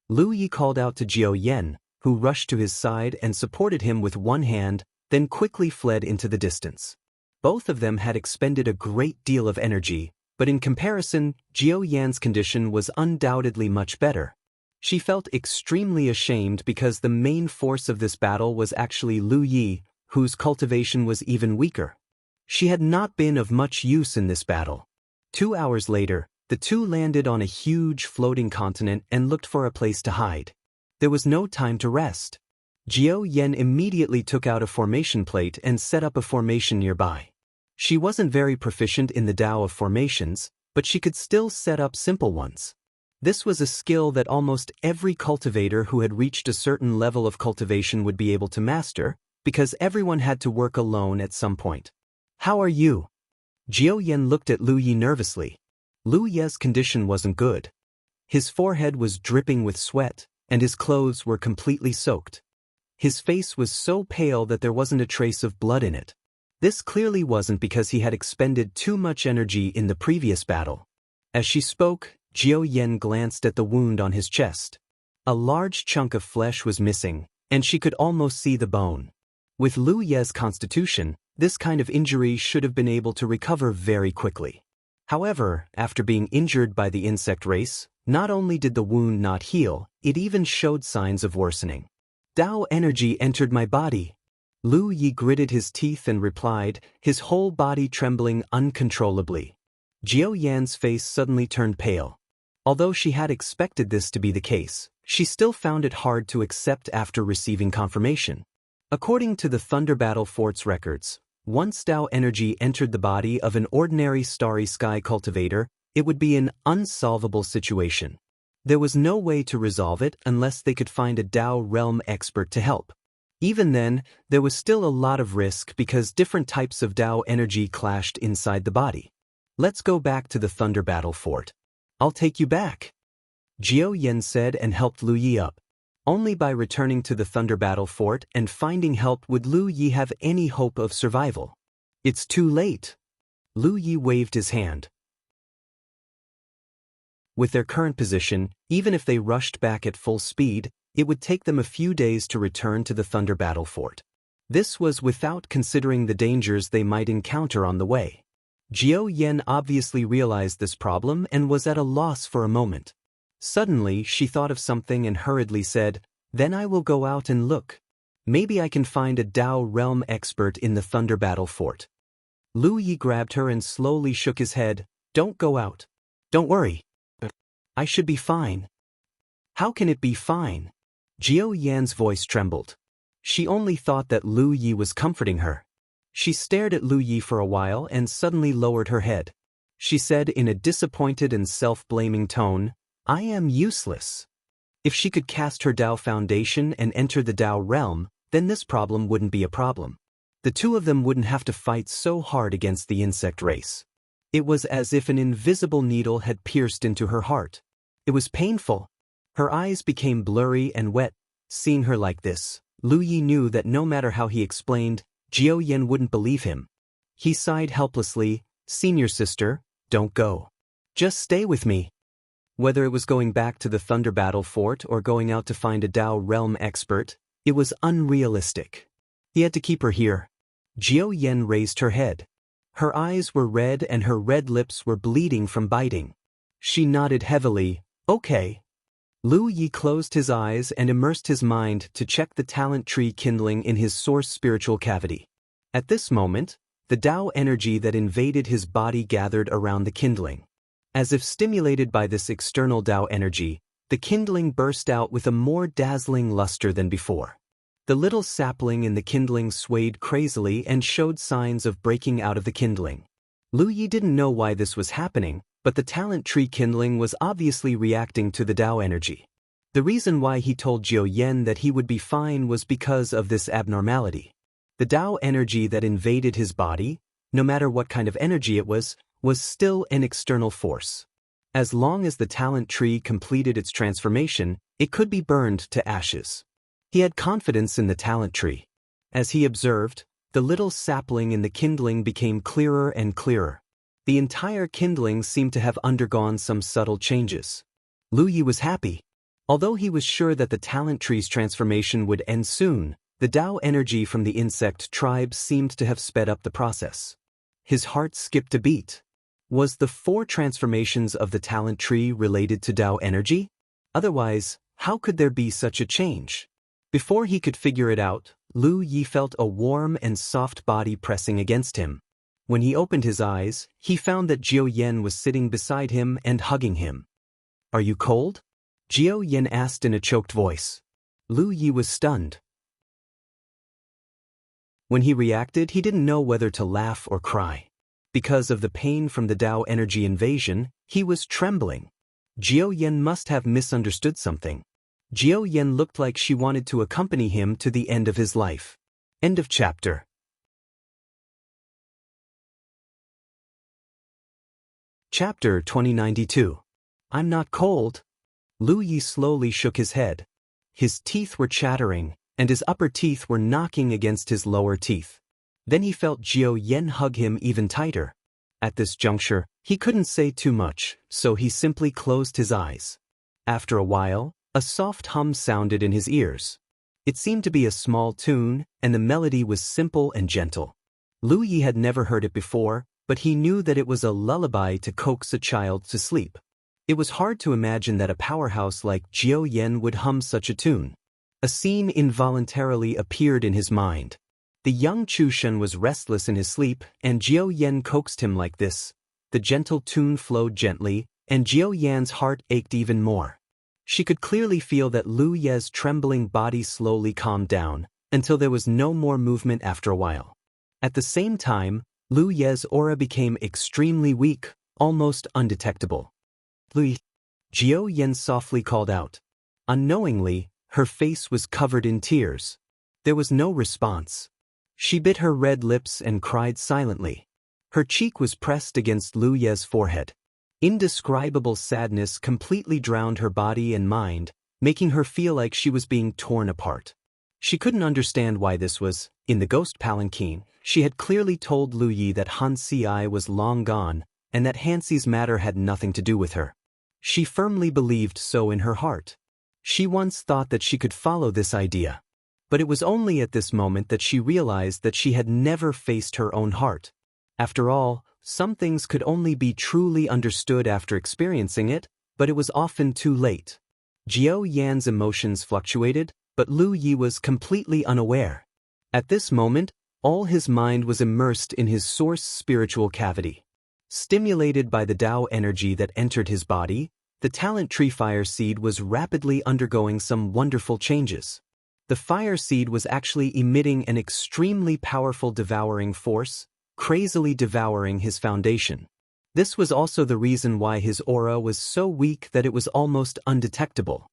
Lu Yi called out to Jiao Yan, who rushed to his side and supported him with one hand, then quickly fled into the distance. Both of them had expended a great deal of energy, but in comparison, Jiao Yan's condition was undoubtedly much better. She felt extremely ashamed because the main force of this battle was actually Lu Yi, whose cultivation was even weaker. She had not been of much use in this battle. 2 hours later, the two landed on a huge floating continent and looked for a place to hide. There was no time to rest. Jiao Yan immediately took out a formation plate and set up a formation nearby. She wasn't very proficient in the Tao of formations, but she could still set up simple ones. This was a skill that almost every cultivator who had reached a certain level of cultivation would be able to master, because everyone had to work alone at some point. "How are you?" Jiao Yan looked at Lu Yi nervously. Lu Yi's condition wasn't good. His forehead was dripping with sweat, and his clothes were completely soaked. His face was so pale that there wasn't a trace of blood in it. This clearly wasn't because he had expended too much energy in the previous battle. As she spoke, Jiao Yan glanced at the wound on his chest. A large chunk of flesh was missing, and she could almost see the bone. With Lu Yi's constitution, this kind of injury should have been able to recover very quickly. However, after being injured by the insect race, not only did the wound not heal, it even showed signs of worsening. "Tao energy entered my body." Lu Yi gritted his teeth and replied, his whole body trembling uncontrollably. Jiao Yan's face suddenly turned pale. Although she had expected this to be the case, she still found it hard to accept after receiving confirmation. According to the Thunder Battle Fort's records, once Tao energy entered the body of an ordinary Starry Sky cultivator, it would be an unsolvable situation. There was no way to resolve it unless they could find a Tao realm expert to help. Even then, there was still a lot of risk because different types of Tao energy clashed inside the body. "Let's go back to the Thunder Battle Fort. I'll take you back," Jiao Yan said and helped Lu Yi up. Only by returning to the Thunder Battle Fort and finding help would Lu Yi have any hope of survival. "It's too late." Lu Yi waved his hand. With their current position, even if they rushed back at full speed, it would take them a few days to return to the Thunder Battle Fort. This was without considering the dangers they might encounter on the way. Jiao Yan obviously realized this problem and was at a loss for a moment. Suddenly, she thought of something and hurriedly said, "Then I will go out and look. Maybe I can find a Tao realm expert in the Thunder Battle Fort." Lu Yi grabbed her and slowly shook his head. "Don't go out. Don't worry. I should be fine." "How can it be fine?" Jiao Yan's voice trembled. She only thought that Lu Yi was comforting her. She stared at Lu Yi for a while and suddenly lowered her head. She said in a disappointed and self-blaming tone, "I am useless." If she could cast her Tao foundation and enter the Tao realm, then this problem wouldn't be a problem. The two of them wouldn't have to fight so hard against the insect race. It was as if an invisible needle had pierced into her heart. It was painful. Her eyes became blurry and wet. Seeing her like this, Lu Yi knew that no matter how he explained, Jiao Yan wouldn't believe him. He sighed helplessly, "Senior sister, don't go. Just stay with me." Whether it was going back to the Thunder Battle Fort or going out to find a Tao realm expert, it was unrealistic. He had to keep her here. Jiao Yan raised her head. Her eyes were red and her red lips were bleeding from biting. She nodded heavily, "Okay." Lu Yi closed his eyes and immersed his mind to check the talent tree kindling in his source spiritual cavity. At this moment, the Tao energy that invaded his body gathered around the kindling. As if stimulated by this external Tao energy, the kindling burst out with a more dazzling luster than before. The little sapling in the kindling swayed crazily and showed signs of breaking out of the kindling. Lu Yi didn't know why this was happening, but the talent tree kindling was obviously reacting to the Tao energy. The reason why he told Jiao Yan that he would be fine was because of this abnormality. The Tao energy that invaded his body, no matter what kind of energy it was still an external force. As long as the talent tree completed its transformation, it could be burned to ashes. He had confidence in the talent tree. As he observed, the little sapling in the kindling became clearer and clearer. The entire kindling seemed to have undergone some subtle changes. Lu Yi was happy. Although he was sure that the talent tree's transformation would end soon, the Tao energy from the insect tribe seemed to have sped up the process. His heart skipped a beat. Was the 4 transformations of the talent tree related to Tao energy? Otherwise, how could there be such a change? Before he could figure it out, Lu Yi felt a warm and soft body pressing against him. When he opened his eyes, he found that Jiao Yan was sitting beside him and hugging him. "Are you cold?" Jiao Yan asked in a choked voice. Lu Yi was stunned. When he reacted, he didn't know whether to laugh or cry. Because of the pain from the Tao energy invasion, he was trembling. Jiao Yan must have misunderstood something. Jiao Yan looked like she wanted to accompany him to the end of his life. End of chapter. Chapter 2092. I'm not cold. Lu Yi slowly shook his head. His teeth were chattering, and his upper teeth were knocking against his lower teeth. Then he felt Jiao Yan hug him even tighter. At this juncture, he couldn't say too much, so he simply closed his eyes. After a while, a soft hum sounded in his ears. It seemed to be a small tune, and the melody was simple and gentle. Lu Yi had never heard it before, but he knew that it was a lullaby to coax a child to sleep. It was hard to imagine that a powerhouse like Jiao Yan would hum such a tune. A scene involuntarily appeared in his mind. The young Chu Shen was restless in his sleep, and Jiao Yan coaxed him like this. The gentle tune flowed gently, and Jiao Yan's heart ached even more. She could clearly feel that Lu Ye's trembling body slowly calmed down, until there was no more movement after a while. At the same time, Lu Ye's aura became extremely weak, almost undetectable. Lu Yi. Jiao Yan softly called out. Unknowingly, her face was covered in tears. There was no response. She bit her red lips and cried silently. Her cheek was pressed against Lu Ye's forehead. Indescribable sadness completely drowned her body and mind, making her feel like she was being torn apart. She couldn't understand why this was. In the ghost palanquin, she had clearly told Lu Yi that Han Si was long gone, and that Hansi's matter had nothing to do with her. She firmly believed so in her heart. She once thought that she could follow this idea. But it was only at this moment that she realized that she had never faced her own heart. After all, some things could only be truly understood after experiencing it, but it was often too late. Jiao Yan's emotions fluctuated, but Lu Yi was completely unaware. At this moment, all his mind was immersed in his source spiritual cavity. Stimulated by the Tao energy that entered his body, the talent tree fire seed was rapidly undergoing some wonderful changes. The fire seed was actually emitting an extremely powerful devouring force, crazily devouring his foundation. This was also the reason why his aura was so weak that it was almost undetectable.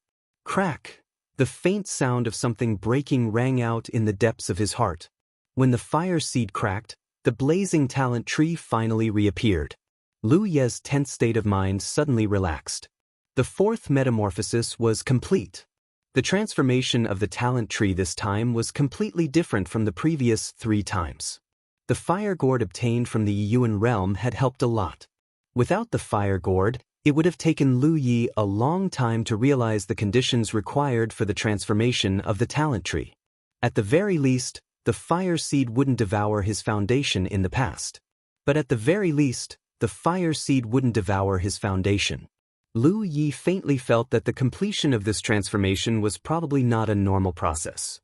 Crack! The faint sound of something breaking rang out in the depths of his heart. When the fire seed cracked, the blazing talent tree finally reappeared. Lu Ye's tense state of mind suddenly relaxed. The 4th metamorphosis was complete. The transformation of the talent tree this time was completely different from the previous 3 times. The fire gourd obtained from the Yuan realm had helped a lot. Without the fire gourd, it would have taken Lu Yi a long time to realize the conditions required for the transformation of the talent tree. At the very least, the fire seed wouldn't devour his foundation in the past. But at the very least, the fire seed wouldn't devour his foundation. Lu Yi faintly felt that the completion of this transformation was probably not a normal process.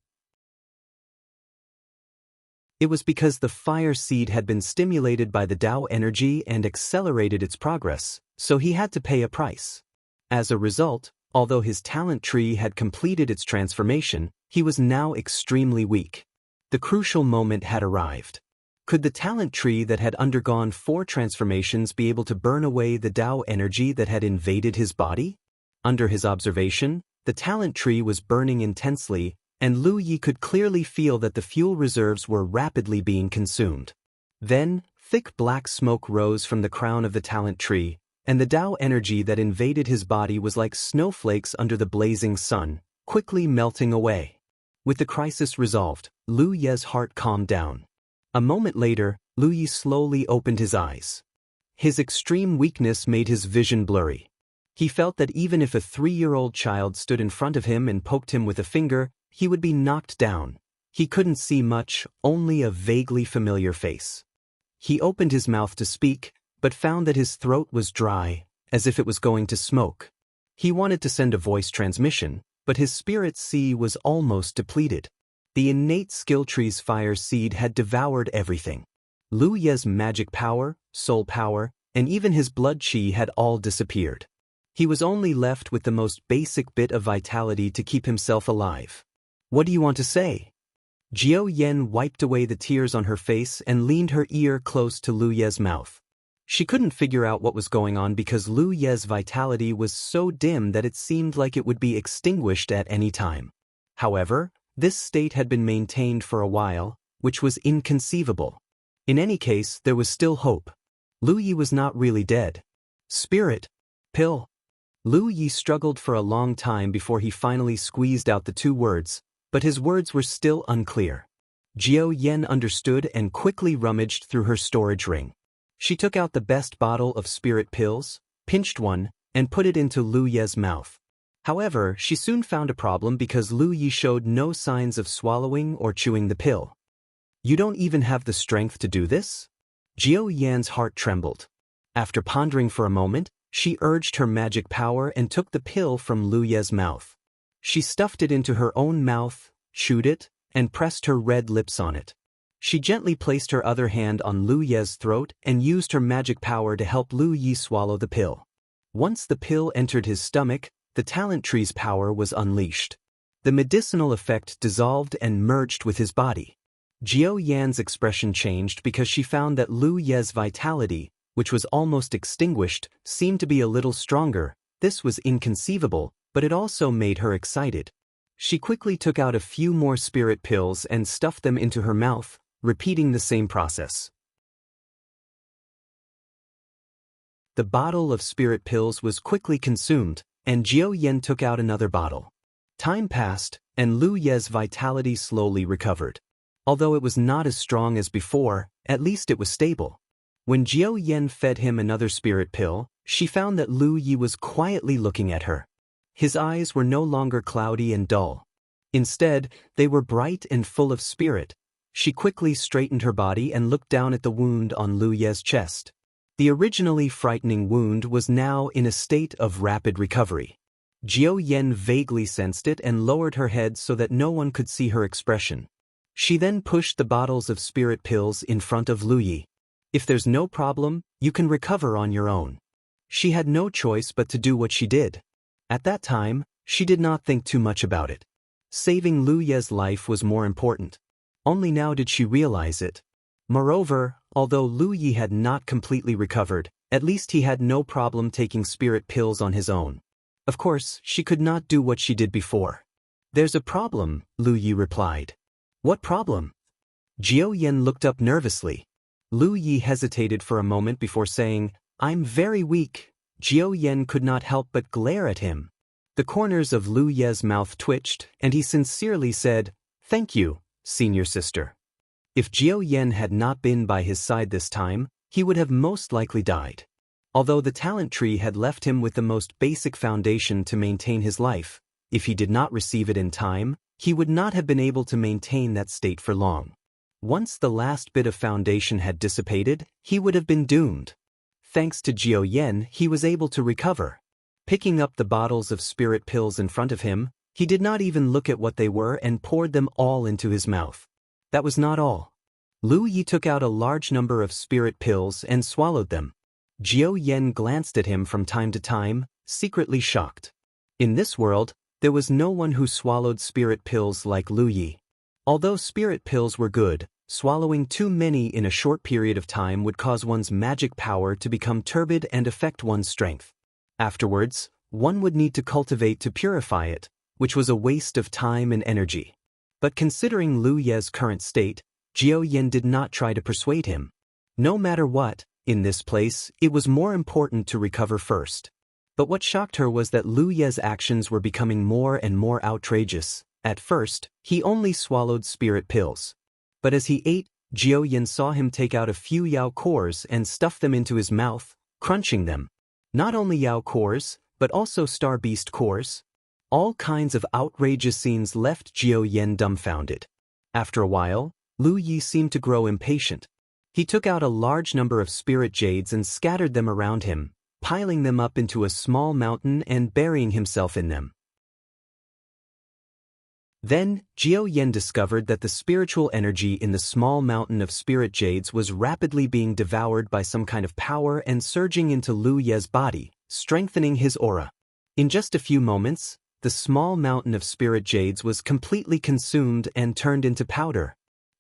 It was because the fire seed had been stimulated by the Tao energy and accelerated its progress, so he had to pay a price. As a result, although his talent tree had completed its transformation, he was now extremely weak. The crucial moment had arrived. Could the talent tree that had undergone 4 transformations be able to burn away the Tao energy that had invaded his body? Under his observation, the talent tree was burning intensely, and Lu Yi could clearly feel that the fuel reserves were rapidly being consumed. Then, thick black smoke rose from the crown of the talent tree, and the Tao energy that invaded his body was like snowflakes under the blazing sun, quickly melting away. With the crisis resolved, Lu Ye's heart calmed down. A moment later, Lu Yi slowly opened his eyes. His extreme weakness made his vision blurry. He felt that even if a 3-year-old child stood in front of him and poked him with a finger, he would be knocked down. He couldn't see much, only a vaguely familiar face. He opened his mouth to speak, but found that his throat was dry, as if it was going to smoke. He wanted to send a voice transmission, but his spirit seed was almost depleted. The innate skill tree's fire seed had devoured everything. Lu Ye's magic power, soul power, and even his blood chi had all disappeared. He was only left with the most basic bit of vitality to keep himself alive. "What do you want to say?" Jiao Yen wiped away the tears on her face and leaned her ear close to Lu Ye's mouth. She couldn't figure out what was going on because Lu Ye's vitality was so dim that it seemed like it would be extinguished at any time. However, this state had been maintained for a while, which was inconceivable. In any case, there was still hope. Lu Yi was not really dead. Spirit pill. Lu Yi struggled for a long time before he finally squeezed out the 2 words, but his words were still unclear. Jiao Yen understood and quickly rummaged through her storage ring. She took out the best bottle of spirit pills, pinched one, and put it into Lu Ye's mouth. However, she soon found a problem because Lu Yi showed no signs of swallowing or chewing the pill. "You don't even have the strength to do this?" Jiao Yan's heart trembled. After pondering for a moment, she urged her magic power and took the pill from Lu Ye's mouth. She stuffed it into her own mouth, chewed it, and pressed her red lips on it. She gently placed her other hand on Lu Ye's throat and used her magic power to help Lu Yi swallow the pill. Once the pill entered his stomach, the talent tree's power was unleashed. The medicinal effect dissolved and merged with his body. Jiao Yan's expression changed because she found that Lu Ye's vitality, which was almost extinguished, seemed to be a little stronger. This was inconceivable, but it also made her excited. She quickly took out a few more spirit pills and stuffed them into her mouth, repeating the same process. The bottle of spirit pills was quickly consumed, and Jiao Yan took out another bottle. Time passed, and Lu Ye's vitality slowly recovered. Although it was not as strong as before, at least it was stable. When Jiao Yan fed him another spirit pill, she found that Lu Yi was quietly looking at her. His eyes were no longer cloudy and dull. Instead, they were bright and full of spirit. She quickly straightened her body and looked down at the wound on Lu Ye's chest. The originally frightening wound was now in a state of rapid recovery. Jiao Yan vaguely sensed it and lowered her head so that no one could see her expression. She then pushed the bottles of spirit pills in front of Lu Yi. "If there's no problem, you can recover on your own." She had no choice but to do what she did. At that time, she did not think too much about it. Saving Lu Ye's life was more important. Only now did she realize it. Moreover, although Lu Yi had not completely recovered, at least he had no problem taking spirit pills on his own. Of course, she could not do what she did before. "There's a problem," Lu Yi replied. "What problem?" Jiao Yan looked up nervously. Lu Yi hesitated for a moment before saying, "I'm very weak." Jiao Yan could not help but glare at him. The corners of Lu Ye's mouth twitched, and he sincerely said, "Thank you, senior sister." If Jiao Yan had not been by his side this time, he would have most likely died. Although the talent tree had left him with the most basic foundation to maintain his life, if he did not receive it in time, he would not have been able to maintain that state for long. Once the last bit of foundation had dissipated, he would have been doomed. Thanks to Jiao Yan, he was able to recover. Picking up the bottles of spirit pills in front of him, he did not even look at what they were and poured them all into his mouth. That was not all. Lu Yi took out a large number of spirit pills and swallowed them. Jiao Yan glanced at him from time to time, secretly shocked. In this world, there was no one who swallowed spirit pills like Lu Yi. Although spirit pills were good, swallowing too many in a short period of time would cause one's magic power to become turbid and affect one's strength. Afterwards, one would need to cultivate to purify it, which was a waste of time and energy. But considering Lu Ye's current state, Jiao Yin did not try to persuade him. No matter what, in this place, it was more important to recover first. But what shocked her was that Lu Ye's actions were becoming more and more outrageous. At first, he only swallowed spirit pills. But as he ate, Jiao Yin saw him take out a few Yao cores and stuff them into his mouth, crunching them. Not only Yao cores, but also Star Beast cores. All kinds of outrageous scenes left Jiao Yin dumbfounded. After a while, Lu Yi seemed to grow impatient. He took out a large number of spirit jades and scattered them around him, piling them up into a small mountain and burying himself in them. Then, Jiao Yin discovered that the spiritual energy in the small mountain of spirit jades was rapidly being devoured by some kind of power and surging into Lu Ye's body, strengthening his aura. In just a few moments, the small mountain of spirit jades was completely consumed and turned into powder.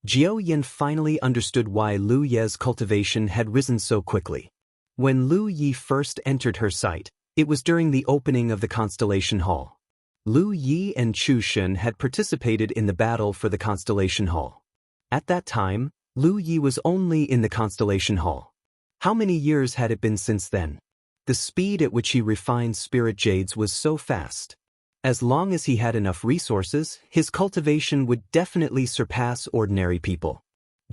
Jiao Yin finally understood why Lu Ye's cultivation had risen so quickly. When Lu Yi first entered her sight, it was during the opening of the Constellation Hall. Lu Yi and Chu Shen had participated in the battle for the Constellation Hall. At that time, Lu Yi was only in the Constellation Hall. How many years had it been since then? The speed at which he refined spirit jades was so fast. As long as he had enough resources, his cultivation would definitely surpass ordinary people.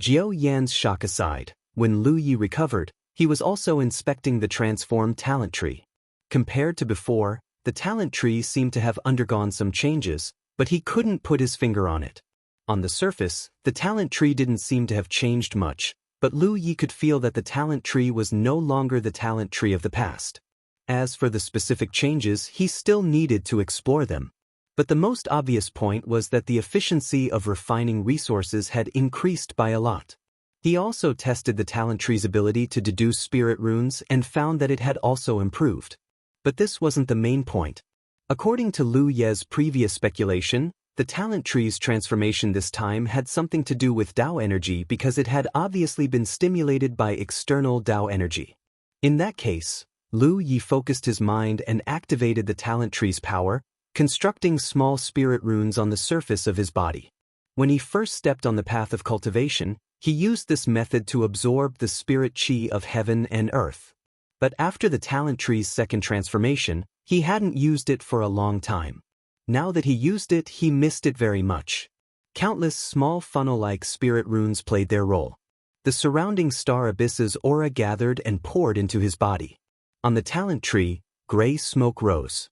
Jiao Yan's shock aside, when Lu Yi recovered, he was also inspecting the transformed talent tree. Compared to before, the talent tree seemed to have undergone some changes, but he couldn't put his finger on it. On the surface, the talent tree didn't seem to have changed much, but Lu Yi could feel that the talent tree was no longer the talent tree of the past. As for the specific changes, he still needed to explore them. But the most obvious point was that the efficiency of refining resources had increased by a lot. He also tested the talent tree's ability to deduce spirit runes and found that it had also improved. But this wasn't the main point. According to Lu Ye's previous speculation, the talent tree's transformation this time had something to do with Dao energy because it had obviously been stimulated by external Dao energy. In that case, Lu Yi focused his mind and activated the talent tree's power, constructing small spirit runes on the surface of his body. When he first stepped on the path of cultivation, he used this method to absorb the spirit chi of heaven and earth. But after the talent tree's second transformation, he hadn't used it for a long time. Now that he used it, he missed it very much. Countless small funnel-like spirit runes played their role. The surrounding star abyss's aura gathered and poured into his body. On the talent tree, gray smoke rose.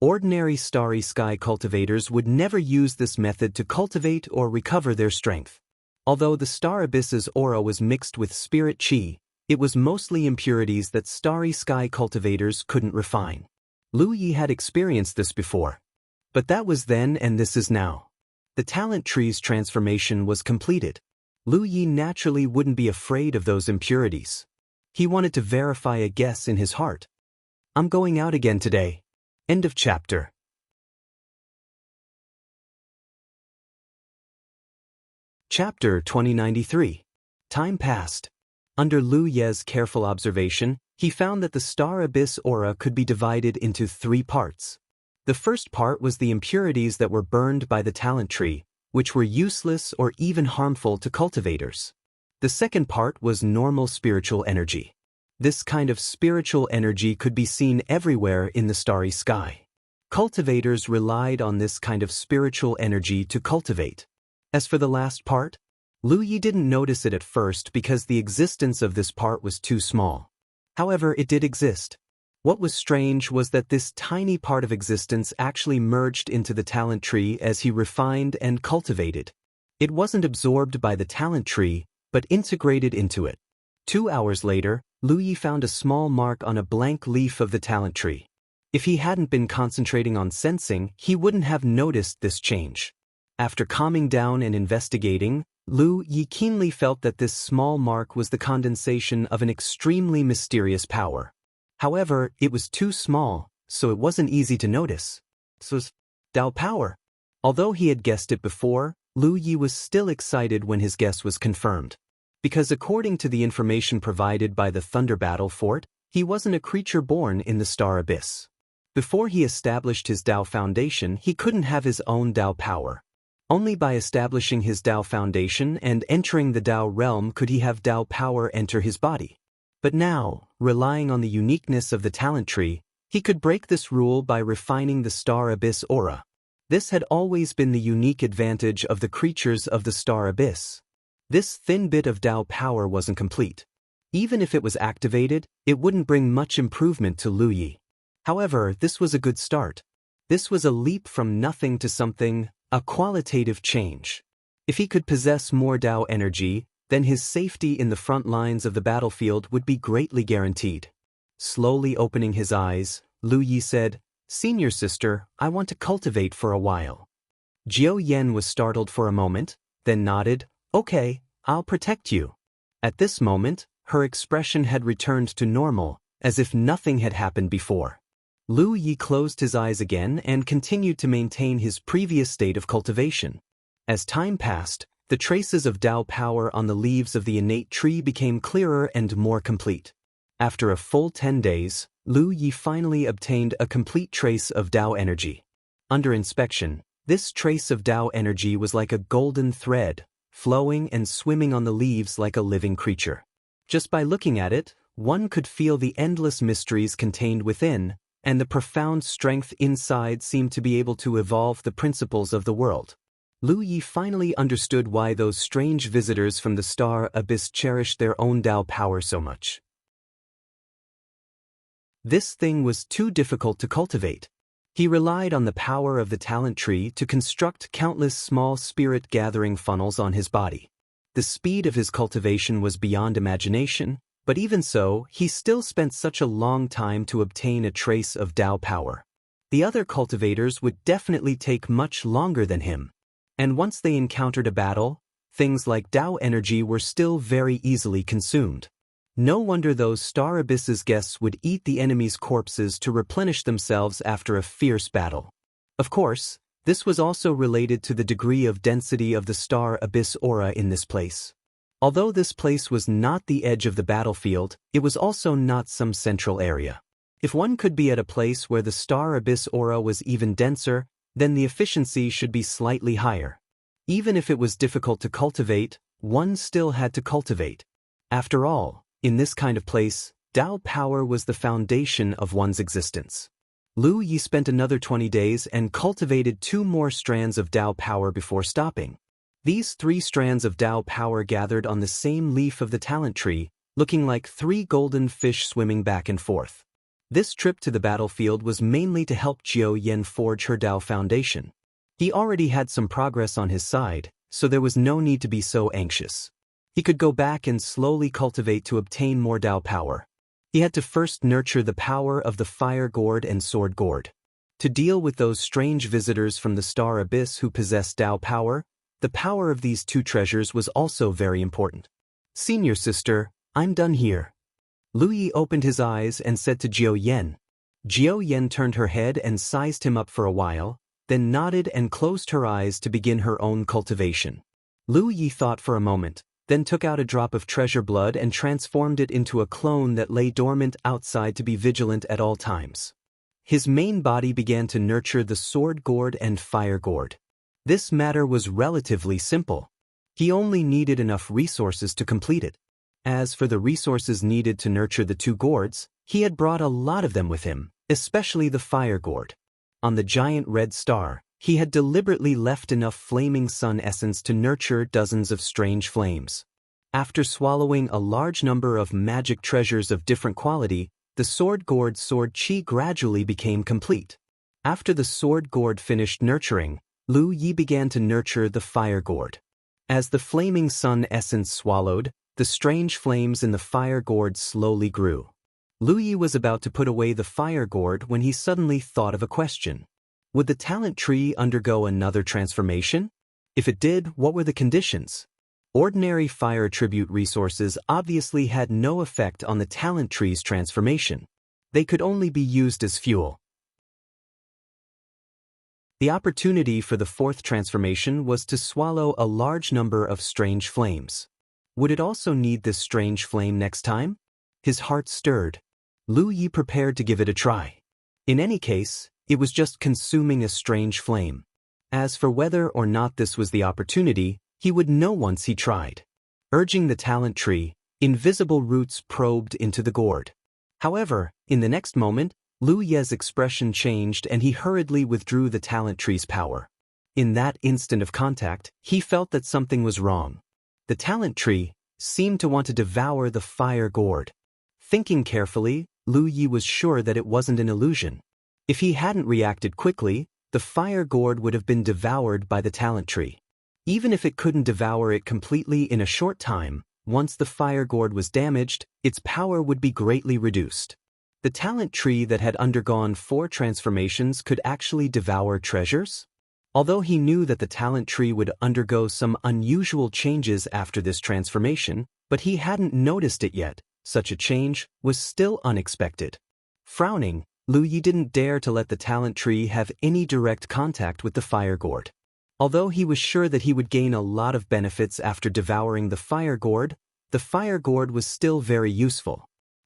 Ordinary starry sky cultivators would never use this method to cultivate or recover their strength. Although the star abyss's aura was mixed with spirit chi, it was mostly impurities that starry sky cultivators couldn't refine. Lu Yi had experienced this before. But that was then and this is now. The talent tree's transformation was completed. Lu Yi naturally wouldn't be afraid of those impurities. He wanted to verify a guess in his heart. I'm going out again today. End of chapter. Chapter 2093. Time passed. Under Lu Ye's careful observation, he found that the star abyss aura could be divided into 3 parts. The first part was the impurities that were burned by the talent tree, which were useless or even harmful to cultivators. The second part was normal spiritual energy. This kind of spiritual energy could be seen everywhere in the starry sky. Cultivators relied on this kind of spiritual energy to cultivate. As for the last part, Lu Yi didn't notice it at first because the existence of this part was too small. However, it did exist. What was strange was that this tiny part of existence actually merged into the talent tree as he refined and cultivated. It wasn't absorbed by the talent tree, but integrated into it. 2 hours later, Lu Yi found a small mark on a blank leaf of the talent tree. If he hadn't been concentrating on sensing, he wouldn't have noticed this change. After calming down and investigating, Lu Yi keenly felt that this small mark was the condensation of an extremely mysterious power. However, it was too small, so it wasn't easy to notice. This was Dao power. Although he had guessed it before, Lu Yi was still excited when his guess was confirmed. Because according to the information provided by the Thunder Battle Fort, he wasn't a creature born in the Star Abyss. Before he established his Dao foundation, he couldn't have his own Dao power. Only by establishing his Tao foundation and entering the Tao realm could he have Tao power enter his body. But now, relying on the uniqueness of the talent tree, he could break this rule by refining the star abyss aura. This had always been the unique advantage of the creatures of the star abyss. This thin bit of Tao power wasn't complete. Even if it was activated, it wouldn't bring much improvement to Lu Yi. However, this was a good start. This was a leap from nothing to something, a qualitative change. If he could possess more Tao energy, then his safety in the front lines of the battlefield would be greatly guaranteed. Slowly opening his eyes, Lu Yi said, "Senior sister, I want to cultivate for a while." Jiao Yen was startled for a moment, then nodded, "Okay, I'll protect you." At this moment, her expression had returned to normal, as if nothing had happened before. Lu Yi closed his eyes again and continued to maintain his previous state of cultivation. As time passed, the traces of Tao power on the leaves of the innate tree became clearer and more complete. After a full 10 days, Lu Yi finally obtained a complete trace of Tao energy. Under inspection, this trace of Tao energy was like a golden thread, flowing and swimming on the leaves like a living creature. Just by looking at it, one could feel the endless mysteries contained within, and the profound strength inside seemed to be able to evolve the principles of the world. Lu Yi finally understood why those strange visitors from the star abyss cherished their own Tao power so much. This thing was too difficult to cultivate. He relied on the power of the talent tree to construct countless small spirit-gathering funnels on his body. The speed of his cultivation was beyond imagination, but even so, he still spent such a long time to obtain a trace of Tao power. The other cultivators would definitely take much longer than him. And once they encountered a battle, things like Tao energy were still very easily consumed. No wonder those Star Abyss's guests would eat the enemy's corpses to replenish themselves after a fierce battle. Of course, this was also related to the degree of density of the Star Abyss aura in this place. Although this place was not the edge of the battlefield, it was also not some central area. If one could be at a place where the Star Abyss aura was even denser, then the efficiency should be slightly higher. Even if it was difficult to cultivate, one still had to cultivate. After all, in this kind of place, Tao power was the foundation of one's existence. Lu Yi spent another 20 days and cultivated 2 more strands of Tao power before stopping. These 3 strands of Tao power gathered on the same leaf of the talent tree, looking like 3 golden fish swimming back and forth. This trip to the battlefield was mainly to help Jiao Yen forge her Tao foundation. He already had some progress on his side, so there was no need to be so anxious. He could go back and slowly cultivate to obtain more Tao power. He had to first nurture the power of the fire gourd and sword gourd. To deal with those strange visitors from the Star Abyss who possessed Tao power, the power of these 2 treasures was also very important. "Senior sister, I'm done here." Lu Yi opened his eyes and said to Jiao Yen. Jiao Yen turned her head and sized him up for a while, then nodded and closed her eyes to begin her own cultivation. Lu Yi thought for a moment, then took out a drop of treasure blood and transformed it into a clone that lay dormant outside to be vigilant at all times. His main body began to nurture the sword gourd and fire gourd. This matter was relatively simple. He only needed enough resources to complete it. As for the resources needed to nurture the 2 gourds, he had brought a lot of them with him, especially the fire gourd. On the giant red star, he had deliberately left enough flaming sun essence to nurture dozens of strange flames. After swallowing a large number of magic treasures of different quality, the sword gourd sword chi gradually became complete. After the sword gourd finished nurturing, Lu Yi began to nurture the fire gourd. As the flaming sun essence swallowed, the strange flames in the fire gourd slowly grew. Lu Yi was about to put away the fire gourd when he suddenly thought of a question. Would the talent tree undergo another transformation? If it did, what were the conditions? Ordinary fire attribute resources obviously had no effect on the talent tree's transformation. They could only be used as fuel. The opportunity for the 4th transformation was to swallow a large number of strange flames. Would it also need this strange flame next time? His heart stirred. Lu Yi prepared to give it a try. In any case, it was just consuming a strange flame. As for whether or not this was the opportunity, he would know once he tried. Urging the talent tree, invisible roots probed into the gourd. However, in the next moment, Lu Ye's expression changed and he hurriedly withdrew the talent tree's power. In that instant of contact, he felt that something was wrong. The talent tree seemed to want to devour the fire gourd. Thinking carefully, Lu Ye was sure that it wasn't an illusion. If he hadn't reacted quickly, the fire gourd would have been devoured by the talent tree. Even if it couldn't devour it completely in a short time, once the fire gourd was damaged, its power would be greatly reduced. The talent tree that had undergone 4 transformations could actually devour treasures? Although he knew that the talent tree would undergo some unusual changes after this transformation, but he hadn't noticed it yet. Such a change was still unexpected. Frowning, Lu Yi didn't dare to let the talent tree have any direct contact with the fire gourd. Although he was sure that he would gain a lot of benefits after devouring the fire gourd was still very useful.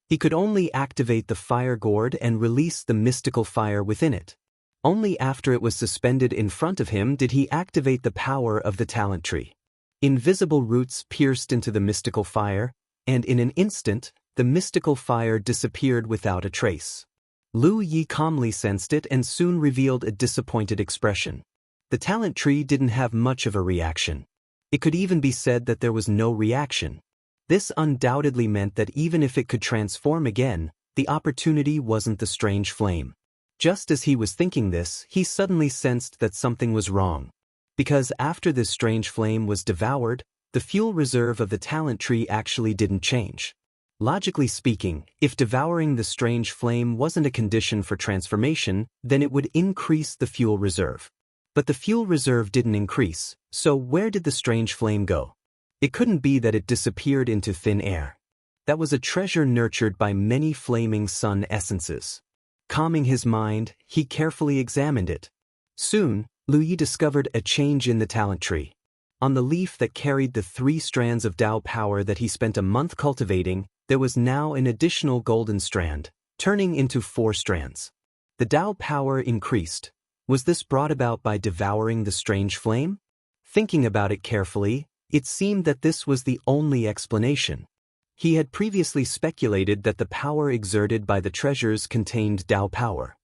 He could only activate the fire gourd and release the mystical fire within it. Only after it was suspended in front of him did he activate the power of the talent tree. Invisible roots pierced into the mystical fire, and in an instant, the mystical fire disappeared without a trace. Lu Yi calmly sensed it and soon revealed a disappointed expression. The talent tree didn't have much of a reaction. It could even be said that there was no reaction. This undoubtedly meant that even if it could transform again, the opportunity wasn't the strange flame. Just as he was thinking this, he suddenly sensed that something was wrong. Because after this strange flame was devoured, the fuel reserve of the talent tree actually didn't change. Logically speaking, if devouring the strange flame wasn't a condition for transformation, then it would increase the fuel reserve. But the fuel reserve didn't increase, so where did the strange flame go? It couldn't be that it disappeared into thin air. That was a treasure nurtured by many flaming sun essences. Calming his mind, he carefully examined it. Soon, Lu Yi discovered a change in the talent tree. On the leaf that carried the 3 strands of Tao power that he spent a month cultivating, there was now an additional golden strand, turning into 4 strands. The Tao power increased. Was this brought about by devouring the strange flame? Thinking about it carefully, it seemed that this was the only explanation. He had previously speculated that the power exerted by the treasures contained Tao power.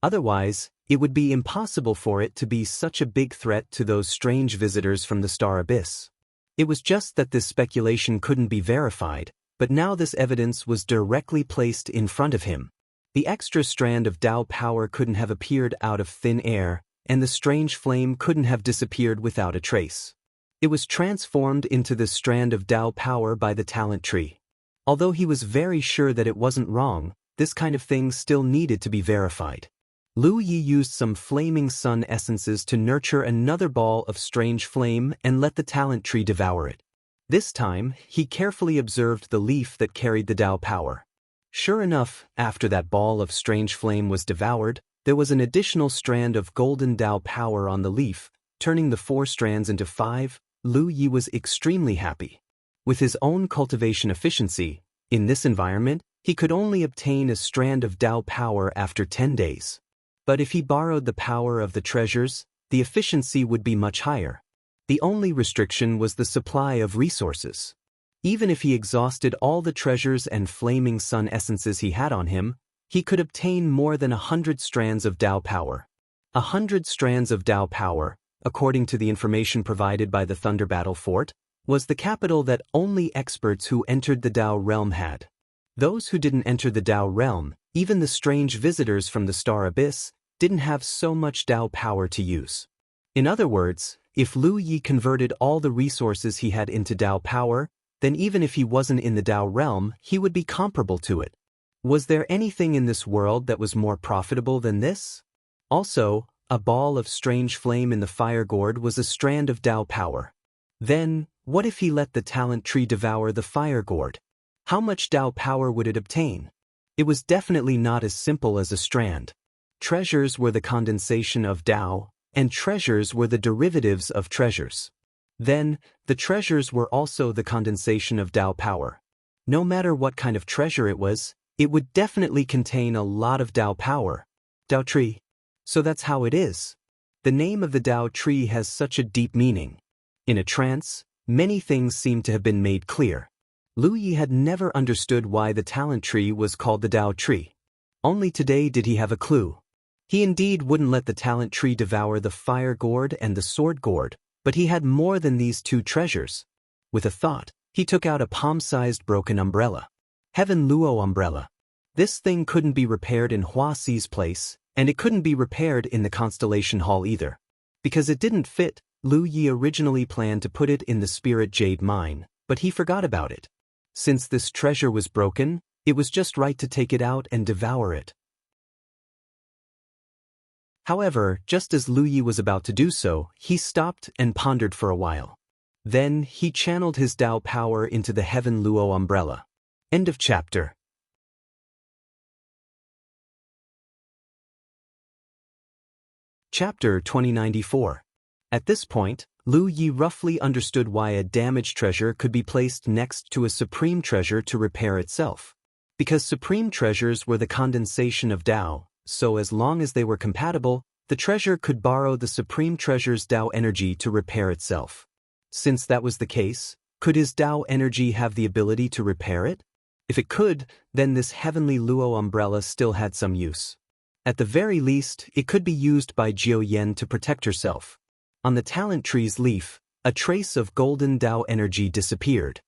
Otherwise, it would be impossible for it to be such a big threat to those strange visitors from the Star Abyss. It was just that this speculation couldn't be verified, but now this evidence was directly placed in front of him. The extra strand of Tao power couldn't have appeared out of thin air, and the strange flame couldn't have disappeared without a trace. It was transformed into the strand of Tao power by the talent tree. Although he was very sure that it wasn't wrong, this kind of thing still needed to be verified. Lu Yi used some flaming sun essences to nurture another ball of strange flame and let the talent tree devour it. This time, he carefully observed the leaf that carried the Tao power. Sure enough, after that ball of strange flame was devoured, there was an additional strand of golden Tao power on the leaf, turning the 4 strands into 5. Lu Yi was extremely happy. With his own cultivation efficiency, in this environment, he could only obtain a strand of Tao power after 10 days. But if he borrowed the power of the treasures, the efficiency would be much higher. The only restriction was the supply of resources. Even if he exhausted all the treasures and flaming sun essences he had on him, he could obtain more than 100 strands of Tao power. 100 strands of Tao power, according to the information provided by the Thunder Battle Fort, was the capital that only experts who entered the Tao realm had. Those who didn't enter the Tao realm, even the strange visitors from the Star Abyss, didn't have so much Tao power to use. In other words, if Lu Yi converted all the resources he had into Tao power, then even if he wasn't in the Tao realm, he would be comparable to it. Was there anything in this world that was more profitable than this? Also, a ball of strange flame in the fire gourd was a strand of Tao power. Then, what if he let the talent tree devour the fire gourd? How much Tao power would it obtain? It was definitely not as simple as a strand. Treasures were the condensation of Tao, and treasures were the derivatives of treasures. Then, the treasures were also the condensation of Tao power. No matter what kind of treasure it would definitely contain a lot of Tao power. Tao tree. So that's how it is. The name of the Tao tree has such a deep meaning. In a trance, many things seem to have been made clear. Lu Yi had never understood why the talent tree was called the Tao tree. Only today did he have a clue. He indeed wouldn't let the talent tree devour the fire gourd and the sword gourd, but he had more than these two treasures. With a thought, he took out a palm-sized broken umbrella. Heaven Luo umbrella. This thing couldn't be repaired in Hua Xi's place, and it couldn't be repaired in the Constellation Hall either. Because it didn't fit, Lu Yi originally planned to put it in the Spirit Jade Mine, but he forgot about it. Since this treasure was broken, it was just right to take it out and devour it. However, just as Lu Yi was about to do so, he stopped and pondered for a while. Then, he channeled his Tao power into the Heaven Luo umbrella. End of chapter. Chapter 2094. At this point, Lu Yi roughly understood why a damaged treasure could be placed next to a supreme treasure to repair itself. Because supreme treasures were the condensation of Tao, so as long as they were compatible, the treasure could borrow the supreme treasure's Tao energy to repair itself. Since that was the case, could his Tao energy have the ability to repair it? If it could, then this heavenly Luo umbrella still had some use. At the very least, it could be used by Jiu Yen to protect herself. On the talent tree's leaf, a trace of golden Tao energy disappeared.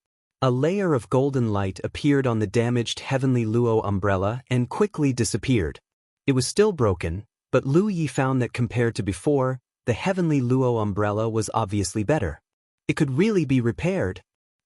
A layer of golden light appeared on the damaged heavenly Luo umbrella and quickly disappeared. It was still broken, but Lu Yi found that compared to before, the heavenly Luo umbrella was obviously better. It could really be repaired.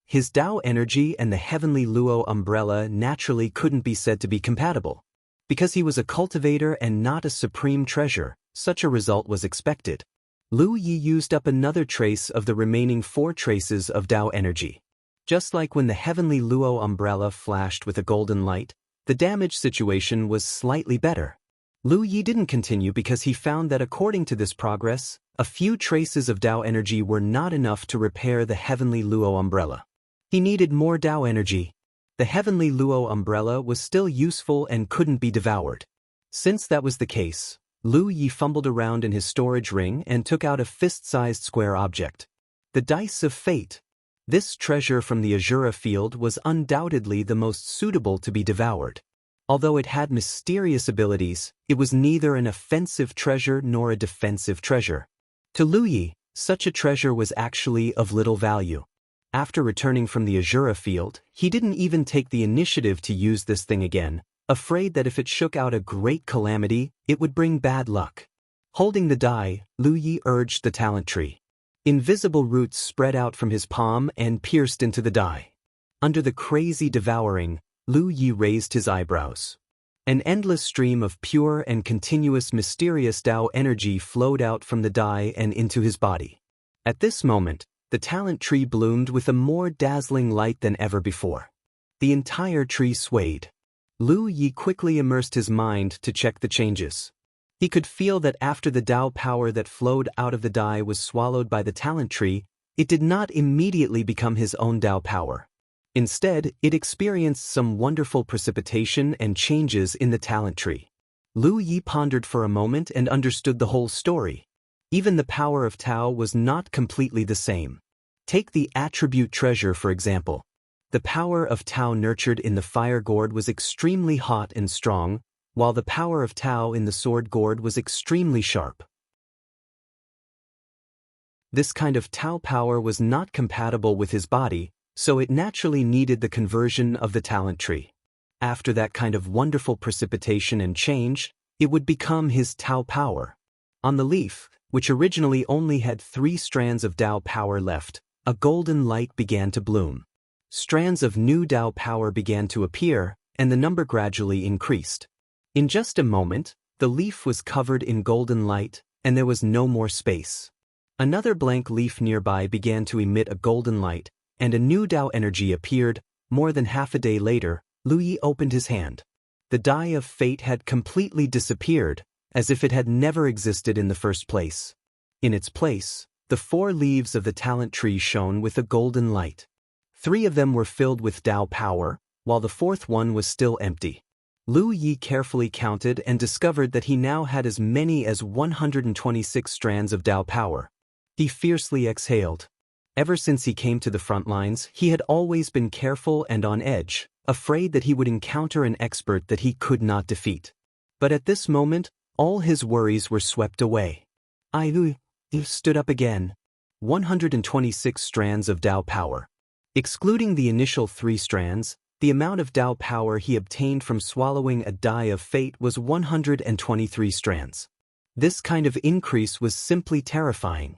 His Tao energy and the heavenly Luo umbrella naturally couldn't be said to be compatible. Because he was a cultivator and not a supreme treasure, such a result was expected. Lu Yi used up another trace of the remaining 4 traces of Tao energy. Just like when the heavenly Luo umbrella flashed with a golden light, the damage situation was slightly better. Lu Yi didn't continue because he found that according to this progress, a few traces of Tao energy were not enough to repair the heavenly Luo umbrella. He needed more Tao energy. The heavenly Luo umbrella was still useful and couldn't be devoured. Since that was the case, Lu Yi fumbled around in his storage ring and took out a fist-sized square object. The Dice of Fate. This treasure from the Azura field was undoubtedly the most suitable to be devoured. Although it had mysterious abilities, it was neither an offensive treasure nor a defensive treasure. To Lu Yi, such a treasure was actually of little value. After returning from the Azura field, he didn't even take the initiative to use this thing again, afraid that if it shook out a great calamity, it would bring bad luck. Holding the die, Lu Yi urged the talent tree. Invisible roots spread out from his palm and pierced into the die. Under the crazy devouring, Lu Yi raised his eyebrows. An endless stream of pure and continuous mysterious Tao energy flowed out from the die and into his body. At this moment, the talent tree bloomed with a more dazzling light than ever before. The entire tree swayed. Lu Yi quickly immersed his mind to check the changes. He could feel that after the Tao power that flowed out of the die was swallowed by the talent tree, it did not immediately become his own Tao power. Instead, it experienced some wonderful precipitation and changes in the talent tree. Lu Yi pondered for a moment and understood the whole story. Even the power of Tao was not completely the same. Take the attribute treasure for example. The power of Tao nurtured in the fire gourd was extremely hot and strong, while the power of Tao in the sword gourd was extremely sharp. This kind of Tao power was not compatible with his body, so it naturally needed the conversion of the talent tree. After that kind of wonderful precipitation and change, it would become his Tao power. On the leaf, which originally only had 3 strands of Tao power left, a golden light began to bloom. Strands of new Tao power began to appear, and the number gradually increased. In just a moment, the leaf was covered in golden light, and there was no more space. Another blank leaf nearby began to emit a golden light, and a new Tao energy appeared. More than half a day later, Lu Yi opened his hand. The die of fate had completely disappeared, as if it had never existed in the first place. In its place, the 4 leaves of the talent tree shone with a golden light. 3 of them were filled with Tao power, while the 4th one was still empty. Lu Yi carefully counted and discovered that he now had as many as 126 strands of Dao power. He fiercely exhaled. Ever since he came to the front lines, he had always been careful and on edge, afraid that he would encounter an expert that he could not defeat. But at this moment, all his worries were swept away. Lu stood up again. 126 strands of Dao power. Excluding the initial 3 strands, the amount of Dao power he obtained from swallowing a die of fate was 123 strands. This kind of increase was simply terrifying.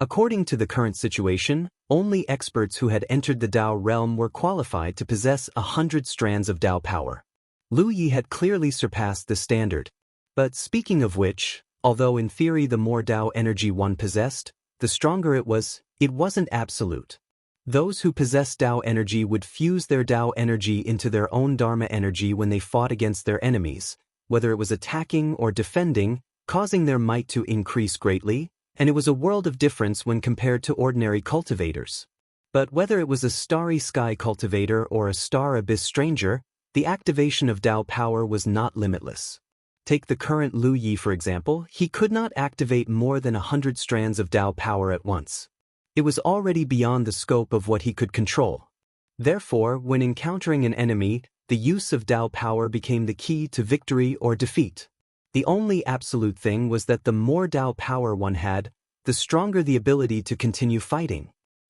According to the current situation, only experts who had entered the Dao realm were qualified to possess 100 strands of Dao power. Lu Yi had clearly surpassed the standard. But speaking of which, although in theory the more Dao energy one possessed, the stronger it wasn't absolute. Those who possessed Dao energy would fuse their Dao energy into their own Dharma energy when they fought against their enemies, whether it was attacking or defending, causing their might to increase greatly, and it was a world of difference when compared to ordinary cultivators. But whether it was a starry sky cultivator or a star abyss stranger, the activation of Dao power was not limitless. Take the current Lu Yi for example, he could not activate more than 100 strands of Dao power at once. It was already beyond the scope of what he could control. Therefore, when encountering an enemy, the use of Dao power became the key to victory or defeat. The only absolute thing was that the more Dao power one had, the stronger the ability to continue fighting.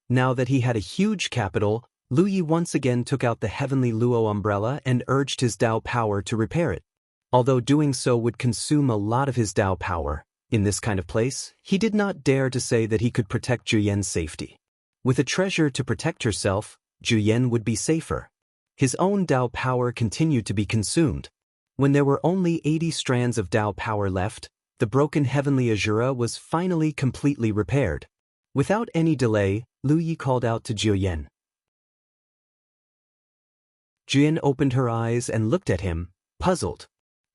Now that he had a huge capital, Lu Yi once again took out the heavenly Luo umbrella and urged his Dao power to repair it. Although doing so would consume a lot of his Dao power, in this kind of place, he did not dare to say that he could protect Juyen's safety. With a treasure to protect herself, Juyen would be safer. His own Dao power continued to be consumed. When there were only 80 strands of Dao power left, the broken heavenly Azura was finally completely repaired. Without any delay, Lu Yi called out to Juyen. Juyen opened her eyes and looked at him, puzzled.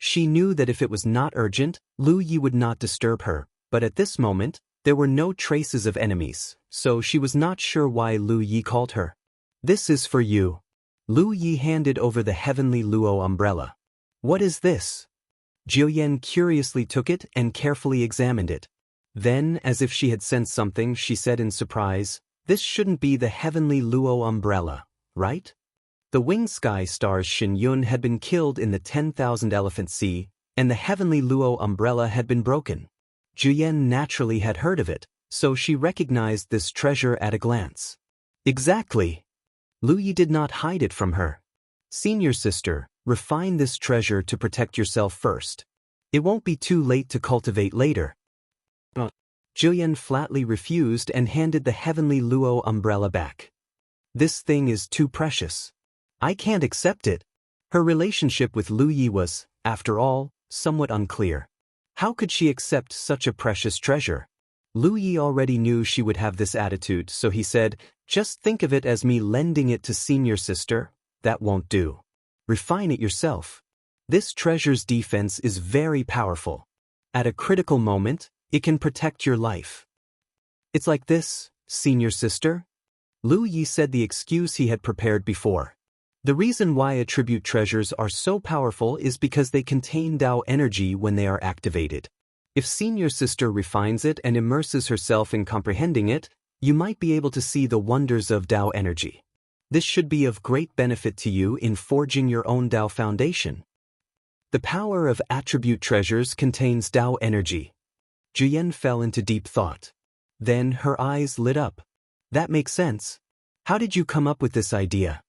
She knew that if it was not urgent, Lu Yi would not disturb her, but at this moment, there were no traces of enemies, so she was not sure why Lu Yi called her. This is for you. Lu Yi handed over the heavenly Luo umbrella. What is this? Juyen curiously took it and carefully examined it. Then, as if she had sensed something, she said in surprise, "This shouldn't be the heavenly Luo umbrella, right?" The winged sky stars Shin Yun had been killed in the 10,000 Elephant Sea, and the heavenly Luo umbrella had been broken. Juyen naturally had heard of it, so she recognized this treasure at a glance. Exactly. Lu Yi did not hide it from her. Senior sister, refine this treasure to protect yourself first. It won't be too late to cultivate later. Juyen flatly refused and handed the heavenly Luo umbrella back. This thing is too precious. I can't accept it. Her relationship with Lu Yi was, after all, somewhat unclear. How could she accept such a precious treasure? Lu Yi already knew she would have this attitude, so he said, "Just think of it as me lending it to senior sister. That won't do. Refine it yourself. This treasure's defense is very powerful. At a critical moment, it can protect your life." It's like this, senior sister? Lu Yi said the excuse he had prepared before. The reason why attribute treasures are so powerful is because they contain Dao energy when they are activated. If senior sister refines it and immerses herself in comprehending it, you might be able to see the wonders of Dao energy. This should be of great benefit to you in forging your own Dao foundation. The power of attribute treasures contains Dao energy. Juyen fell into deep thought. Then her eyes lit up. That makes sense. How did you come up with this idea?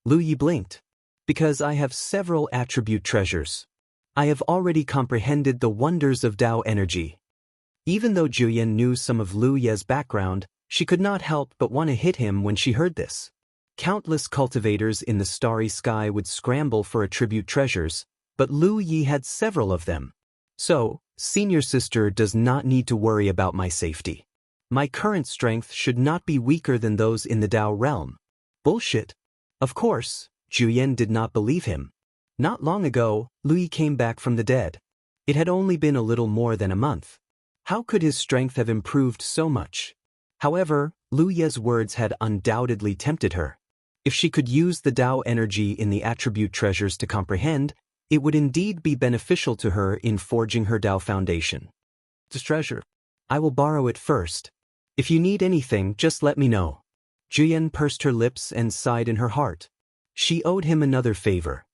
Lu Yi blinked. Because I have several attribute treasures. I have already comprehended the wonders of Dao energy. Even though Juyen knew some of Lu Ye's background, she could not help but want to hit him when she heard this. Countless cultivators in the starry sky would scramble for attribute treasures, but Lu Yi had several of them. So, senior sister does not need to worry about my safety. My current strength should not be weaker than those in the Dao realm. Bullshit. Of course, Juyen did not believe him. Not long ago, Lu Yi came back from the dead. It had only been a little more than a month. How could his strength have improved so much? However, Lu Ye's words had undoubtedly tempted her. If she could use the Dao energy in the attribute treasures to comprehend, It would indeed be beneficial to her in forging her Tao foundation. This treasure. I will borrow it first. If you need anything, just let me know. Juyan pursed her lips and sighed in her heart. She owed him another favor.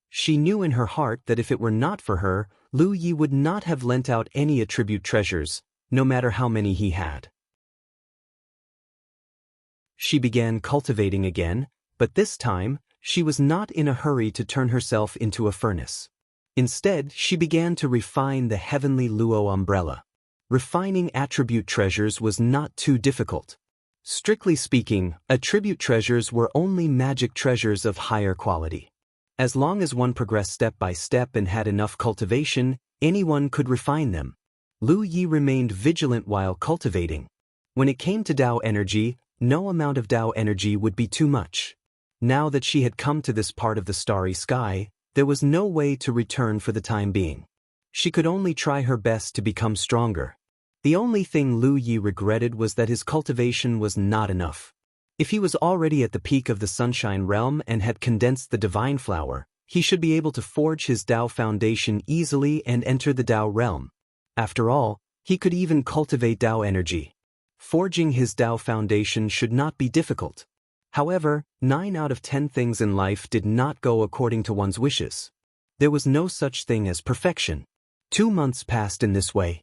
She knew in her heart that if it were not for her, Lu Yi would not have lent out any attribute treasures, no matter how many he had. She began cultivating again, but this time, she was not in a hurry to turn herself into a furnace. Instead, she began to refine the heavenly Luo umbrella. Refining attribute treasures was not too difficult. Strictly speaking, attribute treasures were only magic treasures of higher quality. As long as one progressed step by step and had enough cultivation, anyone could refine them. Lu Yi remained vigilant while cultivating. When it came to Tao energy, no amount of Tao energy would be too much. Now that she had come to this part of the starry sky, there was no way to return for the time being. She could only try her best to become stronger. The only thing Lu Yi regretted was that his cultivation was not enough. If he was already at the peak of the Sunshine Realm and had condensed the Divine Flower, he should be able to forge his Tao foundation easily and enter the Tao realm. After all, he could even cultivate Tao energy. Forging his Tao foundation should not be difficult. However, 9 out of 10 things in life did not go according to one's wishes. There was no such thing as perfection. 2 months passed in this way.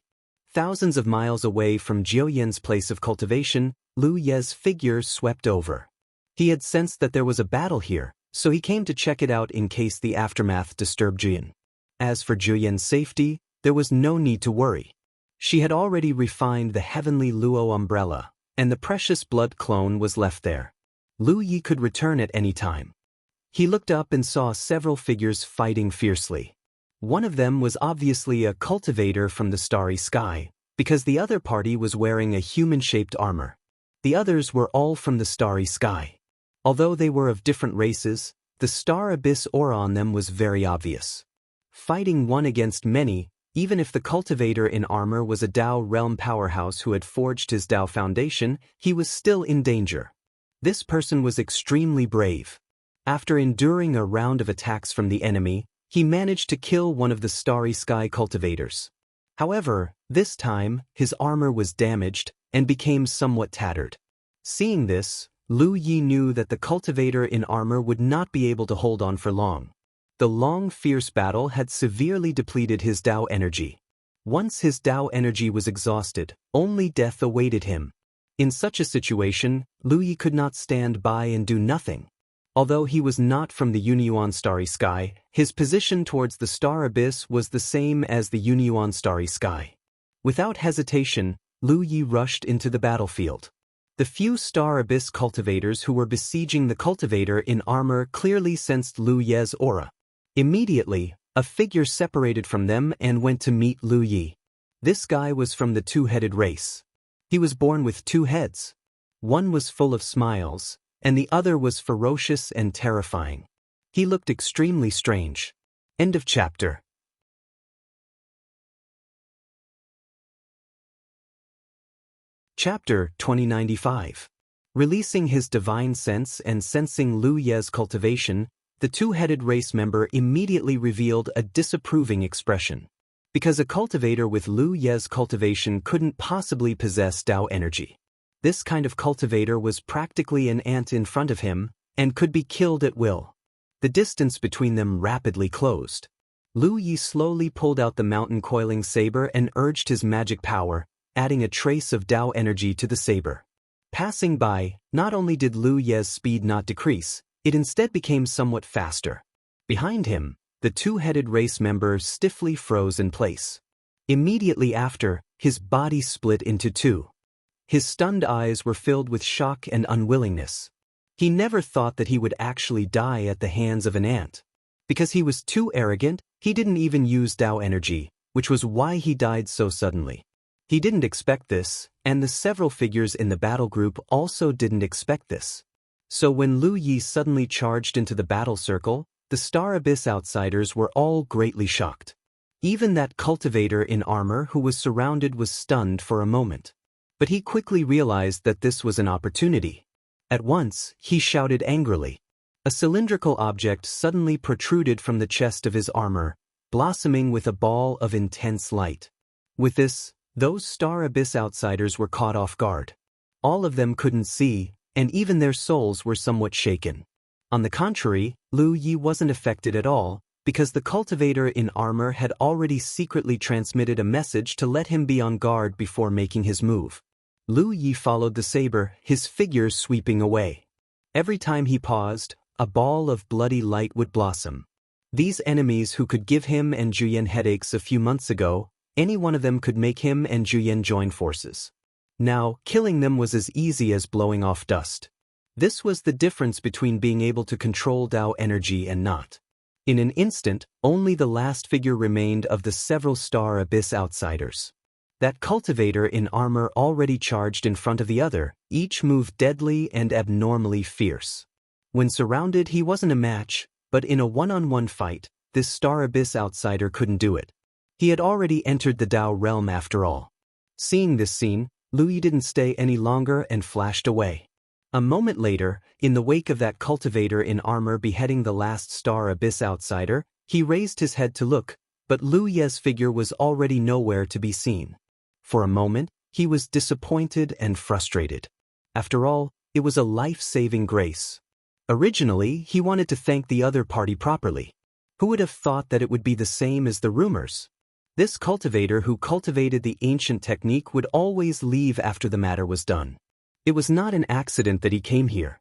Thousands of miles away from Jiuyan's place of cultivation, Lu Ye's figure swept over. He had sensed that there was a battle here, so he came to check it out in case the aftermath disturbed Jiuyan. As for Jiuyan's safety, there was no need to worry. She had already refined the heavenly Luo umbrella, and the precious blood clone was left there. Lu Yi could return at any time. He looked up and saw several figures fighting fiercely. One of them was obviously a cultivator from the starry sky, because the other party was wearing a human-shaped armor. The others were all from the starry sky. Although they were of different races, the star abyss aura on them was very obvious. Fighting one against many, even if the cultivator in armor was a Tao realm powerhouse who had forged his Tao foundation, he was still in danger. This person was extremely brave. After enduring a round of attacks from the enemy, he managed to kill one of the starry sky cultivators. However, this time, his armor was damaged and became somewhat tattered. Seeing this, Lu Yi knew that the cultivator in armor would not be able to hold on for long. The long, fierce battle had severely depleted his Tao energy. Once his Tao energy was exhausted, only death awaited him. In such a situation, Lu Yi could not stand by and do nothing. Although he was not from the Yunyuan starry sky, his position towards the star abyss was the same as the Yunyuan starry sky. Without hesitation, Lu Yi rushed into the battlefield. The few star abyss cultivators who were besieging the cultivator in armor clearly sensed Lu Ye's aura. Immediately, a figure separated from them and went to meet Lu Yi. This guy was from the two-headed race. He was born with 2 heads. One was full of smiles, and the other was ferocious and terrifying. He looked extremely strange. End of chapter. Chapter 2095. Releasing his divine sense and sensing Lu Ye's cultivation, the two-headed race member immediately revealed a disapproving expression. Because a cultivator with Lu Ye's cultivation couldn't possibly possess Tao energy. This kind of cultivator was practically an ant in front of him, and could be killed at will. The distance between them rapidly closed. Lu Yi slowly pulled out the mountain coiling saber and urged his magic power, adding a trace of Tao energy to the saber. Passing by, not only did Lu Ye's speed not decrease, it instead became somewhat faster. Behind him, the two-headed race member stiffly froze in place. Immediately after, his body split into 2. His stunned eyes were filled with shock and unwillingness. He never thought that he would actually die at the hands of an ant. Because he was too arrogant, he didn't even use Tao energy, which was why he died so suddenly. He didn't expect this, and the several figures in the battle group also didn't expect this. So when Lu Yi suddenly charged into the battle circle, the Star Abyss outsiders were all greatly shocked. Even that cultivator in armor who was surrounded was stunned for a moment. But he quickly realized that this was an opportunity. At once, he shouted angrily. A cylindrical object suddenly protruded from the chest of his armor, blossoming with a ball of intense light. With this, those Star Abyss outsiders were caught off guard. All of them couldn't see, and even their souls were somewhat shaken. On the contrary, Lu Yi wasn't affected at all, because the cultivator in armor had already secretly transmitted a message to let him be on guard before making his move. Lu Yi followed the saber, his figure sweeping away. Every time he paused, a ball of bloody light would blossom. These enemies who could give him and Juyen headaches a few months ago, any one of them could make him and Juyen join forces. Now, killing them was as easy as blowing off dust. This was the difference between being able to control Tao energy and not. In an instant, only the last figure remained of the several Star Abyss outsiders. That cultivator in armor already charged in front of the other, each move deadly and abnormally fierce. When surrounded, he wasn't a match, but in a one-on-one fight, this Star Abyss outsider couldn't do it. He had already entered the Tao realm after all. Seeing this scene, Lu Yi didn't stay any longer and flashed away. A moment later, in the wake of that cultivator in armor beheading the last Star Abyss outsider, he raised his head to look, but Lu Ye's figure was already nowhere to be seen. For a moment, he was disappointed and frustrated. After all, it was a life-saving grace. Originally, he wanted to thank the other party properly. Who would have thought that it would be the same as the rumors? This cultivator who cultivated the ancient technique would always leave after the matter was done. It was not an accident that he came here.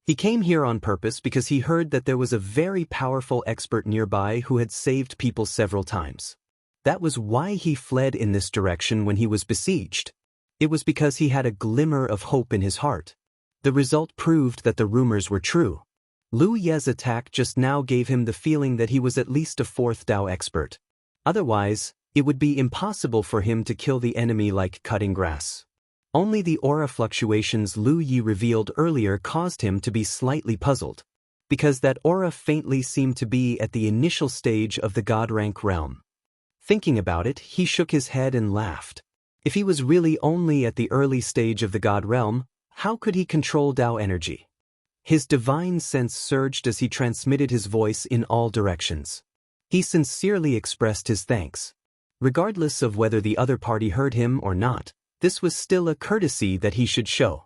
He came here on purpose because he heard that there was a very powerful expert nearby who had saved people several times. That was why he fled in this direction when he was besieged. It was because he had a glimmer of hope in his heart. The result proved that the rumors were true. Lu Ye's attack just now gave him the feeling that he was at least a fourth Tao expert. Otherwise, it would be impossible for him to kill the enemy like cutting grass. Only the aura fluctuations Lu Yi revealed earlier caused him to be slightly puzzled, because that aura faintly seemed to be at the initial stage of the God rank realm. Thinking about it, he shook his head and laughed. If he was really only at the early stage of the God realm, how could he control Tao energy? His divine sense surged as he transmitted his voice in all directions. He sincerely expressed his thanks. Regardless of whether the other party heard him or not, this was still a courtesy that he should show.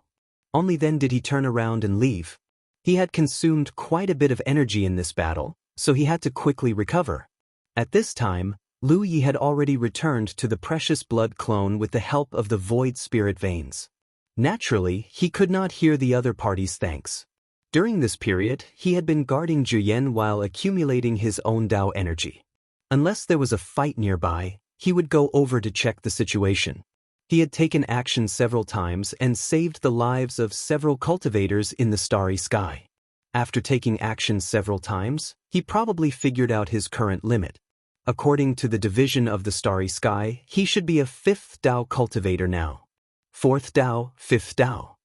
Only then did he turn around and leave. He had consumed quite a bit of energy in this battle, so he had to quickly recover. At this time, Lu Yi had already returned to the precious blood clone with the help of the void spirit veins. Naturally, he could not hear the other party's thanks. During this period, he had been guarding Juyen while accumulating his own Tao energy. Unless there was a fight nearby, he would go over to check the situation. He had taken action several times and saved the lives of several cultivators in the starry sky. After taking action several times, he probably figured out his current limit. According to the division of the starry sky, he should be a fifth Tao cultivator now. Fourth Tao, fifth Tao.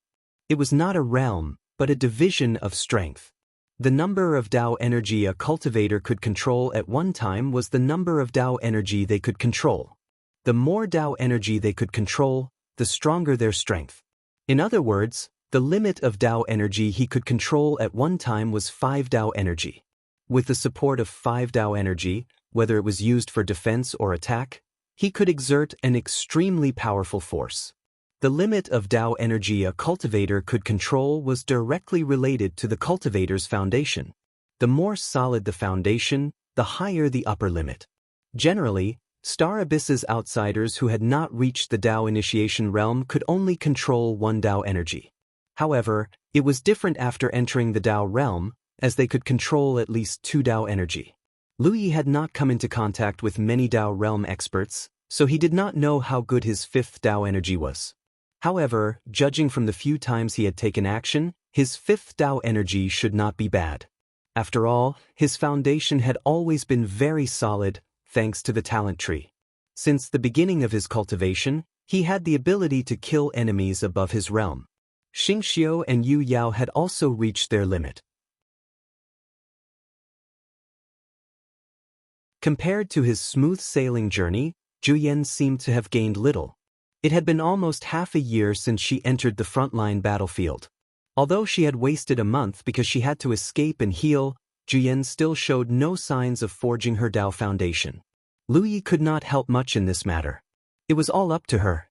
It was not a realm, but a division of strength. The number of Tao energy a cultivator could control at one time was the number of Tao energy they could control. The more Tao energy they could control, the stronger their strength. In other words, the limit of Tao energy he could control at one time was 5 Tao energy. With the support of 5 Tao energy, whether it was used for defense or attack, he could exert an extremely powerful force. The limit of Tao energy a cultivator could control was directly related to the cultivator's foundation. The more solid the foundation, the higher the upper limit. Generally, Star Abyss's outsiders who had not reached the Tao initiation realm could only control 1 Tao energy. However, it was different after entering the Tao realm, as they could control at least 2 Tao energy. Lu Yi had not come into contact with many Tao realm experts, so he did not know how good his 5th Tao energy was. However, judging from the few times he had taken action, his 5th Tao energy should not be bad. After all, his foundation had always been very solid, thanks to the talent tree. Since the beginning of his cultivation, he had the ability to kill enemies above his realm. Xingxiu and Yu Yao had also reached their limit. Compared to his smooth sailing journey, Juyen seemed to have gained little. It had been almost half a year since she entered the frontline battlefield. Although she had wasted a month because she had to escape and heal, Juyen still showed no signs of forging her Dao foundation. Lu Yi could not help much in this matter. It was all up to her.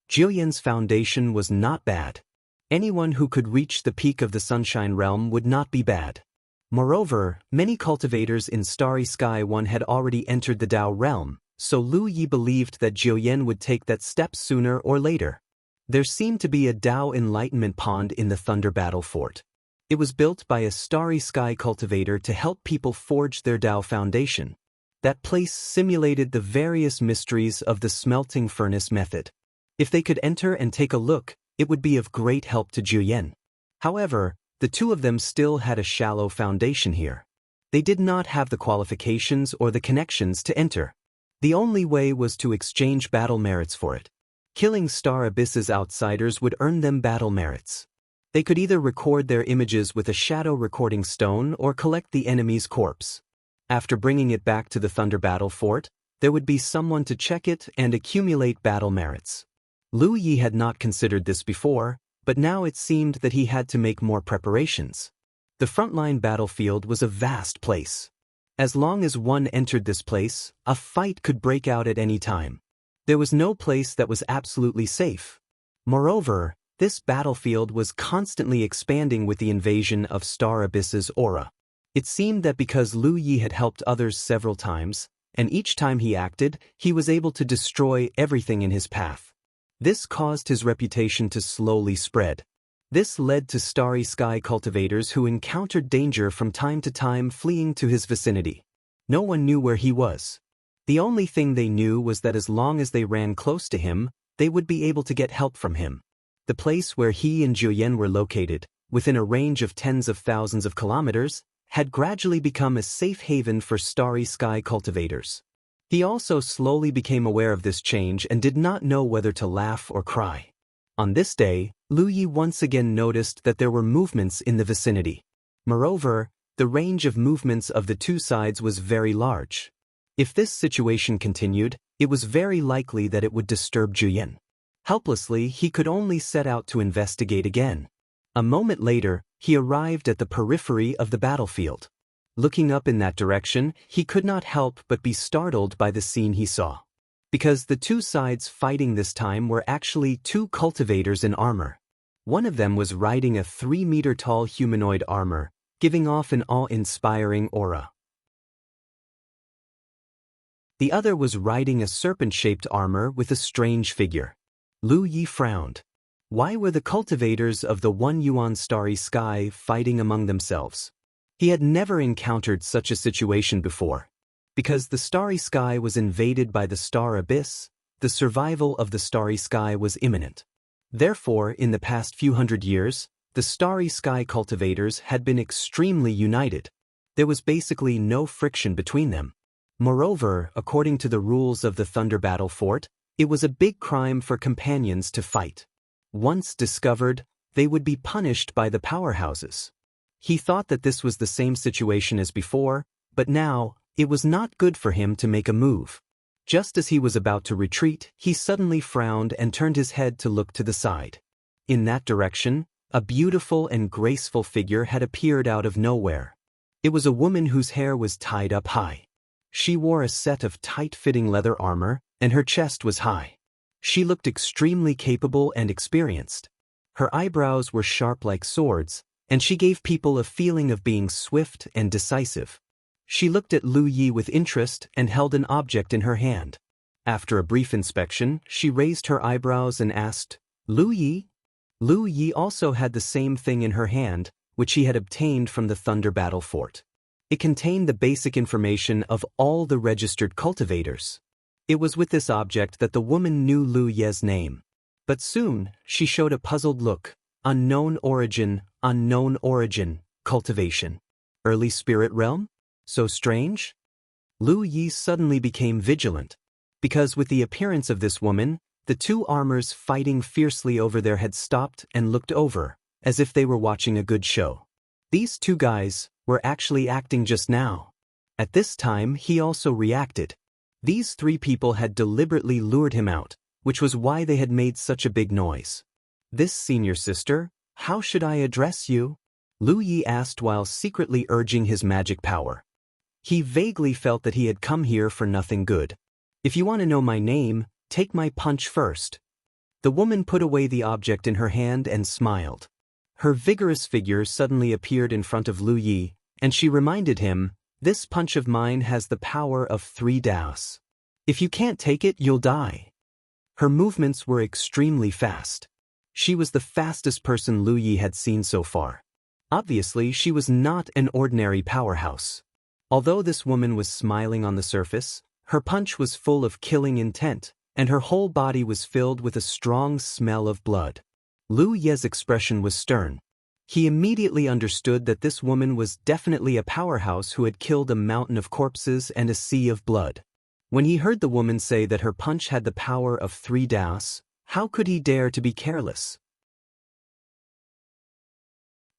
Juyen's foundation was not bad. Anyone who could reach the peak of the Sunshine Realm would not be bad. Moreover, many cultivators in Starry Sky 1 had already entered the Dao realm, so Lu Yi believed that Juyen would take that step sooner or later. There seemed to be a Dao Enlightenment Pond in the Thunder Battle Fort. It was built by a Starry Sky cultivator to help people forge their Dao foundation. That place simulated the various mysteries of the smelting furnace method. If they could enter and take a look, it would be of great help to Juyen. However, the two of them still had a shallow foundation here. They did not have the qualifications or the connections to enter. The only way was to exchange battle merits for it. Killing Star Abyss's outsiders would earn them battle merits. They could either record their images with a shadow recording stone or collect the enemy's corpse. After bringing it back to the Thunder Battle Fort, there would be someone to check it and accumulate battle merits. Lu Yi had not considered this before, but now it seemed that he had to make more preparations. The frontline battlefield was a vast place. As long as one entered this place, a fight could break out at any time. There was no place that was absolutely safe. Moreover, this battlefield was constantly expanding with the invasion of Star Abyss's aura. It seemed that because Lu Yi had helped others several times, and each time he acted, he was able to destroy everything in his path. This caused his reputation to slowly spread. This led to Starry Sky cultivators who encountered danger from time to time fleeing to his vicinity. No one knew where he was. The only thing they knew was that as long as they ran close to him, they would be able to get help from him. The place where he and Juyen were located, within a range of tens of thousands of kilometers, had gradually become a safe haven for Starry Sky cultivators. He also slowly became aware of this change and did not know whether to laugh or cry. On this day, Lu Yi once again noticed that there were movements in the vicinity. Moreover, the range of movements of the two sides was very large. If this situation continued, it was very likely that it would disturb Juyen. Helplessly, he could only set out to investigate again. A moment later, he arrived at the periphery of the battlefield. Looking up in that direction, he could not help but be startled by the scene he saw. Because the two sides fighting this time were actually two cultivators in armor. One of them was riding a 3-meter-tall humanoid armor, giving off an awe-inspiring aura. The other was riding a serpent-shaped armor with a strange figure. Lu Yi frowned. Why were the cultivators of the 1 Yuan Starry Sky fighting among themselves? He had never encountered such a situation before. Because the Starry Sky was invaded by the Star Abyss, the survival of the Starry Sky was imminent. Therefore, in the past few hundred years, the Starry Sky cultivators had been extremely united. There was basically no friction between them. Moreover, according to the rules of the Thunder Battle Fort, it was a big crime for companions to fight. Once discovered, they would be punished by the powerhouses. He thought that this was the same situation as before, but now, it was not good for him to make a move. Just as he was about to retreat, he suddenly frowned and turned his head to look to the side. In that direction, a beautiful and graceful figure had appeared out of nowhere. It was a woman whose hair was tied up high. She wore a set of tight-fitting leather armor, and her chest was high. She looked extremely capable and experienced. Her eyebrows were sharp like swords, and she gave people a feeling of being swift and decisive. She looked at Lu Yi with interest and held an object in her hand. After a brief inspection, she raised her eyebrows and asked, "Lu Yi?" Lu Yi also had the same thing in her hand, which he had obtained from the Thunder Battle Fort. It contained the basic information of all the registered cultivators. It was with this object that the woman knew Lu Ye's name. But soon, she showed a puzzled look. Unknown origin, cultivation. Early spirit realm? So strange? Lu Yi suddenly became vigilant. Because with the appearance of this woman, the two armors fighting fiercely over there had stopped and looked over, as if they were watching a good show. These two guys were actually acting just now. At this time, he also reacted. These three people had deliberately lured him out, which was why they had made such a big noise. This senior sister, How should I address you? Lu Yi asked while secretly urging his magic power. He vaguely felt that he had come here for nothing good. If you want to know my name, take my punch first. The woman put away the object in her hand and smiled. Her vigorous figure suddenly appeared in front of Lu Yi, and she reminded him, this punch of mine has the power of 3 daos. If you can't take it, you'll die. Her movements were extremely fast. She was the fastest person Lu Yi had seen so far. Obviously, she was not an ordinary powerhouse. Although this woman was smiling on the surface, her punch was full of killing intent, and her whole body was filled with a strong smell of blood. Lu Ye's expression was stern. He immediately understood that this woman was definitely a powerhouse who had killed a mountain of corpses and a sea of blood. When he heard the woman say that her punch had the power of 3 daos, how could he dare to be careless?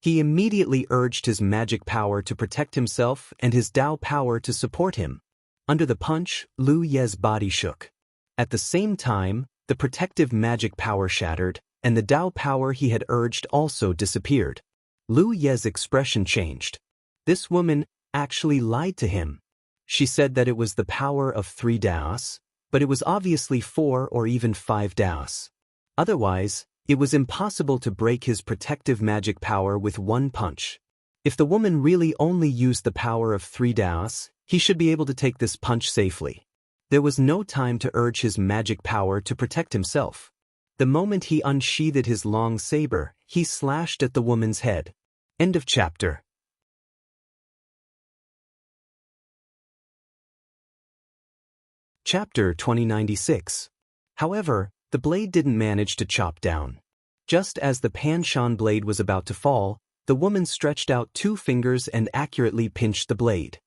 He immediately urged his magic power to protect himself and his Dao power to support him. Under the punch, Lu Ye's body shook. At the same time, the protective magic power shattered, and the Dao power he had urged also disappeared. Lu Ye's expression changed. This woman actually lied to him. She said that it was the power of 3 daos, but it was obviously 4 or even 5 daos. Otherwise, it was impossible to break his protective magic power with one punch. If the woman really only used the power of 3 daos, he should be able to take this punch safely. There was no time to urge his magic power to protect himself. The moment he unsheathed his long saber, he slashed at the woman's head. End of chapter. Chapter 2096. However, the blade didn't manage to chop down. Just as the Panshan blade was about to fall, the woman stretched out 2 fingers and accurately pinched the blade.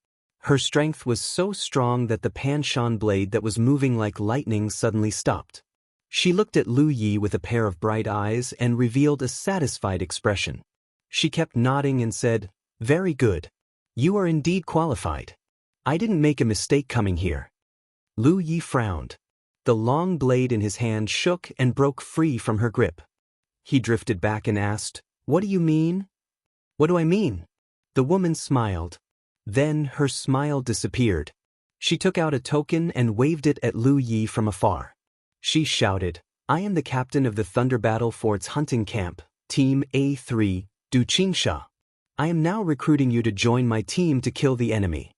Her strength was so strong that the Panshan blade that was moving like lightning suddenly stopped. She looked at Lu Yi with a pair of bright eyes and revealed a satisfied expression. She kept nodding and said, "Very good. You are indeed qualified. I didn't make a mistake coming here." Lu Yi frowned. The long blade in his hand shook and broke free from her grip. He drifted back and asked, "What do you mean?" "What do I mean?" The woman smiled. Then her smile disappeared. She took out a token and waved it at Lu Yi from afar. She shouted, "I am the captain of the Thunder Battle Fort's hunting camp, Team A3, Du Qingsha. I am now recruiting you to join my team to kill the enemy."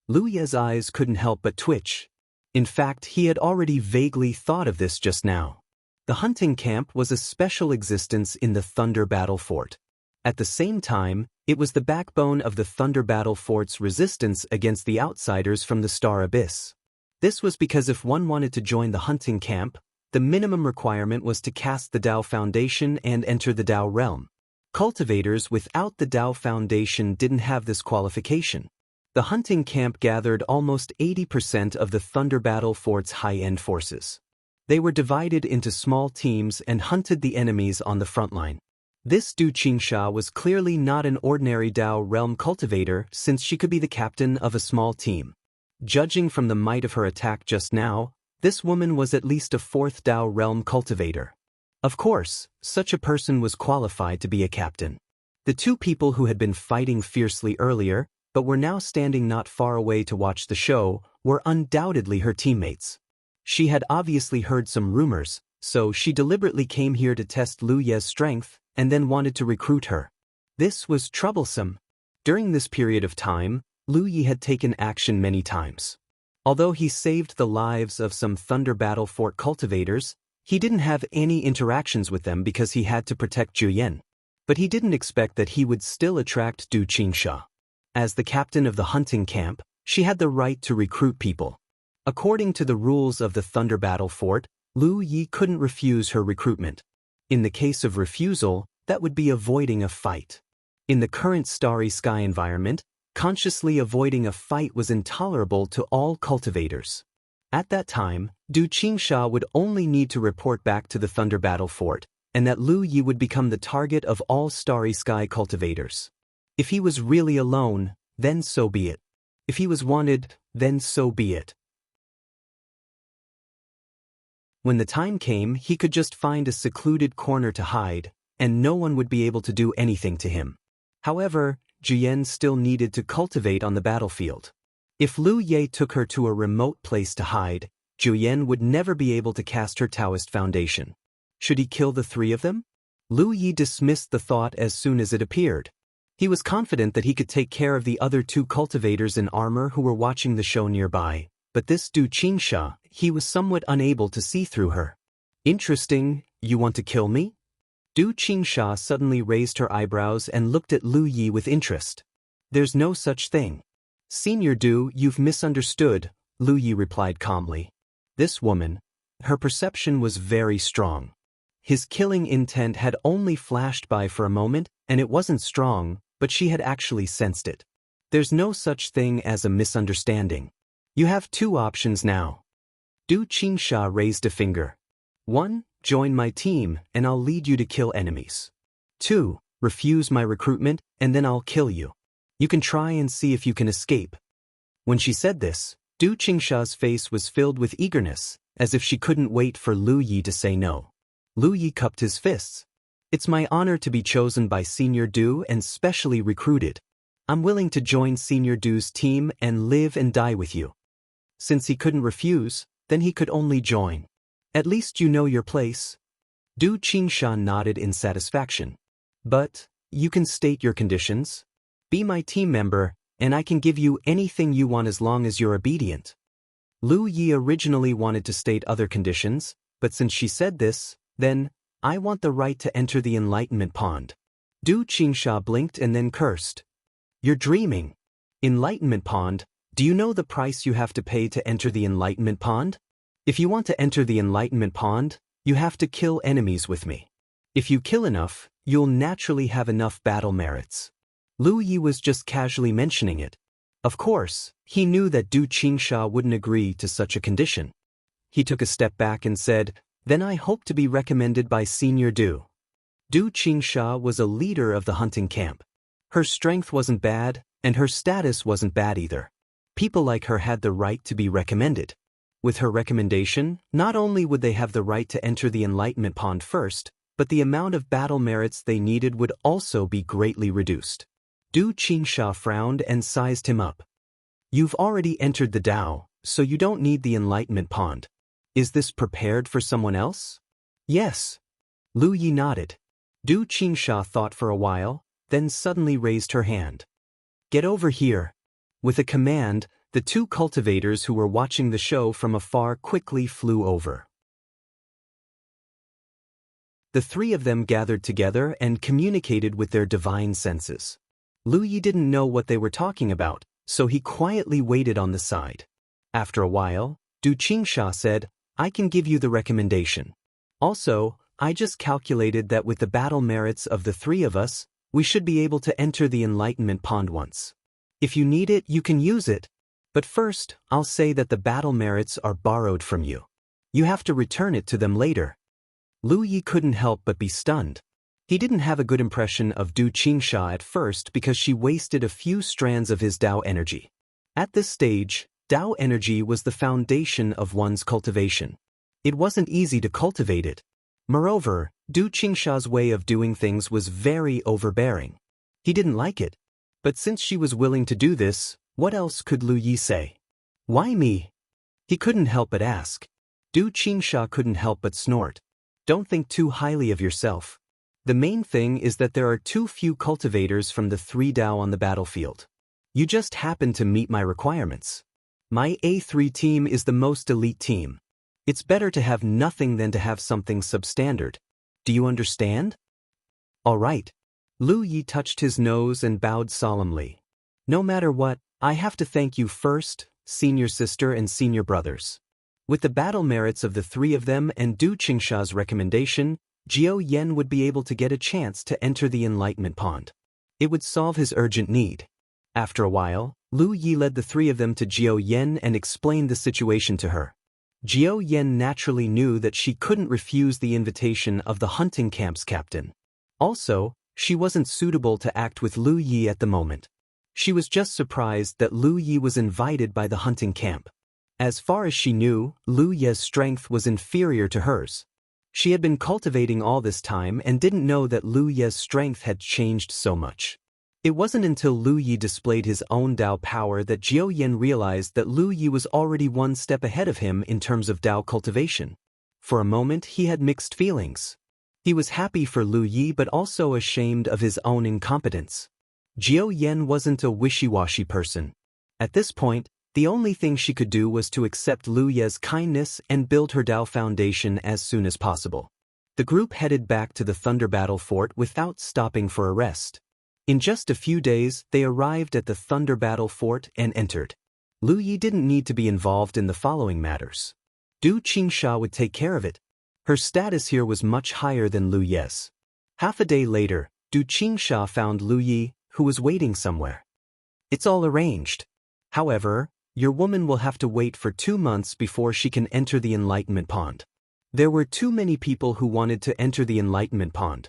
Lu Ye's eyes couldn't help but twitch. In fact, he had already vaguely thought of this just now. The hunting camp was a special existence in the Thunder Battle Fort. At the same time, it was the backbone of the Thunder Battle Fort's resistance against the outsiders from the Star Abyss. This was because if one wanted to join the hunting camp, the minimum requirement was to cast the Dao Foundation and enter the Dao realm. Cultivators without the Dao Foundation didn't have this qualification. The hunting camp gathered almost 80% of the Thunder Battle Fort's high-end forces. They were divided into small teams and hunted the enemies on the front line. This Du Qingsha was clearly not an ordinary Dao realm cultivator since she could be the captain of a small team. Judging from the might of her attack just now, this woman was at least a 4th Dao realm cultivator. Of course, such a person was qualified to be a captain. The 2 people who had been fighting fiercely earlier, but were now standing not far away to watch the show, were undoubtedly her teammates. She had obviously heard some rumors, so she deliberately came here to test Lu Ye's strength and then wanted to recruit her. This was troublesome. During this period of time, Lu Yi had taken action many times. Although he saved the lives of some Thunder Battle Fort cultivators, he didn't have any interactions with them because he had to protect Juyen. But he didn't expect that he would still attract Du Qingsha. As the captain of the hunting camp, she had the right to recruit people. According to the rules of the Thunder Battle Fort, Lu Yi couldn't refuse her recruitment. In the case of refusal, that would be avoiding a fight. In the current Starry Sky environment, consciously avoiding a fight was intolerable to all cultivators. At that time, Du Qingsha would only need to report back to the Thunder Battle Fort, and that Lu Yi would become the target of all Starry Sky cultivators. If he was really alone, then so be it. If he was wanted, then so be it. When the time came, he could just find a secluded corner to hide, and no one would be able to do anything to him. However, Jian still needed to cultivate on the battlefield. If Lu Ye took her to a remote place to hide, Jian would never be able to cast her Taoist foundation. Should he kill the three of them? Lu Yi dismissed the thought as soon as it appeared. He was confident that he could take care of the other two cultivators in armor who were watching the show nearby, but this Du Qingsha, he was somewhat unable to see through her. Interesting, you want to kill me? Du Qingsha suddenly raised her eyebrows and looked at Lu Yi with interest. There's no such thing. Senior Du, you've misunderstood, Lu Yi replied calmly. This woman, her perception was very strong. His killing intent had only flashed by for a moment, and it wasn't strong, but she had actually sensed it. There's no such thing as a misunderstanding. You have two options now. Du Qingsha raised a finger. 1. Join my team, and I'll lead you to kill enemies. 2. Refuse my recruitment, and then I'll kill you. You can try and see if you can escape. When she said this, Du Qingsha's face was filled with eagerness, as if she couldn't wait for Lu Yi to say no. Lu Yi cupped his fists. It's my honor to be chosen by Senior Du and specially recruited. I'm willing to join Senior Du's team and live and die with you. Since he couldn't refuse, then he could only join. At least you know your place. Du Qingsha nodded in satisfaction. But, you can state your conditions. Be my team member, and I can give you anything you want as long as you're obedient. Lu Yi originally wanted to state other conditions, but since she said this, then, I want the right to enter the Enlightenment Pond. Du Qingsha blinked and then cursed. You're dreaming. Enlightenment Pond, do you know the price you have to pay to enter the Enlightenment Pond? If you want to enter the Enlightenment Pond, you have to kill enemies with me. If you kill enough, you'll naturally have enough battle merits. Lu Yi was just casually mentioning it. Of course, he knew that Du Qingsha wouldn't agree to such a condition. He took a step back and said, Then I hope to be recommended by Senior Du. Du Qingsha was a leader of the hunting camp. Her strength wasn't bad, and her status wasn't bad either. People like her had the right to be recommended. With her recommendation, not only would they have the right to enter the Enlightenment Pond first, but the amount of battle merits they needed would also be greatly reduced. Du Qingsha frowned and sized him up. You've already entered the Tao, so you don't need the Enlightenment Pond. Is this prepared for someone else? Yes. Lu Yi nodded. Du Qingsha thought for a while, then suddenly raised her hand. Get over here. With a command, the two cultivators who were watching the show from afar quickly flew over. The three of them gathered together and communicated with their divine senses. Lu Yi didn't know what they were talking about, so he quietly waited on the side. After a while, Du Qingsha said, I can give you the recommendation. Also, I just calculated that with the battle merits of the three of us, we should be able to enter the Enlightenment Pond once. If you need it, you can use it. But first, I'll say that the battle merits are borrowed from you. You have to return it to them later. Lu Yi couldn't help but be stunned. He didn't have a good impression of Du Qingsha at first because she wasted a few strands of his Tao energy. At this stage, Tao energy was the foundation of one's cultivation. It wasn't easy to cultivate it. Moreover, Du Qingsha's way of doing things was very overbearing. He didn't like it. But since she was willing to do this, what else could Lu Yi say? Why me? He couldn't help but ask. Du Qingsha couldn't help but snort. Don't think too highly of yourself. The main thing is that there are too few cultivators from the three Tao on the battlefield. You just happen to meet my requirements. My A3 team is the most elite team. It's better to have nothing than to have something substandard. Do you understand? All right. Lu Yi touched his nose and bowed solemnly. No matter what, I have to thank you first, senior sister and senior brothers. With the battle merits of the three of them and Du Qingsha's recommendation, Jiao Yan would be able to get a chance to enter the Enlightenment Pond. It would solve his urgent need. After a while, Lu Yi led the three of them to Jiao Yan and explained the situation to her. Jiao Yan naturally knew that she couldn't refuse the invitation of the hunting camp's captain. Also, she wasn't suitable to act with Lu Yi at the moment. She was just surprised that Lu Yi was invited by the hunting camp. As far as she knew, Lu Ye's strength was inferior to hers. She had been cultivating all this time and didn't know that Lu Ye's strength had changed so much. It wasn't until Lu Yi displayed his own Dao power that Jiao Yan realized that Lu Yi was already one step ahead of him in terms of Dao cultivation. For a moment he had mixed feelings. He was happy for Lu Yi but also ashamed of his own incompetence. Jiao Yan wasn't a wishy-washy person. At this point, the only thing she could do was to accept Lu Ye's kindness and build her Dao foundation as soon as possible. The group headed back to the Thunder Battle Fort without stopping for a rest. In just a few days, they arrived at the Thunder Battle Fort and entered. Lu Yi didn't need to be involved in the following matters. Du Qingsha would take care of it. Her status here was much higher than Lu Ye's. Half a day later, Du Qingsha found Lu Yi, who was waiting somewhere. It's all arranged. However, your woman will have to wait for 2 months before she can enter the Enlightenment Pond. There were too many people who wanted to enter the Enlightenment Pond.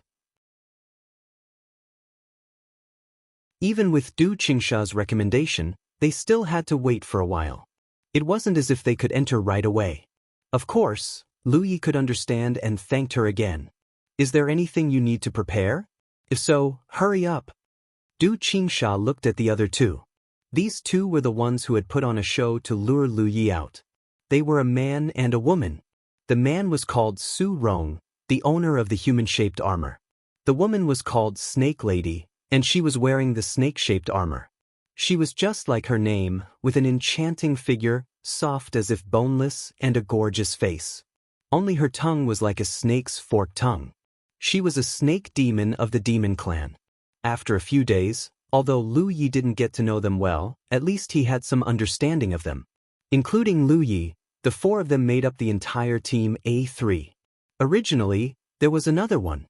Even with Du Qingsha's recommendation, they still had to wait for a while. It wasn't as if they could enter right away. Of course, Lu Yi could understand and thanked her again. Is there anything you need to prepare? If so, hurry up. Du Qingsha looked at the other two. These two were the ones who had put on a show to lure Lu Yi out. They were a man and a woman. The man was called Su Rong, the owner of the human-shaped armor. The woman was called Snake Lady, and she was wearing the snake-shaped armor. She was just like her name, with an enchanting figure, soft as if boneless, and a gorgeous face. Only her tongue was like a snake's forked tongue. She was a snake demon of the demon clan. After a few days, although Lu Yi didn't get to know them well, at least he had some understanding of them. Including Lu Yi, the 4 of them made up the entire team A3. Originally, there was another one.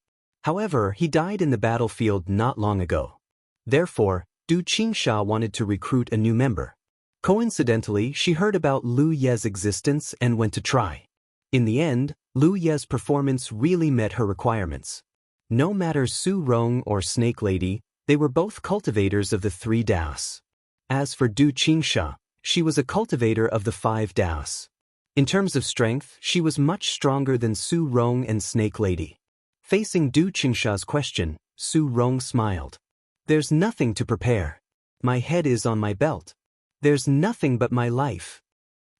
However, he died in the battlefield not long ago. Therefore, Du Qingsha wanted to recruit a new member. Coincidentally, she heard about Lu Ye's existence and went to try. In the end, Lu Ye's performance really met her requirements. No matter Su Rong or Snake Lady, they were both cultivators of the 3 Daos. As for Du Qingsha, she was a cultivator of the 5 Daos. In terms of strength, she was much stronger than Su Rong and Snake Lady. Facing Du Qingsha's question, Su Rong smiled. There's nothing to prepare. My head is on my belt. There's nothing but my life.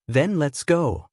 Then let's go.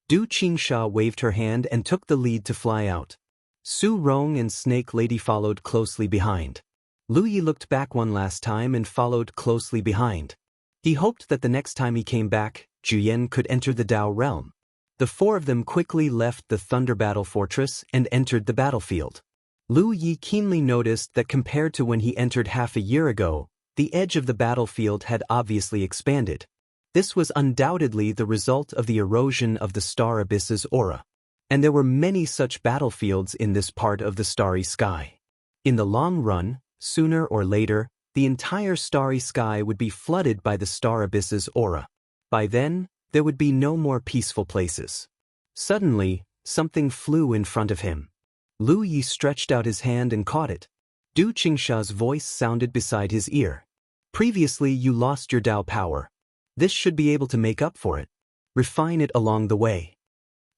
Du Qingsha waved her hand and took the lead to fly out. Su Rong and Snake Lady followed closely behind. Lu Yi looked back one last time and followed closely behind. He hoped that the next time he came back, Juyen could enter the Dao realm. The 4 of them quickly left the Thunder Battle Fortress and entered the battlefield. Lu Yi keenly noticed that compared to when he entered half a year ago, the edge of the battlefield had obviously expanded. This was undoubtedly the result of the erosion of the Star Abyss's aura. And there were many such battlefields in this part of the starry sky. In the long run, sooner or later, the entire starry sky would be flooded by the Star Abyss's aura. By then, there would be no more peaceful places. Suddenly, something flew in front of him. Lu Yi stretched out his hand and caught it. Du Qingsha's voice sounded beside his ear. Previously you lost your Dao power. This should be able to make up for it. Refine it along the way.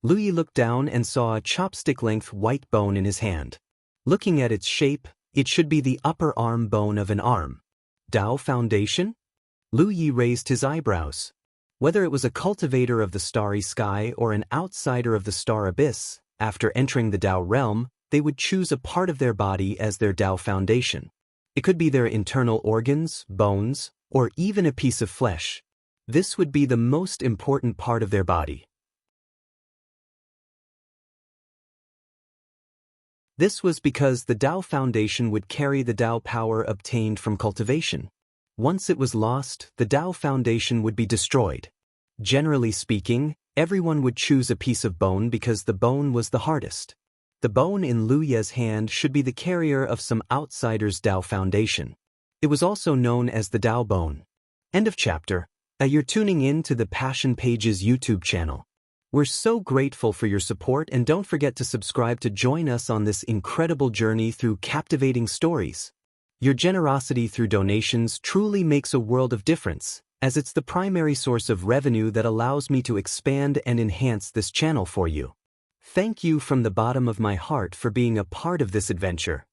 Lu Yi looked down and saw a chopstick-length white bone in his hand. Looking at its shape, it should be the upper arm bone of an arm. Dao Foundation? Lu Yi raised his eyebrows. Whether it was a cultivator of the starry sky or an outsider of the Star Abyss, after entering the Dao realm, they would choose a part of their body as their Dao foundation. It could be their internal organs, bones, or even a piece of flesh. This would be the most important part of their body. This was because the Dao foundation would carry the Dao power obtained from cultivation. Once it was lost, the Dao foundation would be destroyed. Generally speaking, everyone would choose a piece of bone because the bone was the hardest. The bone in Lu Ye's hand should be the carrier of some outsider's Dao foundation. It was also known as the Dao bone. End of chapter. You're tuning in to the Passion Pages YouTube channel. We're so grateful for your support, and don't forget to subscribe to join us on this incredible journey through captivating stories. Your generosity through donations truly makes a world of difference, as it's the primary source of revenue that allows me to expand and enhance this channel for you. Thank you from the bottom of my heart for being a part of this adventure.